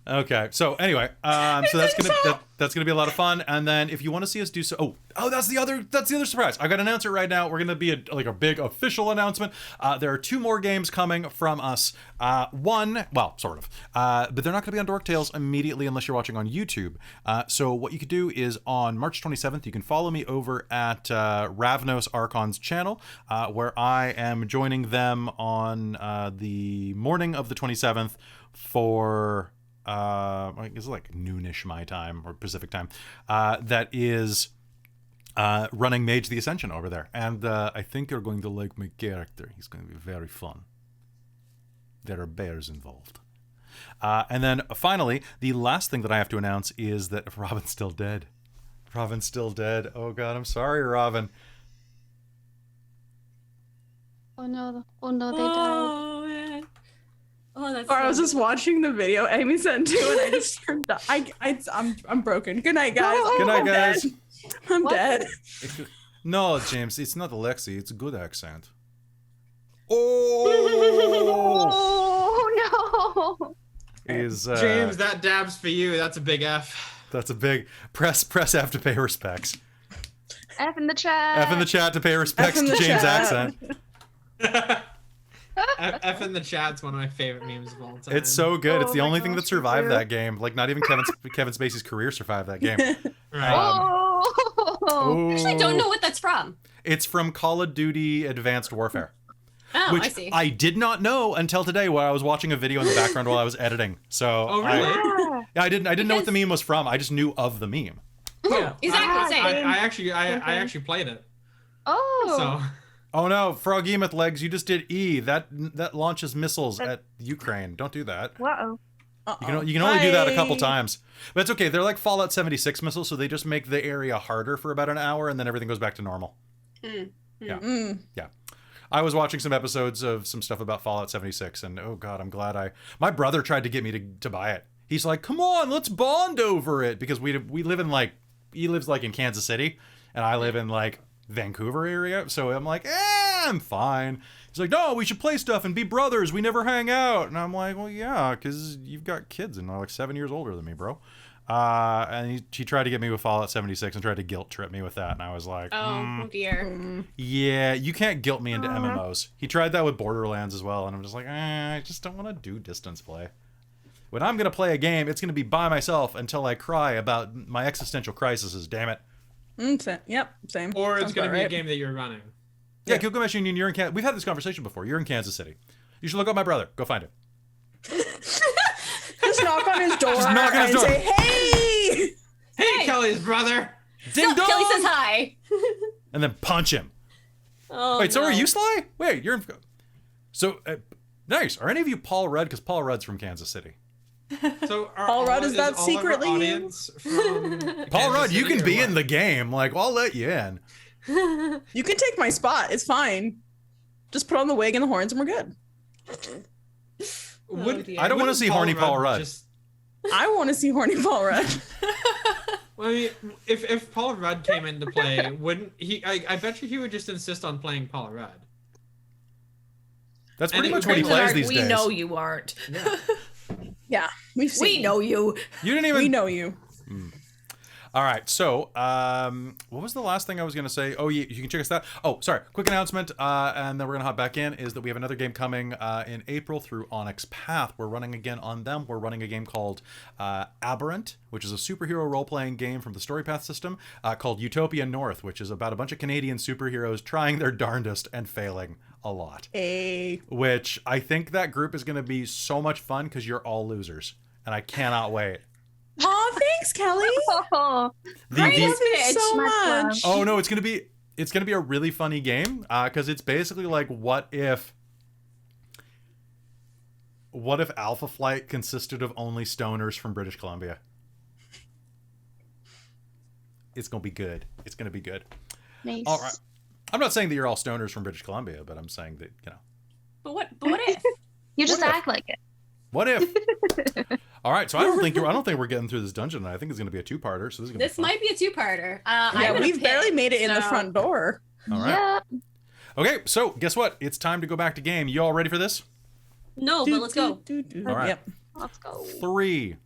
Okay. So anyway, so that's gonna That's gonna be a lot of fun. And then if you want to see us do so, that's the other surprise. I gotta announce it right now. We're gonna be a big official announcement. There are 2 more games coming from us. One, well, sort of, but they're not gonna be on Dork Tales immediately unless you're watching on YouTube. So what you could do is on March 27th, you can follow me over at Ravnos Archon's channel, where I am joining them on the morning of the 27th for. It's like noonish my time or Pacific time. That is running Mage the Ascension over there, and I think you're going to like my character. He's going to be very fun. There are bears involved. And then finally, the last thing that I have to announce is that Robin's still dead. Robin's still dead. Oh God, I'm sorry, Robin. Oh no, they died. Oh man. Oh, that's. Or I was just watching the video Amy sent too, and I just turned. I'm broken. Good night, guys. Good night, I'm guys. Dead. I'm What? dead. No, James, it's not Alexi. It's a good accent. Oh, Oh no! is James, that dab's for you. That's a big F. that's a big press F to pay respects. F in the chat. F in the chat to pay respects F in to the James' chat. accent. F in the chat's one of my favorite memes of all time. It's so good. It's Oh the my only thing gosh, that survived me too. that game. Like not even Kevin Spacey's career survived that game. Right. Oh. I actually don't know what that's from. It's from Call of Duty Advanced Warfare, Oh, which I see. I did not know until today while I was watching a video in the background while I was editing. So Oh, really? I didn't know what the Because- meme was from. I just knew of the meme. Yeah. Exactly, same. I actually played it. Oh. So Oh no, Froghemoth legs! You just did E. That launches missiles at Ukraine. Don't do that. Wow. You can only do that a couple Bye. times. But it's okay. They're like Fallout 76 missiles, so they just make the area harder for about an hour, and then everything goes back to normal. Mm. I was watching some episodes of some stuff about Fallout 76, and oh god, I'm glad my brother tried to get me to buy it. He's like, come on, let's bond over it, because we live in like, he lives like in Kansas City, and I live in like Vancouver area, so I'm like, I'm fine. He's like, no, we should play stuff and be brothers. We never hang out. And I'm like, well, yeah, because you've got kids and they're like 7 years older than me, bro. And he tried to get me with Fallout 76 and tried to guilt trip me with that. And I was like, Oh dear. yeah, you can't guilt me into MMOs. He tried that with Borderlands as well. And I'm just like, I just don't want to do distance play. When I'm going to play a game, it's going to be by myself until I cry about my existential crises, damn it. Yep, same. or it's Sounds gonna about be a right. game that you're running. Yeah, Gilgamesh Union, you're in Kansas. We've had this conversation before. You're in Kansas City. You should look up my brother. Go find him. Just knock on his door Just knock on his and door. say, "Hey!" Hey, Kelly's brother. Ding dong! Kelly says hi. And then punch him. Oh, Wait, so no. are you Sly? Wait, you're in... So, nice. Are any of you Paul Rudd? Because Paul Rudd's from Kansas City. So Paul Rudd, is that all of our secretly you? audience from Paul Kansas Rudd, you City can or be what? in the game. Like, I'll let you in. You can take my spot. It's fine. Just put on the wig and the horns, and we're good. Would, Oh, dear. I don't want to wouldn't see horny Paul Rudd. Just, I want to see horny Paul Rudd. well, I mean, if Paul Rudd came into play, wouldn't he? I bet you he would just insist on playing Paul Rudd. That's And pretty it much what he would be plays like, these we days. know you aren't. Yeah. Yeah, we've seen. We know you. You didn't even... We know you. All right, so what was the last thing I was going to say? Oh, yeah, you can check us out. Oh, sorry, quick announcement, and then we're going to hop back in, is that we have another game coming in April through Onyx Path. We're running again on them. We're running a game called Aberrant, which is a superhero role-playing game from the Storypath system, called Utopia North, which is about a bunch of Canadian superheroes trying their darndest and failing a lot. Hey. Which I think that group is going to be so much fun because you're all losers, and I cannot wait. Aw, thanks, Kelly. Oh, The- I the- love you so Much love. much. Oh no, it's gonna be a really funny game because it's basically like what if Alpha Flight consisted of only stoners from British Columbia? It's gonna be good. It's gonna be good. nice. All right. I'm not saying that you're all stoners from British Columbia, but I'm saying that But what if? You just What if? act like it. what if? All right, so I don't think we're getting through this dungeon. I think it's gonna be a two-parter. So this is gonna This be fun. might be a two-parter. Yeah, I'm in a we've pit, barely made it in the so- front door. All right. Yep. Okay, so guess what? It's time to go back to game. You all ready for this? No, but let's go. All right. Let's go. 3,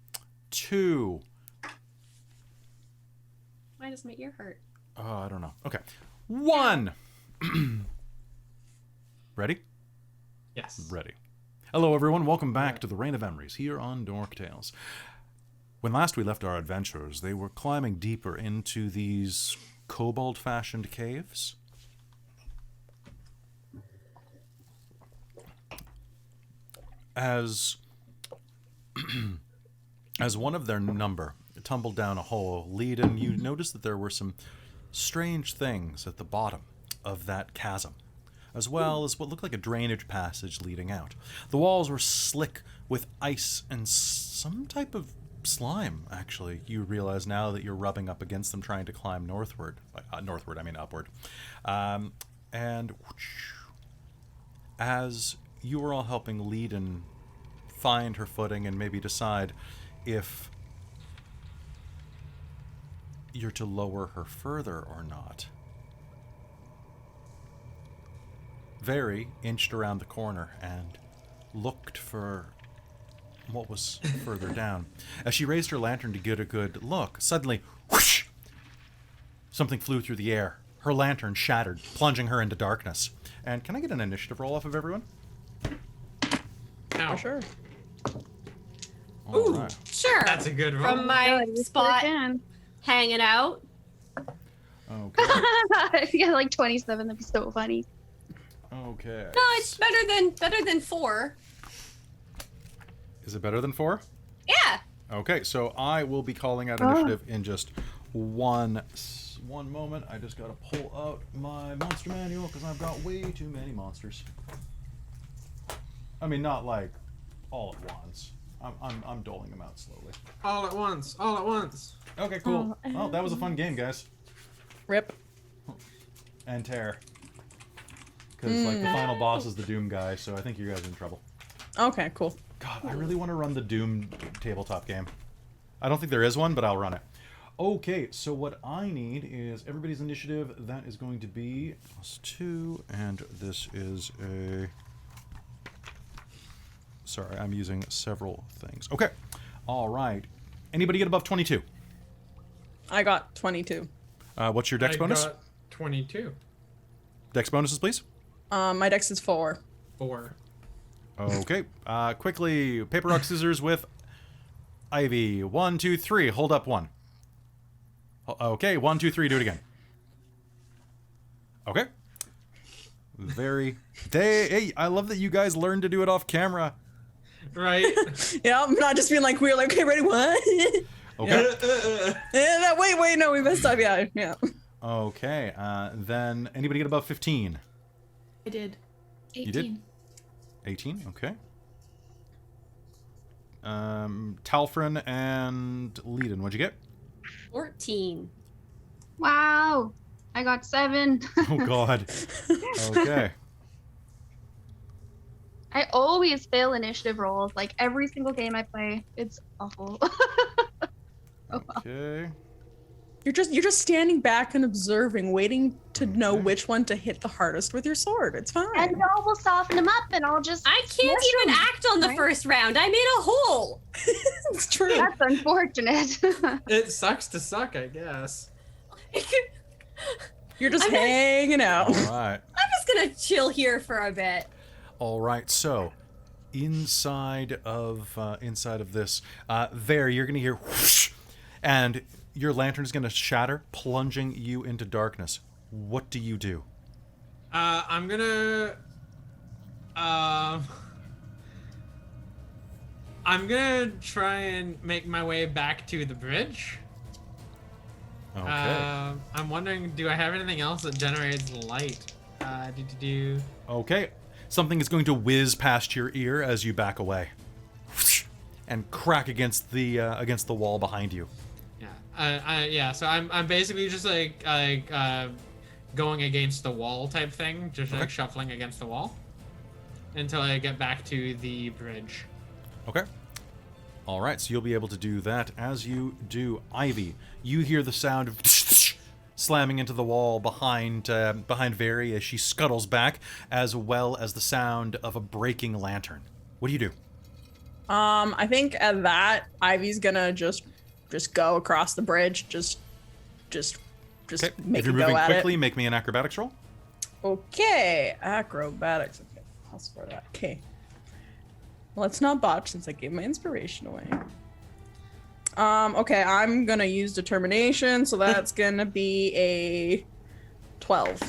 2. Why does my ear hurt? Oh, I don't know. Okay. 1. Ready? Yes. Ready. Hello, everyone. Welcome back to the Reign of Emrys here on Dork Tales. When last we left our adventurers, they were climbing deeper into these kobold-fashioned caves. As one of their number tumbled down a hole, Leiden, you noticed that there were some strange things at the bottom of that chasm, as well as what looked like a drainage passage leading out. The walls were slick with ice and some type of slime, actually. You realize now that you're rubbing up against them trying to climb northward. Northward, I mean upward. And as you were all helping Leiden find her footing and maybe decide if you're to lower her further or not, Very inched around the corner and looked for what was further down. As she raised her lantern to get a good look, suddenly, whoosh, something flew through the air. Her lantern shattered, plunging her into darkness. And can I get an initiative roll off of everyone? Ow. Sure. All Ooh. right. Sure. That's a good roll. From my You spot sure can. hanging out. Okay. If you got like 27, that'd be so funny. Okay. No, it's better than 4. Is it better than 4? Yeah. Okay, so I will be calling out initiative in just one moment. I just gotta pull out my monster manual because I've got way too many monsters. I mean, not like all at once. I'm doling them out slowly. All at once. All at once. Okay, cool. Oh, that was a fun game, guys. Rip. And tear. Because like the final boss is the Doom guy, so I think you guys are in trouble. Okay, cool. God, I really want to run the Doom tabletop game. I don't think there is one, but I'll run it. Okay, so what I need is everybody's initiative. That is going to be +2, and this is a... Sorry, I'm using several things. Okay, all right. Anybody get above 22? I got 22. What's your dex bonus? I got 22. Dex bonuses, please. My dex is 4. 4. Okay, quickly, paper, rock, scissors with Ivy. 1, 2, 3. Hold up 1. Okay, 1, 2, 3. Do it again. Okay. Hey, I love that you guys learned to do it off camera. Right? Yeah, I'm not just being like we're like, okay, ready, what? Okay. Yeah, wait, no, we messed up. Yeah. Okay. Then anybody get above 15? I did. 18. You did? 18. Okay. Talfrin and Leiden, what'd you get? 14. Wow. I got 7. Oh God. Okay. I always fail initiative rolls. Like every single game I play, it's awful. Okay. You're just standing back and observing, waiting to know Okay. which one to hit the hardest with your sword. It's fine. And y'all will soften them up, and I'll just. I can't mushroom even act on the right? first round. I made a hole. It's true. That's unfortunate. It sucks to suck, I guess. You're just I'm not- hanging out. All right. I'm just gonna chill here for a bit. All right. So, inside of this, there you're gonna hear whoosh, and your lantern is gonna shatter, plunging you into darkness. What do you do? I'm gonna try and make my way back to the bridge. Okay. I'm wondering, do I have anything else that generates light? Okay. Something is going to whiz past your ear as you back away, whoosh, and crack against the wall behind you. Yeah. So I'm basically just like going against the wall type thing, just like Okay. shuffling against the wall until I get back to the bridge. Okay. All right, so you'll be able to do that. As you do, Ivy, you hear the sound of slamming into the wall behind Very as she scuttles back, as well as the sound of a breaking lantern. What do you do? I think at that, Ivy's gonna just go across the bridge, just just Okay. make If you're a go moving at quickly, it. make me an acrobatics roll. Okay, acrobatics. Okay, I'll score that. Okay. Let's not botch since I gave my inspiration away. Okay, I'm gonna use determination, so that's gonna be a 12.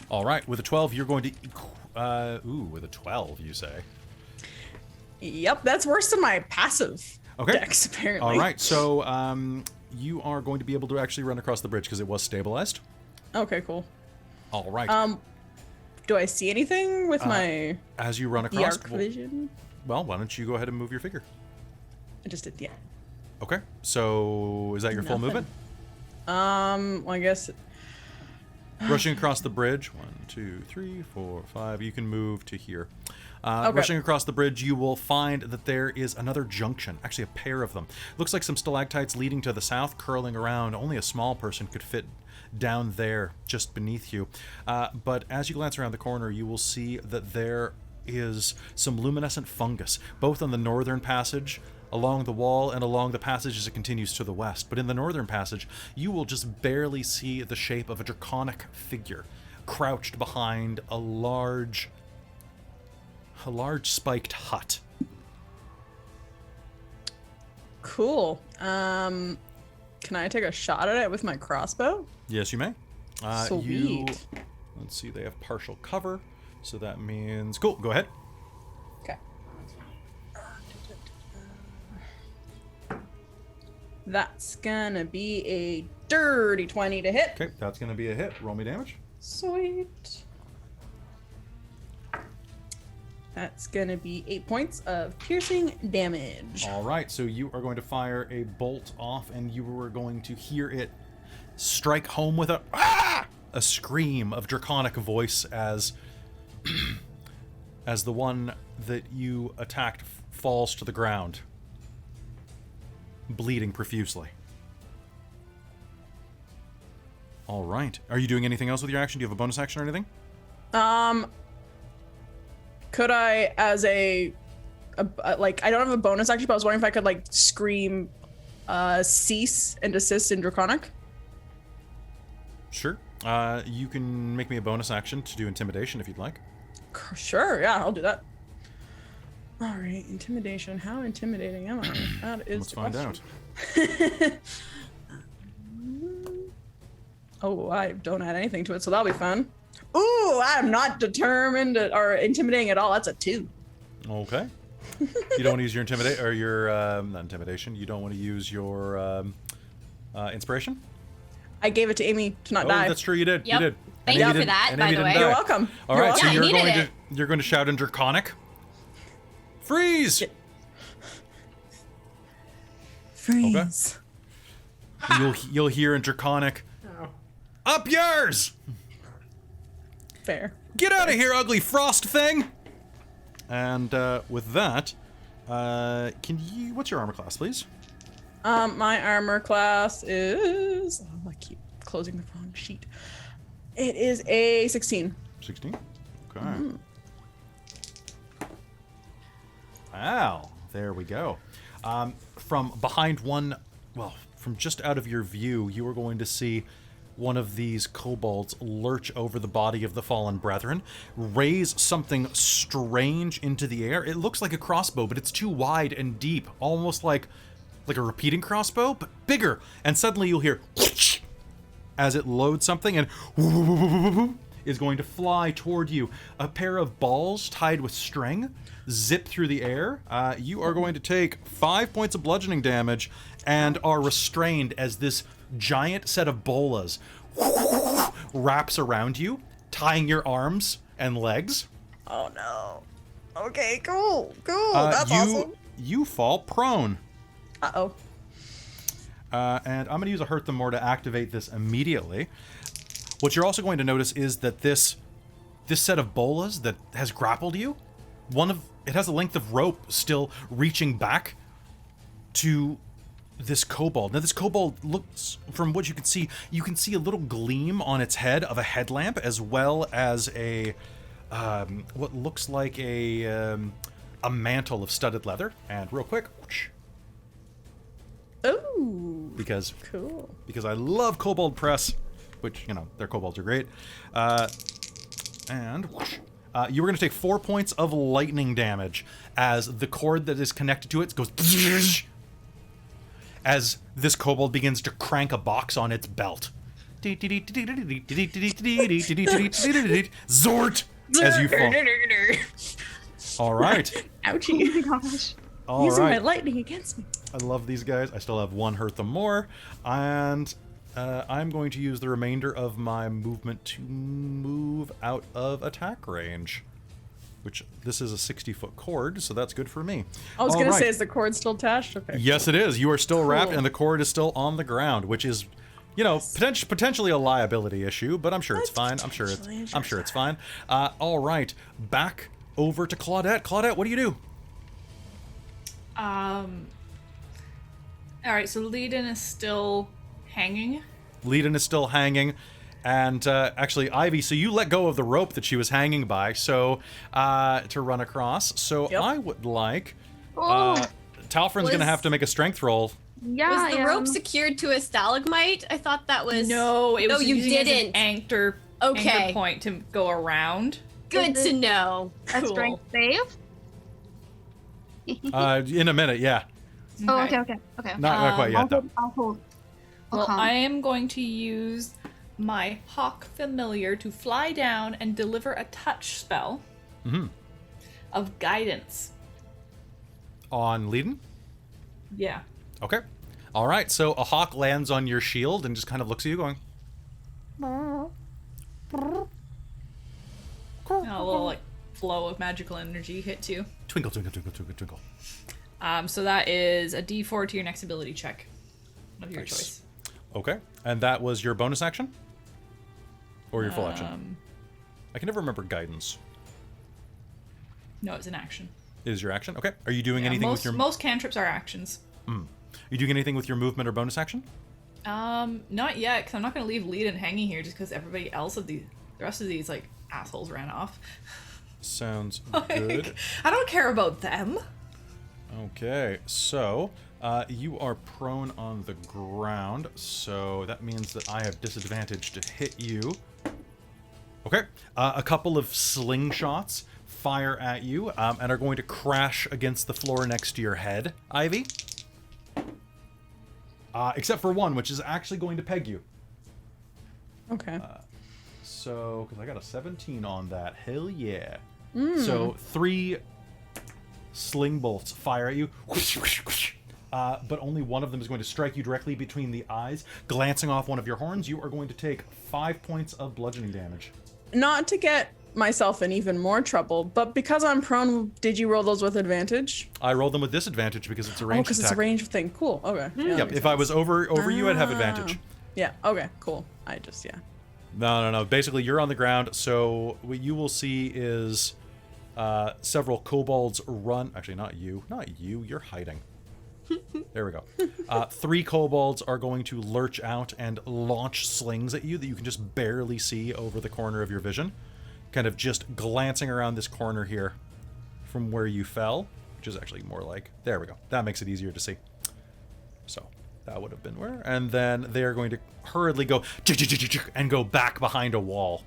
All right. With a 12, you're going to. With a 12, you say. Yep, that's worse than my passive Okay. dex, apparently. All right. So you are going to be able to actually run across the bridge because it was stabilized. Okay, cool. All right. Do I see anything with my As you run across, arc vision? well, why don't you go ahead and move your figure? I just did, yeah. Okay. So is that your full Nothing. movement? I guess. Rushing across the bridge. 1, 2, 3, 4, 5. You can move to here. Okay. Rushing across the bridge, you will find that there is another junction. Actually, a pair of them. Looks like some stalactites leading to the south, curling around. Only a small person could fit down there, just beneath you. But as you glance around the corner, you will see that there is some luminescent fungus, both on the northern passage, along the wall, and along the passage as it continues to the west. But in the northern passage, you will just barely see the shape of a draconic figure, crouched behind a large spiked hut. Cool. Can I take a shot at it with my crossbow? Yes, you may. Sweet. Let's see, they have partial cover, so that means... Cool, go ahead. Okay. That's gonna be a dirty 20 to hit. Okay, that's going to be a hit. Roll me damage. Sweet. That's gonna be 8 points of piercing damage. All right, so you are going to fire a bolt off, and you are going to hear it strike home with a scream of draconic voice as as the one that you attacked falls to the ground, bleeding profusely. All right. Are you doing anything else with your action? Do you have a bonus action or anything? Could I, as like, I don't have a bonus action, but I was wondering if I could, like, scream, cease and desist in Draconic? Sure. You can make me a bonus action to do intimidation if you'd like. Sure, yeah, I'll do that. All right, intimidation. How intimidating am I? That is Let's find out. Oh, I don't add anything to it, so that'll be fun. Ooh, I'm not determined or intimidating at all. That's a 2. Okay. You don't want to use your intimidate or your not intimidation. You don't want to use your inspiration. I gave it to Amy to not Oh, die. that's true. You did. Yep. You did. Thank And you Amy for didn't- that, and by Amy the didn't way. You're die. welcome. All You're right, so welcome. you're Yeah, I going needed to you're going to shout in Draconic. Freeze! Freeze. You'll hear in Draconic. Up yours! Fair. Get out of here, ugly frost thing! And with that, can you? What's your armor class, please? My armor class is. Oh, I keep closing the wrong sheet. It is a 16. 16. Okay. Wow. There we go. From behind from just out of your view, you are going to see one of these kobolds lurch over the body of the fallen brethren, raise something strange into the air. It looks like a crossbow, but it's too wide and deep, almost like a repeating crossbow, but bigger. And suddenly you'll hear as it loads something and is going to fly toward you. A pair of balls tied with string zip through the air. You are going to take 5 points of bludgeoning damage and are restrained as this giant set of bolas wraps around you, tying your arms and legs. Oh no. Okay, cool. That's awesome. You fall prone. Uh-oh. And I'm going to use a Hurt Them More to activate this immediately. What you're also going to notice is that this set of bolas that has grappled you, it has a length of rope still reaching back to this kobold. Now this kobold looks, from what you can see a little gleam on its head of a headlamp, as well as a what looks like a mantle of studded leather. And real quick, Ooh. because Cool. I love Kobold Press, which, their kobolds are great. And whoosh, you are going to take 4 points of lightning damage as the cord that is connected to it goes as this kobold begins to crank a box on its belt. Zort! As you fall. All right. Ouchie. Oh my gosh. All Using my right. lightning against me. I love these guys. I still have one hurt them more. And I'm going to use the remainder of my movement to move out of attack range. Which, this is a 60-foot cord, so that's good for me. I was All going to right. say, is the cord still attached? Okay. Yes, it is. You are still wrapped, Cool. and the cord is still on the ground, which is, potentially a liability issue, but I'm sure it's fine. I'm sure it's fine. All right, back over to Claudette. Claudette, what do you do? All right, so Leiden is still hanging. Leiden is still hanging, and actually, Ivy. So you let go of the rope that she was hanging by, so to run across. So Yep. I would like. Oh, Talfrin's gonna have to make a strength roll. yeah. Was the I rope am. secured to a stalagmite? I thought that was. No, it was you using it as an didn't. anchor Okay. point to go around. Good Is to it- know. A Cool. strength save? In a minute, yeah. Oh, okay. Not quite yet, though. I'll hold. I'll Well, calm. I am going to use my Hawk Familiar to fly down and deliver a touch spell of guidance. On Leiden? Yeah. Okay. All right, so a hawk lands on your shield and just kind of looks at you going, And a little like flow of magical energy hits you. twinkle, twinkle, twinkle, twinkle, twinkle. So that is a D4 to your next ability check of your Nice. choice. Okay. And that was your bonus action? Or your full action? I can never remember guidance. No, it's an action. It is your action? Okay. Are you doing Yeah, anything most, with your... most cantrips are actions. Are you doing anything with your movement or bonus action? Not yet, because I'm not going to leave Leiden hanging here just because everybody else the rest of these like assholes ran off. Sounds Like, good. I don't care about them. Okay, so you are prone on the ground, so that means that I have disadvantage to hit you. Okay, a couple of slingshots fire at you and are going to crash against the floor next to your head, Ivy. Except for one, which is actually going to peg you. Okay. So, because I got a 17 on that. Hell yeah. So, 3 sling bolts fire at you. But only one of them is going to strike you directly between the eyes. Glancing off one of your horns, you are going to take 5 points of bludgeoning damage. Not to get myself in even more trouble, but because I'm prone, did you roll those with advantage? I rolled them with disadvantage because it's a Oh, ranged because attack. it's a range thing. Cool. Okay. Yeah, that Yep, makes if I sense. was over you, I'd have advantage. Yeah. Okay. Cool. Yeah. No. Basically, you're on the ground, so what you will see is several kobolds run. Actually, not you. You're hiding. There we go. 3 kobolds are going to lurch out and launch slings at you that you can just barely see over the corner of your vision. Kind of just glancing around this corner here from where you fell, which is actually more like... There we go. That makes it easier to see. So, that would have been where. And then they are going to hurriedly go and go back behind a wall.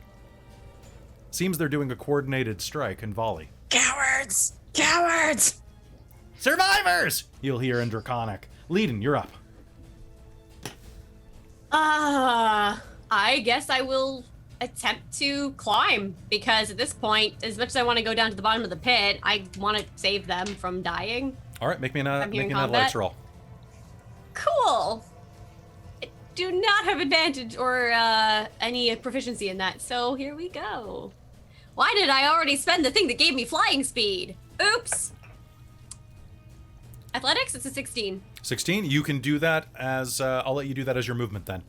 Seems they're doing a coordinated strike and volley. Cowards! Cowards! Survivors! You'll hear in Draconic. Leiden, you're up. I guess I will attempt to climb because at this point, as much as I want to go down to the bottom of the pit, I want to save them from dying. All right, make me an hearing athletics combat. roll. Cool. I do not have advantage or any proficiency in that, so here we go. Why did I already spend the thing that gave me flying speed? Oops. Athletics, it's a 16. 16. You can do that as I'll let you do that as your movement then.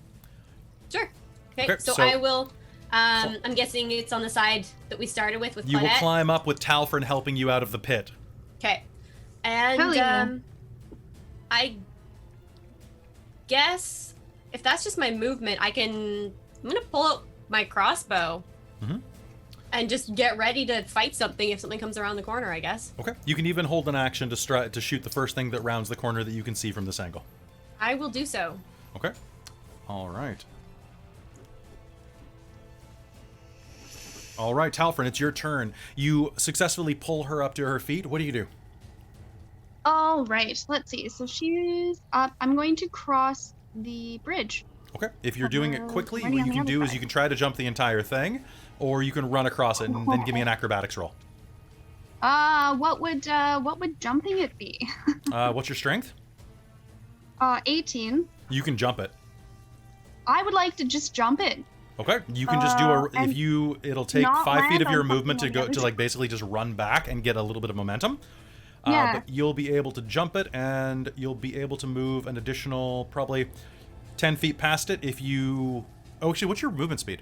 Sure. Okay, so I will. I'm guessing it's on the side that we started with You will Claudette. climb up with Talfrin helping you out of the pit. Okay. Hell And yeah. I guess if that's just my movement, I'm gonna pull out my crossbow. Mhm. And just get ready to fight something if something comes around the corner, I guess. Okay. You can even hold an action to shoot the first thing that rounds the corner that you can see from this angle. I will do so. Okay. All right. All right, Talfrin, it's your turn. You successfully pull her up to her feet. What do you do? All right, let's see. So she's up. I'm going to cross the bridge. Okay. If you're doing it quickly, Running what on you the can other do is side. you can try to jump the entire thing, or you can run across it and then give me an acrobatics roll. What would jumping it be? What's your strength? 18. You can jump it. I would like to just jump it. Okay. You can just do a. and It'll take not 5 feet land of your on movement to something go on the to other like basically just run back and get a little bit of momentum. Yeah. But you'll be able to jump it, and you'll be able to move an additional probably 10 feet past it if you. Oh, actually, what's your movement speed?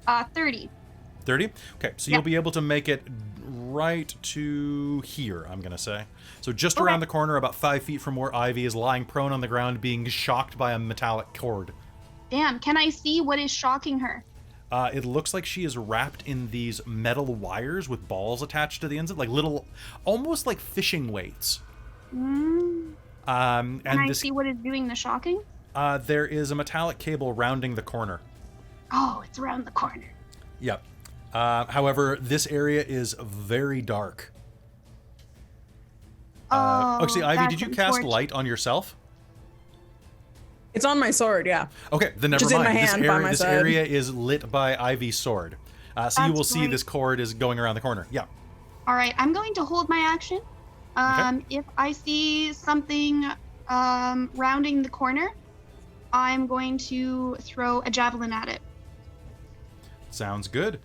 30. 30? Okay, so you'll be able to make it right to here, I'm going to say. So just around the corner, about 5 feet from where Ivy is lying prone on the ground, being shocked by a metallic cord. Damn, can I see what is shocking her? It looks like she is wrapped in these metal wires with balls attached to the ends, like little, almost like fishing weights. Can And I this, see what is doing the shocking? there is a metallic cable rounding the corner. Oh, it's around the corner. Yep. However, this area is very dark. Actually, Ivy, that's did you cast unfortunate. light on yourself? It's on my sword, yeah. Okay, then never Which is in mind. my hand by my This side. area is lit by Ivy's sword. So you That's will see right. this cord is going around the corner. Yeah. All right, I'm going to hold my action. If I see something rounding the corner, I'm going to throw a javelin at it. Sounds good.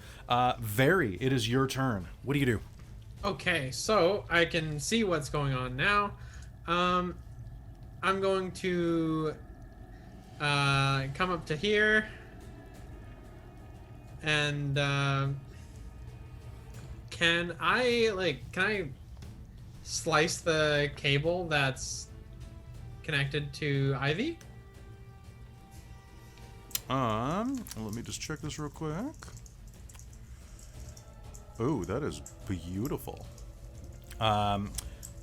Very, it is your turn. What do you do? Okay, so I can see what's going on now. I'm going to come up to here and can I slice the cable that's connected to Ivy? Let me just check this real quick. Oh, that is beautiful.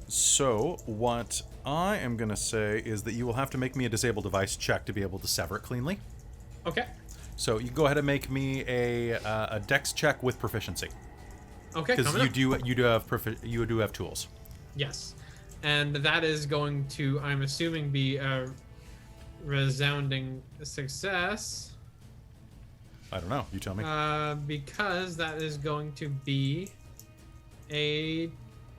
So what I am gonna say is that you will have to make me a disable device check to be able to sever it cleanly. Okay. So you go ahead and make me a dex check with proficiency, Okay. because coming up. you do have tools. Yes. And that is going to, I'm assuming, be a resounding success. I don't know. You tell me. Because that is going to be a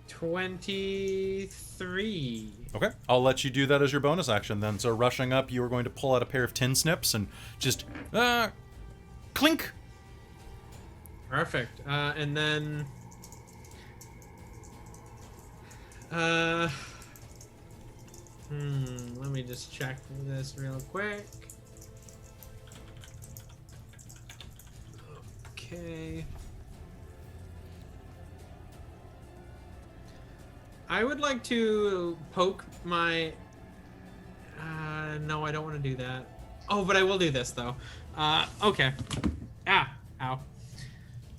23. Okay, I'll let you do that as your bonus action then. So rushing up, you are going to pull out a pair of tin snips and just clink. Perfect. And then let me just check this real quick. Okay. I would like to poke my no, I don't want to do that. Oh, but I will do this though. Okay. Ow.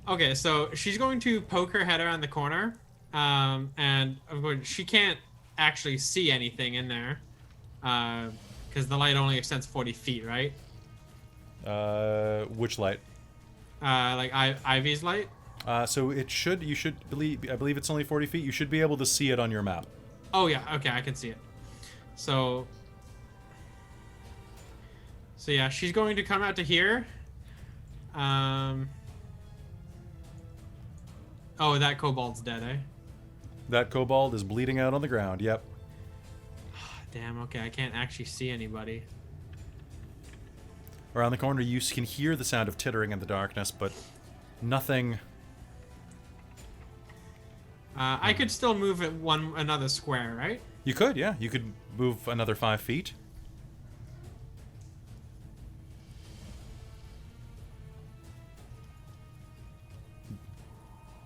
Okay, so she's going to poke her head around the corner. And of course she can't actually see anything in there. Because the light only extends 40 feet, right? Which light? Like Ivy's light? So it should, I believe it's only 40 feet. You should be able to see it on your map. Oh yeah, okay, I can see it. So yeah, she's going to come out to here. Oh, that kobold's dead, eh? That kobold is bleeding out on the ground. Yep. Damn, okay, I can't actually see anybody. Around the corner, you can hear the sound of tittering in the darkness, but nothing. I could still move it another square, right? You could, yeah. You could move another 5 feet.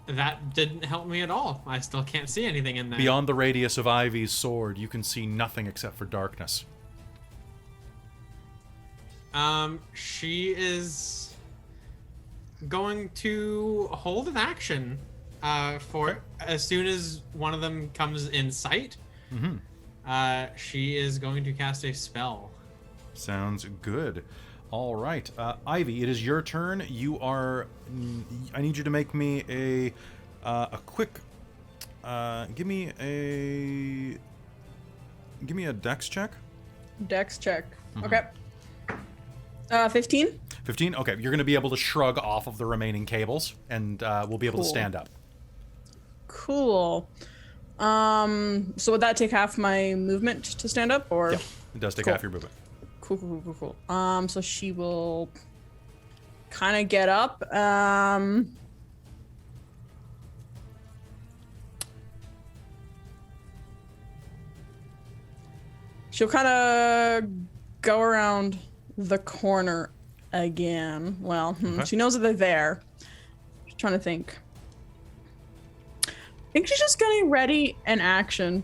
That didn't help me at all. I still can't see anything in there. Beyond the radius of Ivy's sword, you can see nothing except for darkness. She is going to hold an action for as soon as one of them comes in sight. Mm-hmm. she is going to cast a spell. Sounds good. All right, Ivy, it is your turn. You are. I need you to make me a quick. Give me a dex check. Dex check. Okay. 15. 15. Okay, you're going to be able to shrug off of the remaining cables, and we'll be able to stand up. Cool. So would that take half my movement to stand up, or? Yeah, it does take half your movement. Cool. So she will kind of get up. She'll kind of go around the corner again. Well, Okay. She knows that they're there. Just trying to think. I think she's just getting ready an action.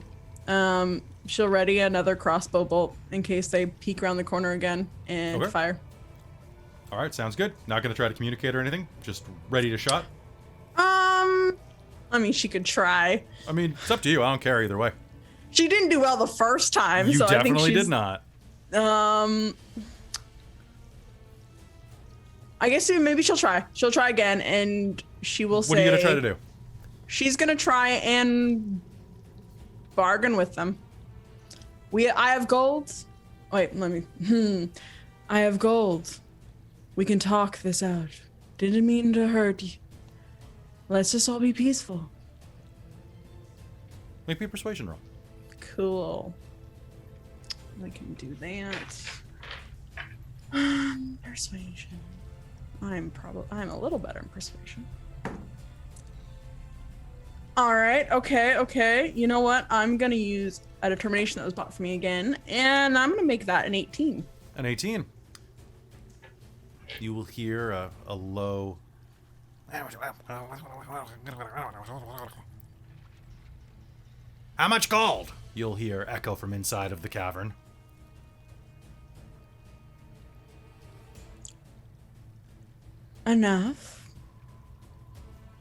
She'll ready another crossbow bolt in case they peek around the corner again and Okay. fire. All right, sounds good. Not going to try to communicate or anything. Just ready to shot. I mean, she could try. I mean, it's up to you. I don't care either way. She didn't do well the first time, You so I think definitely she's, did not. I guess maybe she'll try. She'll try again, and she will say. What are you going to try to do? She's gonna try and bargain with them. I have gold. Wait, let me. I have gold. We can talk this out. Didn't mean to hurt you. Let's just all be peaceful. Make me a persuasion roll. Cool. I can do that. Persuasion. I'm a little better in persuasion. All right. Okay. You know what? I'm gonna use a determination that was bought for me again, and I'm gonna make that an 18. An 18. You will hear a low. How much gold? You'll hear echo from inside of the cavern. Enough.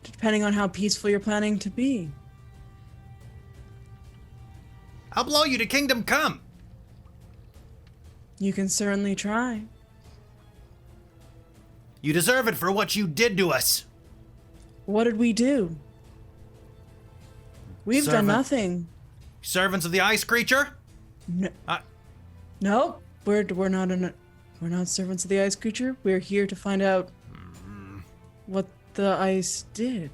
Depending on how peaceful you're planning to be. I'll blow you to kingdom come. You can certainly try. You deserve it for what you did to us. What did we do? We've done Servant. nothing. Servants of the ice creature? No. Nope. We're not servants of the ice creature. We're here to find out what the ice did.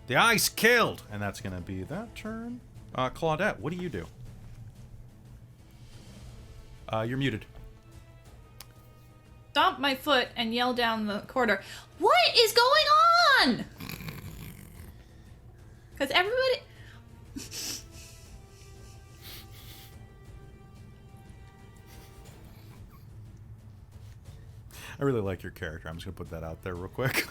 The ice killed. And that's going to be that turn. Claudette, what do you do? You're muted. Stomp my foot and yell down the corridor, "What is going on?" Because everybody... I really like your character. I'm just going to put that out there real quick.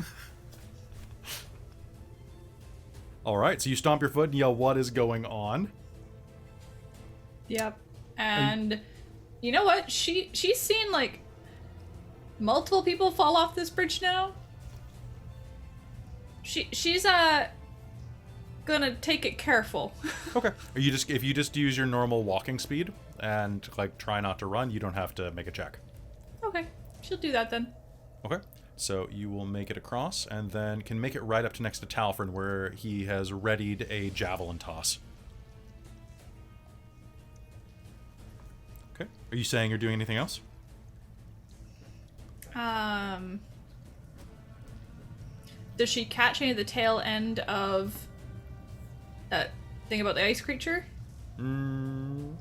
All right, so you stomp your foot and yell, "What is going on?" Yep. And you know what? She's seen like multiple people fall off this bridge now. She's gonna take it careful. Okay. If you just use your normal walking speed and like try not to run, you don't have to make a check. Okay, she'll do that then. Okay. So you will make it across and then can make it right up to next to Talfrin where he has readied a javelin toss. Okay. Are you saying you're doing anything else? Does she catch any of the tail end of that thing about the ice creature?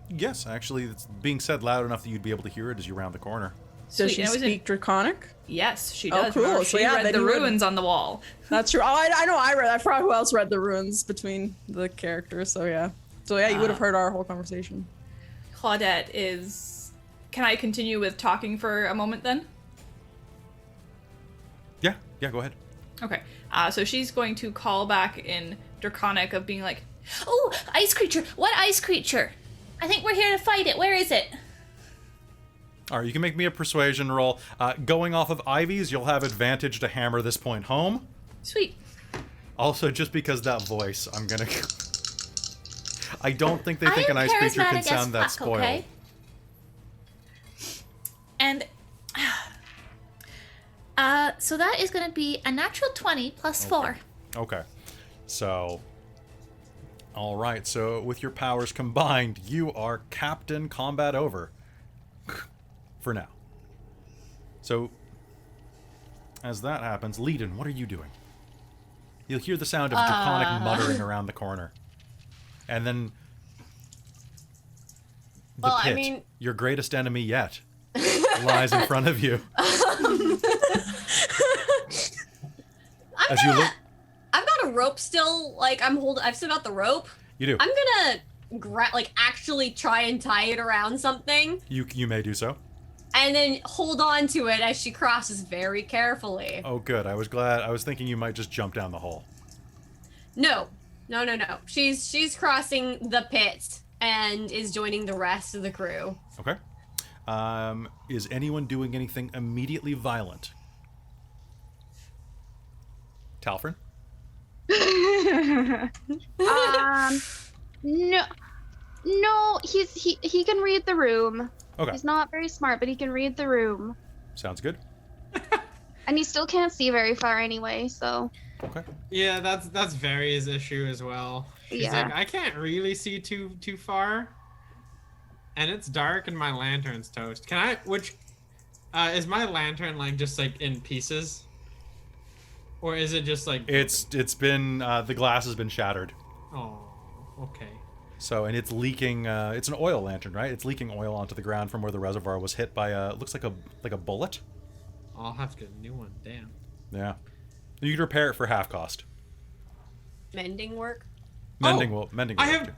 Yes, actually, it's being said loud enough that you'd be able to hear it as you round the corner. Does Sweet, she and it was speak Draconic? Yes, she Oh, does. cool. Remember, So she yeah, read then the you would- ruins on the wall. That's true. Oh, I know I read. I forgot who else read the runes between the characters. So yeah. You would have heard our whole conversation. Claudette is... Can I continue with talking for a moment then? Yeah, go ahead. Okay. So she's going to call back in Draconic of being like, "Oh, ice creature! What ice creature? I think we're here to fight it. Where is it?" All right, you can make me a persuasion roll. Going off of Ivy's, you'll have advantage to hammer this point home. Sweet. Also, just because that voice, I'm gonna... I don't think they think I an am ice creature can charismatic as sound that fuck, spoiled. okay? And so that is going to be a natural 20 plus 4. Okay. So, all right. So with your powers combined, you are Captain Combat Over. For now. So, as that happens, Leiden, what are you doing? You'll hear the sound of draconic muttering around the corner. And then the Well, pit, I mean- your greatest enemy yet, lies in front of you. As you look, I've got a rope still. Like I've still got the rope. you do. I'm gonna actually try and tie it around something, You may do so. and then hold on to it as she crosses very carefully. Oh, good. I was thinking you might just jump down the hole. No. She's crossing the pit and is joining the rest of the crew. Okay. Is anyone doing anything immediately violent? Talfrin? No, he can read the room. Okay. He's not very smart, but he can read the room. Sounds good. And he still can't see very far anyway, so Okay. Yeah, that's Vari's issue as well. She's Yeah. like, I can't really see too far, and it's dark and my lantern's toast. Is my lantern like just like in pieces, or is it just like? It's been the glass has been shattered. Oh, okay. So, and it's leaking. It's an oil lantern, right? It's leaking oil onto the ground from where the reservoir was hit by looks like a bullet. I'll have to get a new one. Damn. Yeah. You could repair it for half cost. Mending work. Mending Oh, will I work have- too.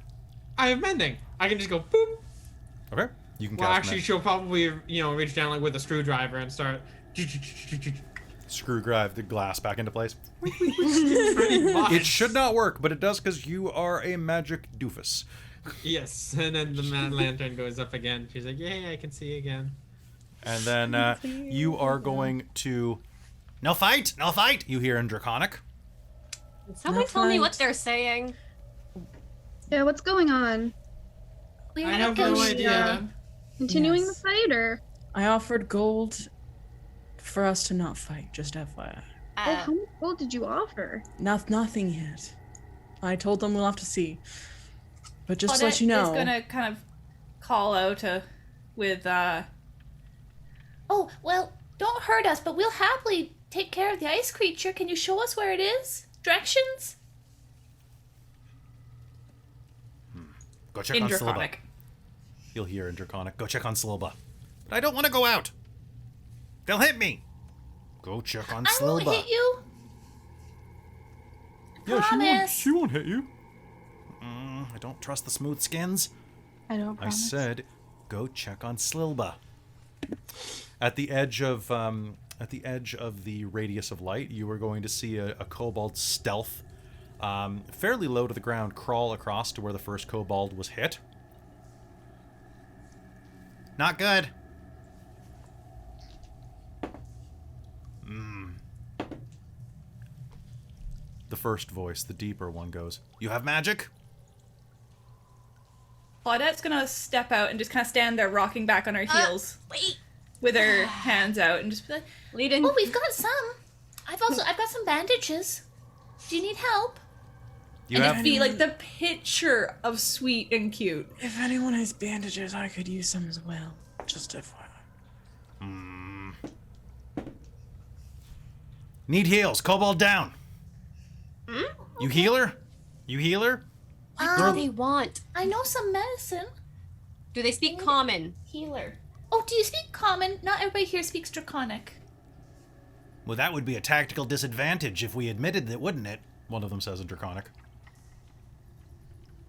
I have mending. I can just go boop. Okay. You can Well, cast actually, mend. she'll probably reach down like with a screwdriver and start. Screw drive the glass back into place. Pretty much. It should not work, but it does because you are a magic doofus. Yes, and then the mad lantern goes up again. She's like, "Yay, I can see again." And then you are going to... No fight! No fight! You hear in Draconic. Can someone tell me what they're saying? yeah, what's going on? We're I have no idea. Continuing Yes. the fight, or I offered gold for us to not fight, just FYI. how much gold did you offer? Nothing yet. I told them we'll have to see. But just to Claudette let you know, is gonna kind of call out with Oh, well, don't hurt us, but we'll happily take care of the ice creature. Can you show us where it is? Directions? Go check in on Silba. Draconic. You'll hear in Draconic. Go check on Silba. But I don't want to go out. They'll hit me. Go check on I Silba. won't hit you. Yeah, Promise. she won't hit you. I don't trust the smooth skins. I don't I said, go check on Slilba. At the edge of the radius of light, you are going to see a kobold stealth, fairly low to the ground, crawl across to where the first kobold was hit. Not good. The first voice, the deeper one, goes, "You have magic?" Claudette's gonna step out and just kind of stand there, rocking back on her heels, Wait. with her hands out, and just be like, Leiden. Oh, we've got some. I've got some bandages. Do you need help? You and have just be like the picture of sweet and cute. if anyone has bandages, I could use some as well. Just FYI. Need heals. Kobold down. You healer? You healer? What do they want? I know some medicine. Do they speak common? Healer. Oh, do you speak common? Not everybody here speaks Draconic. Well, that would be a tactical disadvantage if we admitted that, wouldn't it? One of them says in Draconic.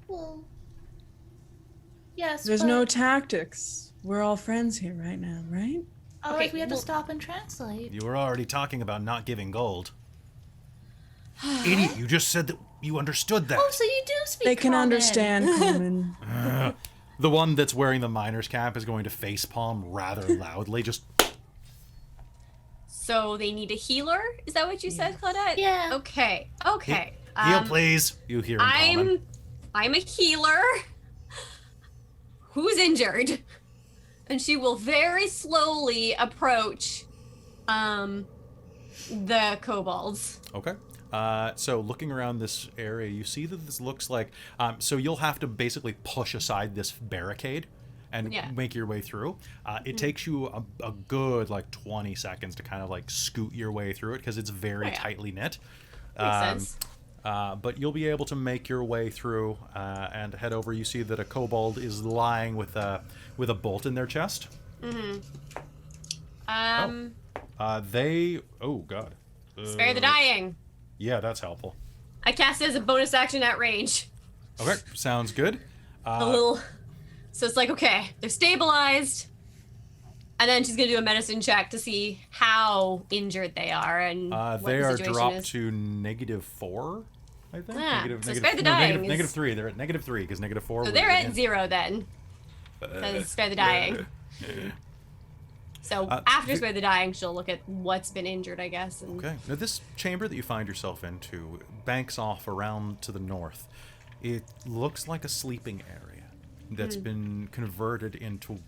Well, yes, There's but no tactics. We're all friends here right now, right? otherwise Okay, we have to well- stop and translate. You were already talking about not giving gold. Idiot, you just said that you understood that. Oh, so you do speak They can common. understand common. The one that's wearing the miner's cap is going to facepalm rather loudly. Just, So they need a healer? Is that what you said, Claudette? Yeah. Okay. Okay. heal please. You hear him common. I'm a healer who's injured. And she will very slowly approach the kobolds. Okay. So looking around this area, you see that this looks like... so you'll have to basically push aside this barricade and make your way through. It takes you a good, like, 20 seconds to kind of, like, scoot your way through it because it's very tightly knit. Makes sense. But you'll be able to make your way through and head over. You see that a kobold is lying with a bolt in their chest. They... Oh, God. Spare the dying. Yeah, that's helpful. I cast it as a bonus action at range. Okay, sounds good. A little... So it's like, okay, they're stabilized. And then she's going to do a medicine check to see how injured they are and what they the are situation dropped is. to -4, I think. Yeah, so spare the dying. -3. They're at -3 because -4. So they're at 0 then. Because spare the dying. So after spare the dying, she'll look at what's been injured, I guess. And... Okay. Now this chamber that you find yourself into banks off around to the north. It looks like a sleeping area that's been converted into...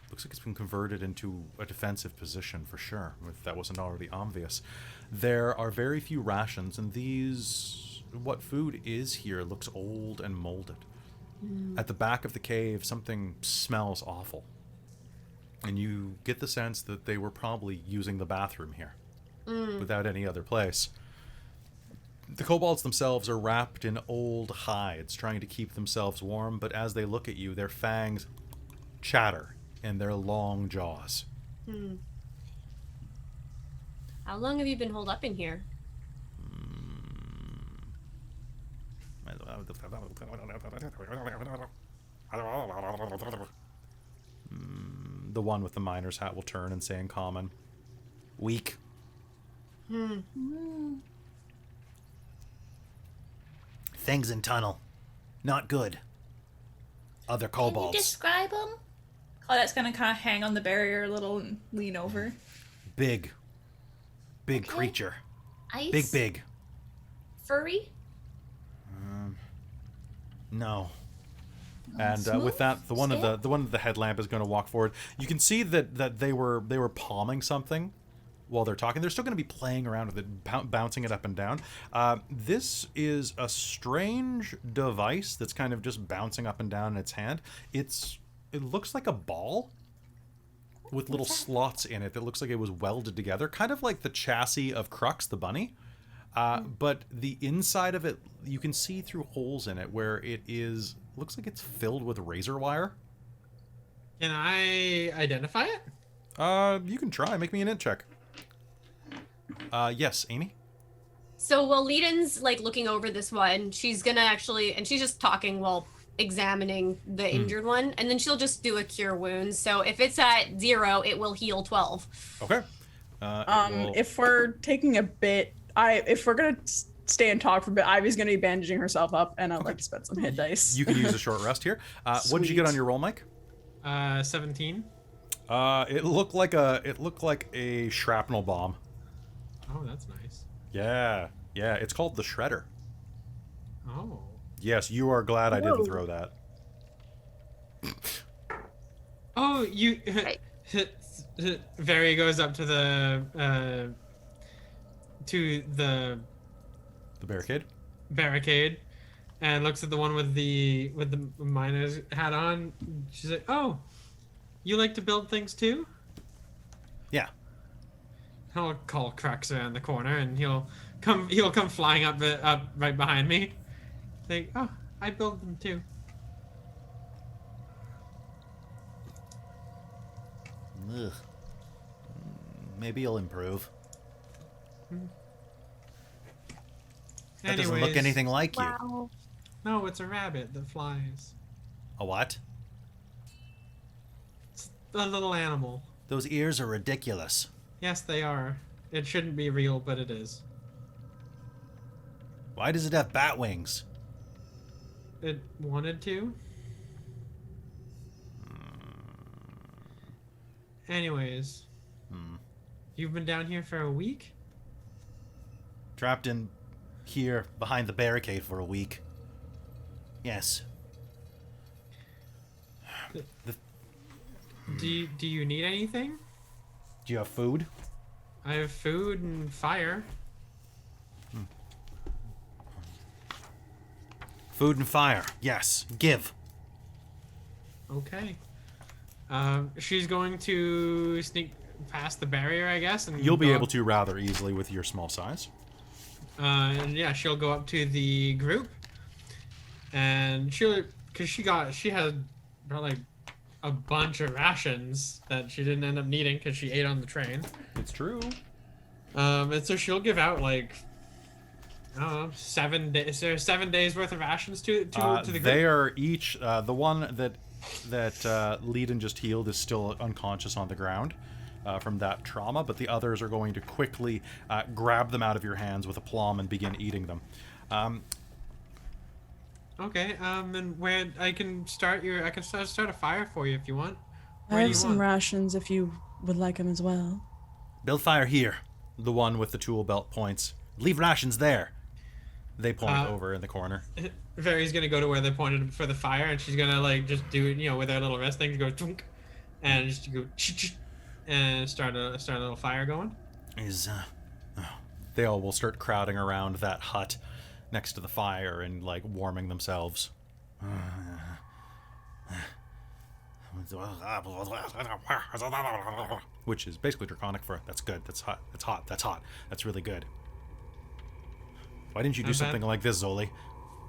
Looks like it's been converted into a defensive position for sure, if that wasn't already obvious. There are very few rations, and these... What food is here looks old and molded. At the back of the cave, something smells awful. And you get the sense that they were probably using the bathroom here, without any other place. The kobolds themselves are wrapped in old hides, trying to keep themselves warm, but as they look at you, their fangs chatter in their long jaws. How long have you been holed up in here? The one with the miner's hat will turn and say in common, "Weak." Things in tunnel. Not good. Other Can you kobolds. describe them? Claudette's gonna kind of hang on the barrier a little and lean over. Big creature. Ice? Big. Furry? No. And with that, the one of the headlamp is going to walk forward. You can see that they were palming something while they're talking. They're still going to be playing around with it, bouncing it up and down. This is a strange device that's kind of just bouncing up and down in its hand. It looks like a ball with little slots in it that looks like it was welded together, kind of like the chassis of Crux the bunny. But the inside of it, you can see through holes in it where it looks like it's filled with razor wire. Can I identify it? You can try. Make me an int check. Yes, Amy? So while Leden's like looking over this one, she's gonna actually, and she's just talking while examining the injured one, and then she'll just do a cure wounds. So if it's at 0, it will heal 12. Okay. If we're taking a bit, if we're gonna stay and talk for a bit, Ivy's gonna be bandaging herself up, and I'd like to spend some hit dice. You can use a short rest here. What did you get on your roll, Mike? 17. It looked like a shrapnel bomb. Oh, that's nice. Yeah. It's called the Shredder. Oh. Yes, you are glad I didn't throw that. Oh, you. Very goes up to the barricade. And looks at the one with the miner's hat on. She's like, "Oh, you like to build things too?" Yeah. I'll call Crux around the corner, and he'll come flying up right behind me. Like, "Oh, I build them too." Ugh. Maybe you'll improve. That doesn't look Anyways, anything like you. Wow. No, it's a rabbit that flies. A what? It's a little animal. Those ears are ridiculous. Yes, they are. It shouldn't be real, but it is. Why does it have bat wings? It wanted to. Anyways, you've been down here for a week? Trapped in here behind the barricade for a week. Yes. Do you need anything? Do you have food? I have food and fire. Food and fire. Yes. Give. Okay. She's going to sneak past the barrier, I guess, and You'll be go able up- to rather easily with your small size. And yeah, she'll go up to the group, and because she had probably a bunch of rations that she didn't end up needing because she ate on the train. It's true. And so she'll give out like, I don't know, 7 days. Is there 7 days worth of rations to the group? They are each the one that Leiden just healed is still unconscious on the ground from that trauma, but the others are going to quickly grab them out of your hands with aplomb and begin eating them. Okay. And where I can start start a fire for you if you want. I Where do have you some want? rations if you would like them as well. Build fire here. The one with the tool belt points. Leave rations there. They point over in the corner. Very's gonna go to where they pointed for the fire, and she's gonna like just do it, with her little wrist thing, go tunk, and just go and start a little fire going. They all will start crowding around that hut next to the fire and like warming themselves. Which is basically Draconic for that's good. That's hot. That's hot. That's hot. That's really good. Why didn't you do Not bad. something like this, Zoli?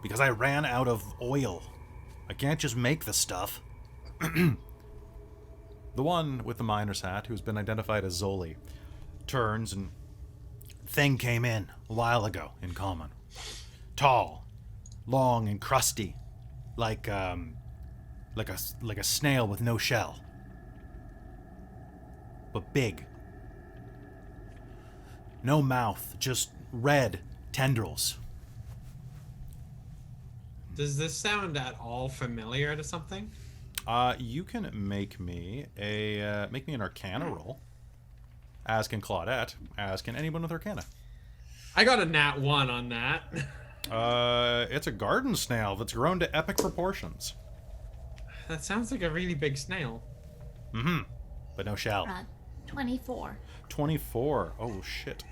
Because I ran out of oil. I can't just make the stuff. The one with the miner's hat, who's been identified as Zoli, turns and... Thing came in a while ago in common. Tall, long and crusty, like a snail with no shell. But big. No mouth, just red tendrils. Does this sound at all familiar to something? You can make me an Arcana roll. As can Claudette. As can anyone with Arcana. I got a nat 1 on that. It's a garden snail that's grown to epic proportions. That sounds like a really big snail. Mm-hmm. But no shell. 24. 24. Oh, shit.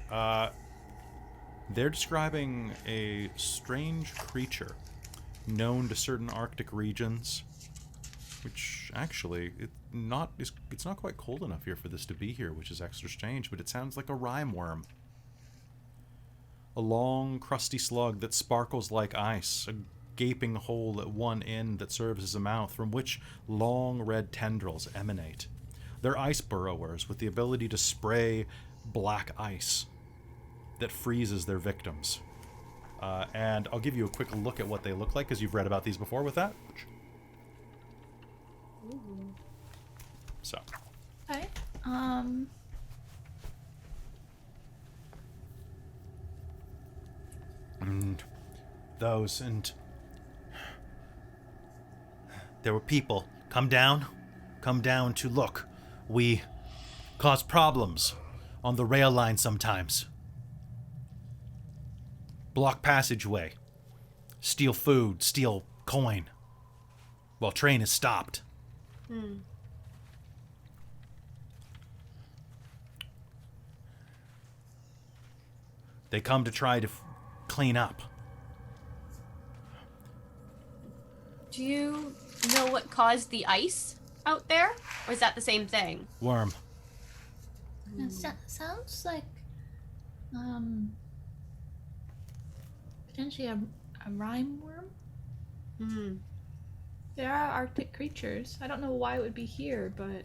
They're describing a strange creature known to certain Arctic regions, which actually it's not quite cold enough here for this to be here, which is extra strange, but it sounds like a rime worm. A long, crusty slug that sparkles like ice, a gaping hole at one end that serves as a mouth from which long red tendrils emanate. They're ice burrowers with the ability to spray black ice that freezes their victims. And I'll give you a quick look at what they look like, because you've read about these before with that. So. Okay. And those, and there were people come down to look. We cause problems on the rail line sometimes. Block passageway. Steal food, steal coin. While train is stopped. They come to try to clean up. Do you know what caused the ice out there? Or is that the same thing? Worm. That sounds like potentially a rime worm. Hmm. There are Arctic creatures. I don't know why it would be here, but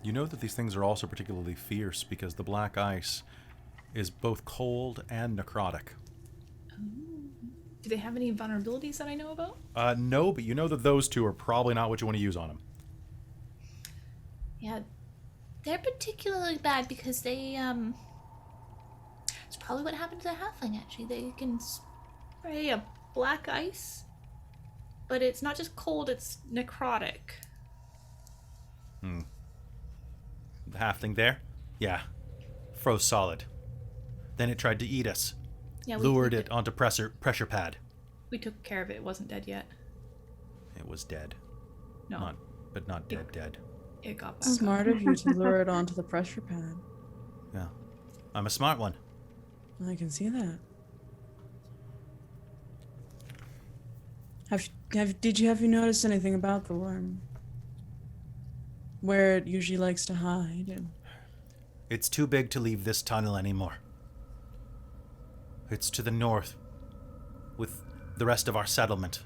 You know that these things are also particularly fierce because the black ice is both cold and necrotic. do they have any vulnerabilities that I know about? No, but you know that those two are probably not what you want to use on them. Yeah, they're particularly bad because they it's probably what happened to the halfling. Actually, they can Spray a black ice, but it's not just cold; it's necrotic. The halfling there? Yeah. froze solid. Then it tried to eat us. Yeah, Lured it onto pressure pad. We took care of it. It wasn't dead yet. It was dead. No, Not dead. it got back up. Smart of you to lure it onto the pressure pad. Yeah. I'm a smart one. I can see that. Did you noticed anything about the worm? Where it usually likes to hide? And... It's too big to leave this tunnel anymore. It's to the north, with the rest of our settlement.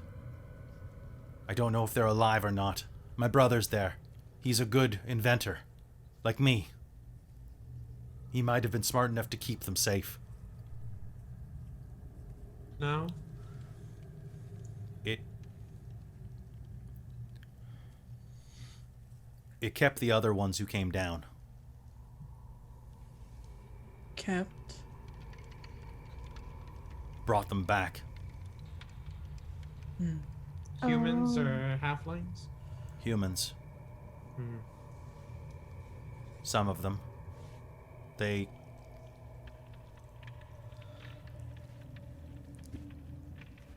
I don't know if they're alive or not. My brother's there. He's a good inventor, like me. He might have been smart enough to keep them safe. No? It kept the other ones who came down. Kept? Brought them back. Humans or halflings? Humans. Hmm. Some of them. They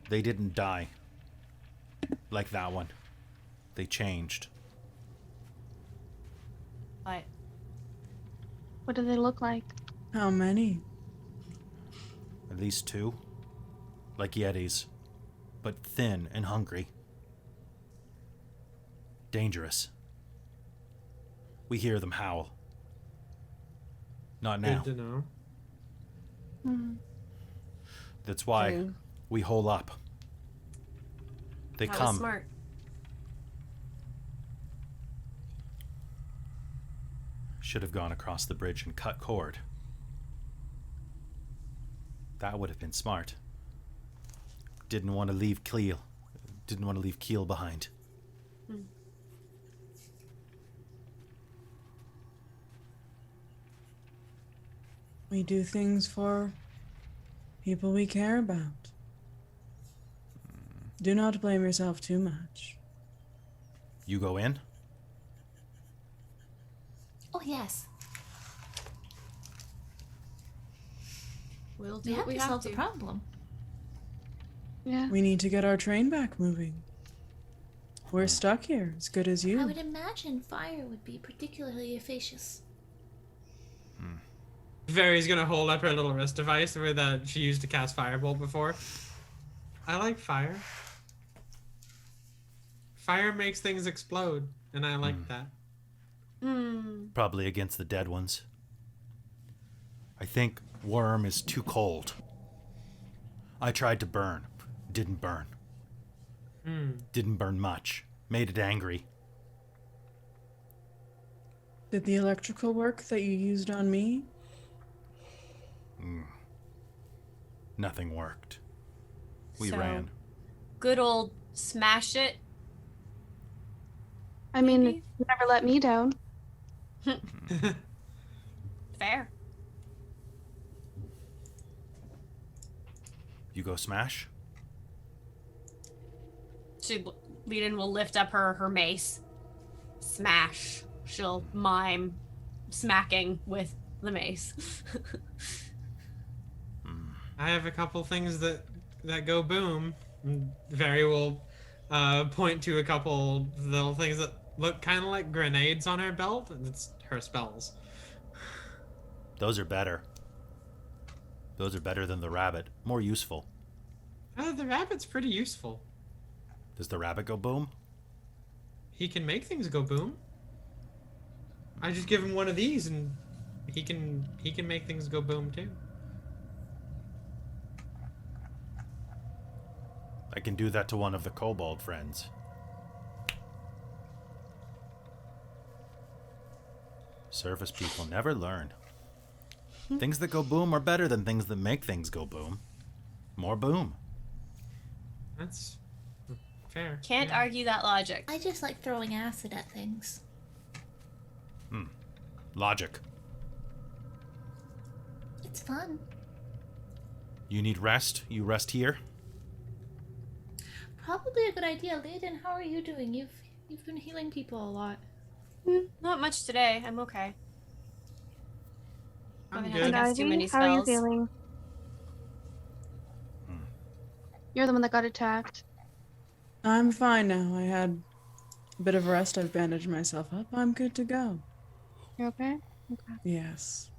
didn't die. Like that one. They changed. What do they look like? How many? At least 2. Like Yetis. But thin and hungry. Dangerous. We hear them howl. Not now. Good to know. Hmm. That's why we hole up. They That was come. smart. Should have gone across the bridge and cut cord. That would have been smart. Didn't want to leave Keel behind. We do things for people we care about. Do not blame yourself too much. You go in? Oh, yes. We'll do We what have we to have solve to. the problem. Yeah. We need to get our train back moving. We're stuck here, as good as I you. would imagine fire would be particularly efficacious. Very's gonna hold up her little wrist device where that she used to cast Firebolt before. I like fire. Fire makes things explode, and I like that. Probably against the dead ones. I think worm is too cold. I tried to burn. Didn't burn. Didn't burn much. Made it angry. Did the electrical work that you used on me? Nothing worked. We So, ran. Good old smash it. I mean, Maybe. you never let me down. Fair. You go smash? Leiden will lift up her mace. Smash. She'll mime smacking with the mace. I have a couple things that go boom. Very will point to a couple little things that look kind of like grenades on her belt, and it's her spells. Those are better. Those are better than the rabbit. More useful. The rabbit's pretty useful. Does the rabbit go boom? He can make things go boom. I just give him one of these, and he can make things go boom too. I can do that to one of the kobold friends. Surface people never learn. Things that go boom are better than things that make things go boom. More boom. That's fair. Can't yeah. argue that logic. I just like throwing acid at things. Logic. It's fun. You need rest? You rest here? Probably a good idea. Leiden, how are you doing? You've been healing people a lot. Not much today. I'm okay. I'm Haven't good. had Cast too many how are you spells. feeling? You're the one that got attacked. I'm fine now. I had a bit of rest. I've bandaged myself up. I'm good to go. You okay? Okay. Yes.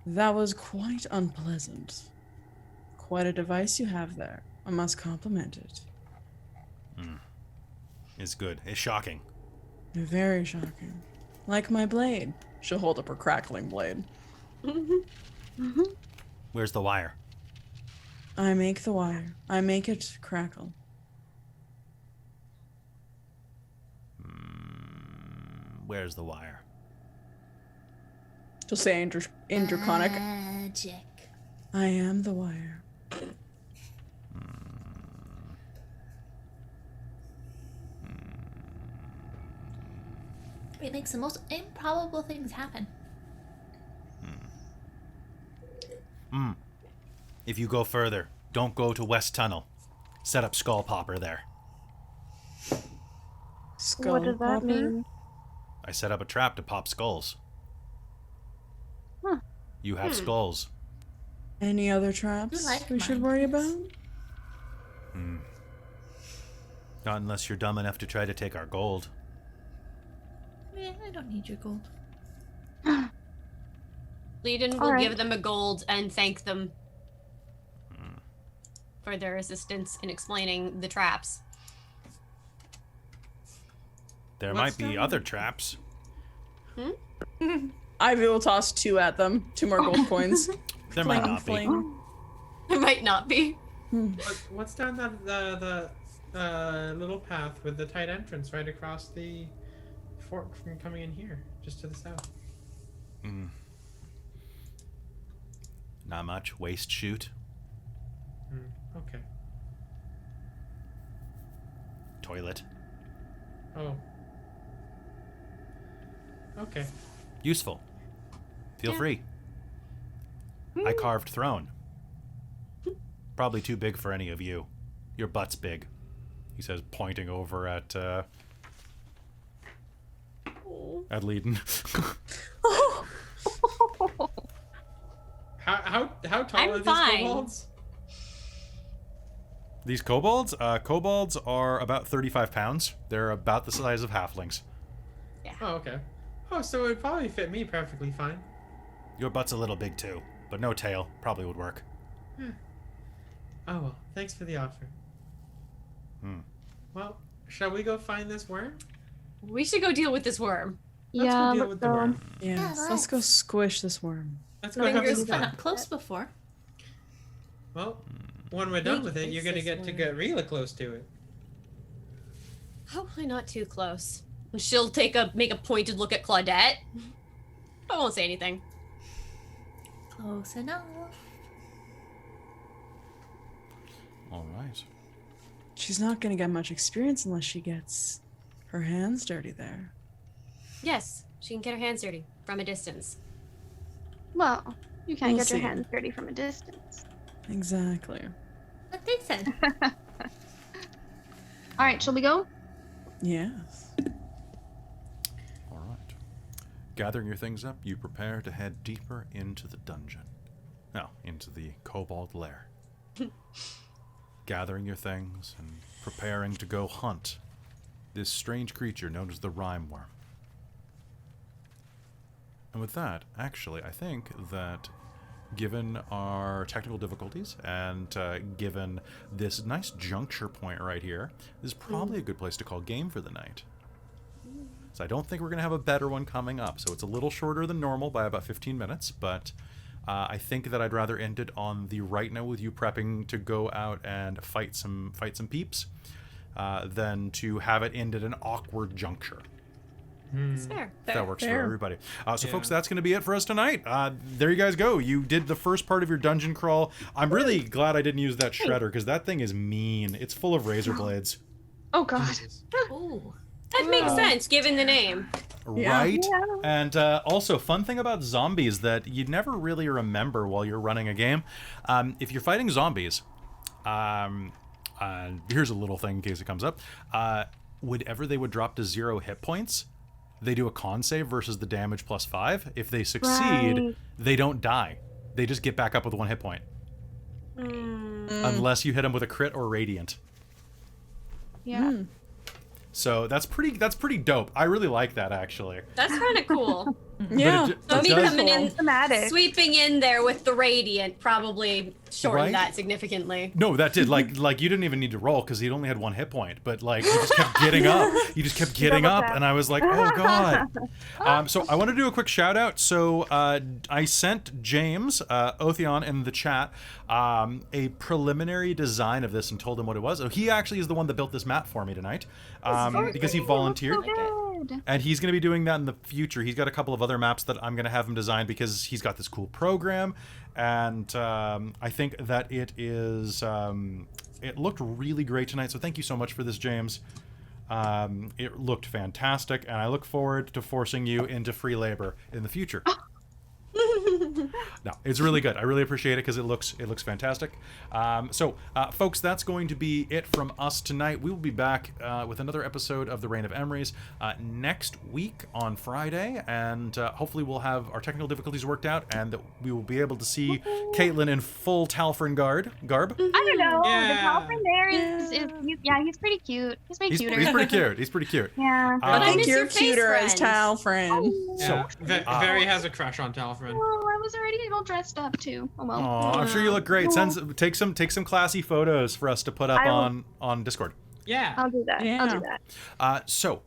That was quite unpleasant. Quite a device you have there. I must compliment it. It's good. It's shocking. Very shocking. Like my blade. She'll hold up her crackling blade. Where's the wire? I make the wire. I make it crackle. Where's the wire? She'll say in Draconic, Magic. I am the wire. It makes the most improbable things happen. If you go further, don't go to West Tunnel. Set up Skull Popper there. Skull What does that popper? mean? I set up a trap to pop skulls. Huh. You have skulls. Any other traps You like we should mine, worry yes. about? Not unless you're dumb enough to try to take our gold. Yeah, I don't need your gold. Leiden will Alright. give them a gold and thank them for their assistance in explaining the traps. There What's might be down other traps. Ivy will toss 2 at them. 2 more gold coins. There might Fling, not be. fling. It might not be. What's down the little path with the tight entrance right across the fort from coming in here, just to the south? Not much. Waste chute. Okay. Toilet. Oh. Okay. Useful. Feel free. I carved throne. Probably too big for any of you. Your butt's big. He says, pointing over at Leiden. How tall I'm are these fine. kobolds? These kobolds? Kobolds are about 35 pounds. They're about the size of halflings. Oh, okay. Oh, so it would probably fit me perfectly fine. Your butt's a little big too, but no tail. Probably would work. Oh well, thanks for the offer. Well, shall we go find this worm? We should go deal with this worm. Let's Yeah, go deal let's with the go. worm. Yes, Yeah, let's go squish this worm. Let's go have Fingers some Been fun. up close before. Well, when we're done Wait, with it, you're what's gonna this get to worm? get really close to it. Hopefully not too close. She'll make a pointed look at Claudette. I won't say anything. Close enough. All right. She's not gonna get much experience unless she gets her hands dirty there. Yes, she can get her hands dirty from a distance. Well, you can't We'll get your see. hands dirty from a distance. Exactly. What they said. All right, shall we go? Yes. All right. Gathering your things up, you prepare to head deeper into the dungeon. No, into the kobold lair. Gathering your things and preparing to go hunt this strange creature known as the rime worm. And with that, actually, I think that given our technical difficulties and given this nice juncture point right here, this is probably a good place to call game for the night. So I don't think we're going to have a better one coming up. So it's a little shorter than normal by about 15 minutes, but I think that I'd rather end it on the right now with you prepping to go out and fight some peeps than to have it end at an awkward juncture. It's fair. If that works for Fair. everybody. So, Yeah. folks, that's going to be it for us tonight. There you guys go. You did the first part of your dungeon crawl. I'm really glad I didn't use that shredder because that thing is mean. It's full of razor blades. Oh God. Jesus. Ooh. That makes sense given the name. Yeah. Right? And also, fun thing about zombies that you never really remember while you're running a game. If you're fighting zombies, here's a little thing in case it comes up. Whenever they would drop to 0 hit points, they do a con save versus the damage plus 5. If they succeed, Right. they don't die. They just get back up with 1 hit point. Unless you hit them with a crit or radiant. Yeah. So that's pretty dope. I really like that, actually. That's kind of cool. Yeah. So me does- coming in, Thematic. sweeping in there with the radiant probably shortened Right? that significantly. No, that did. Like you didn't even need to roll because he'd only had 1 hit point. But like you just kept getting up. You just kept getting Double up, tap. and I was like, oh god. So I want to do a quick shout out. So I sent James Otheon in the chat a preliminary design of this and told him what it was. So he actually is the one that built this map for me tonight because he volunteered. So good. And he's going to be doing that in the future. He's got a couple of other maps that I'm going to have him design because he's got this cool program. And I think that it is... it looked really great tonight, so thank you so much for this, James. It looked fantastic, and I look forward to forcing you into free labor in the future. No, it's really good. I really appreciate it because it looks fantastic. So, folks, that's going to be it from us tonight. We will be back with another episode of the Reign of Emrys next week on Friday, and hopefully we'll have our technical difficulties worked out, and that we will be able to see Caitlin in full Talfrin garb. I don't know. Yeah. The Talfrin there he's pretty cute. He's way cuter. He's pretty cute. He's pretty cute. Yeah. I think miss you're your face, cuter as friends. Tal, friend. Yeah. So, Very has a crush on Talfrin. Oh, I was already all dressed up too. Oh well. Aw, I'm sure you look great. Take some classy photos for us to put up I will. on Discord. Yeah. I'll do that. I'll do that. So,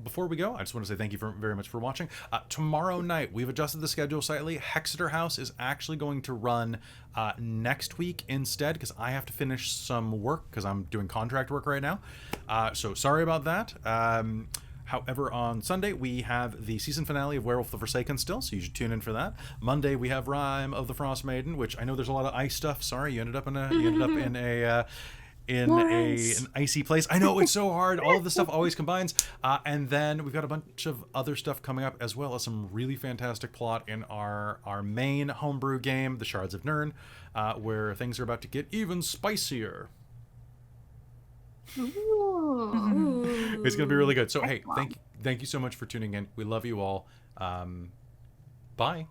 before we go, I just want to say thank you very much for watching. Tomorrow night, we've adjusted the schedule slightly. Hexeter House is actually going to run next week instead because I have to finish some work because I'm doing contract work right now. So sorry about that. However, on Sunday, we have the season finale of Werewolf the Forsaken still, so you should tune in for that. Monday, we have Rime of the Frost Maiden, which I know there's a lot of ice stuff. Sorry, you ended up in an icy place. I know, it's so hard. All of this stuff always combines. And then we've got a bunch of other stuff coming up, as well as some really fantastic plot in our main homebrew game, The Shards of Nirn, where things are about to get even spicier. Ooh. It's going to be really good. So, hey, thank you so much for tuning in. We love you all. Bye.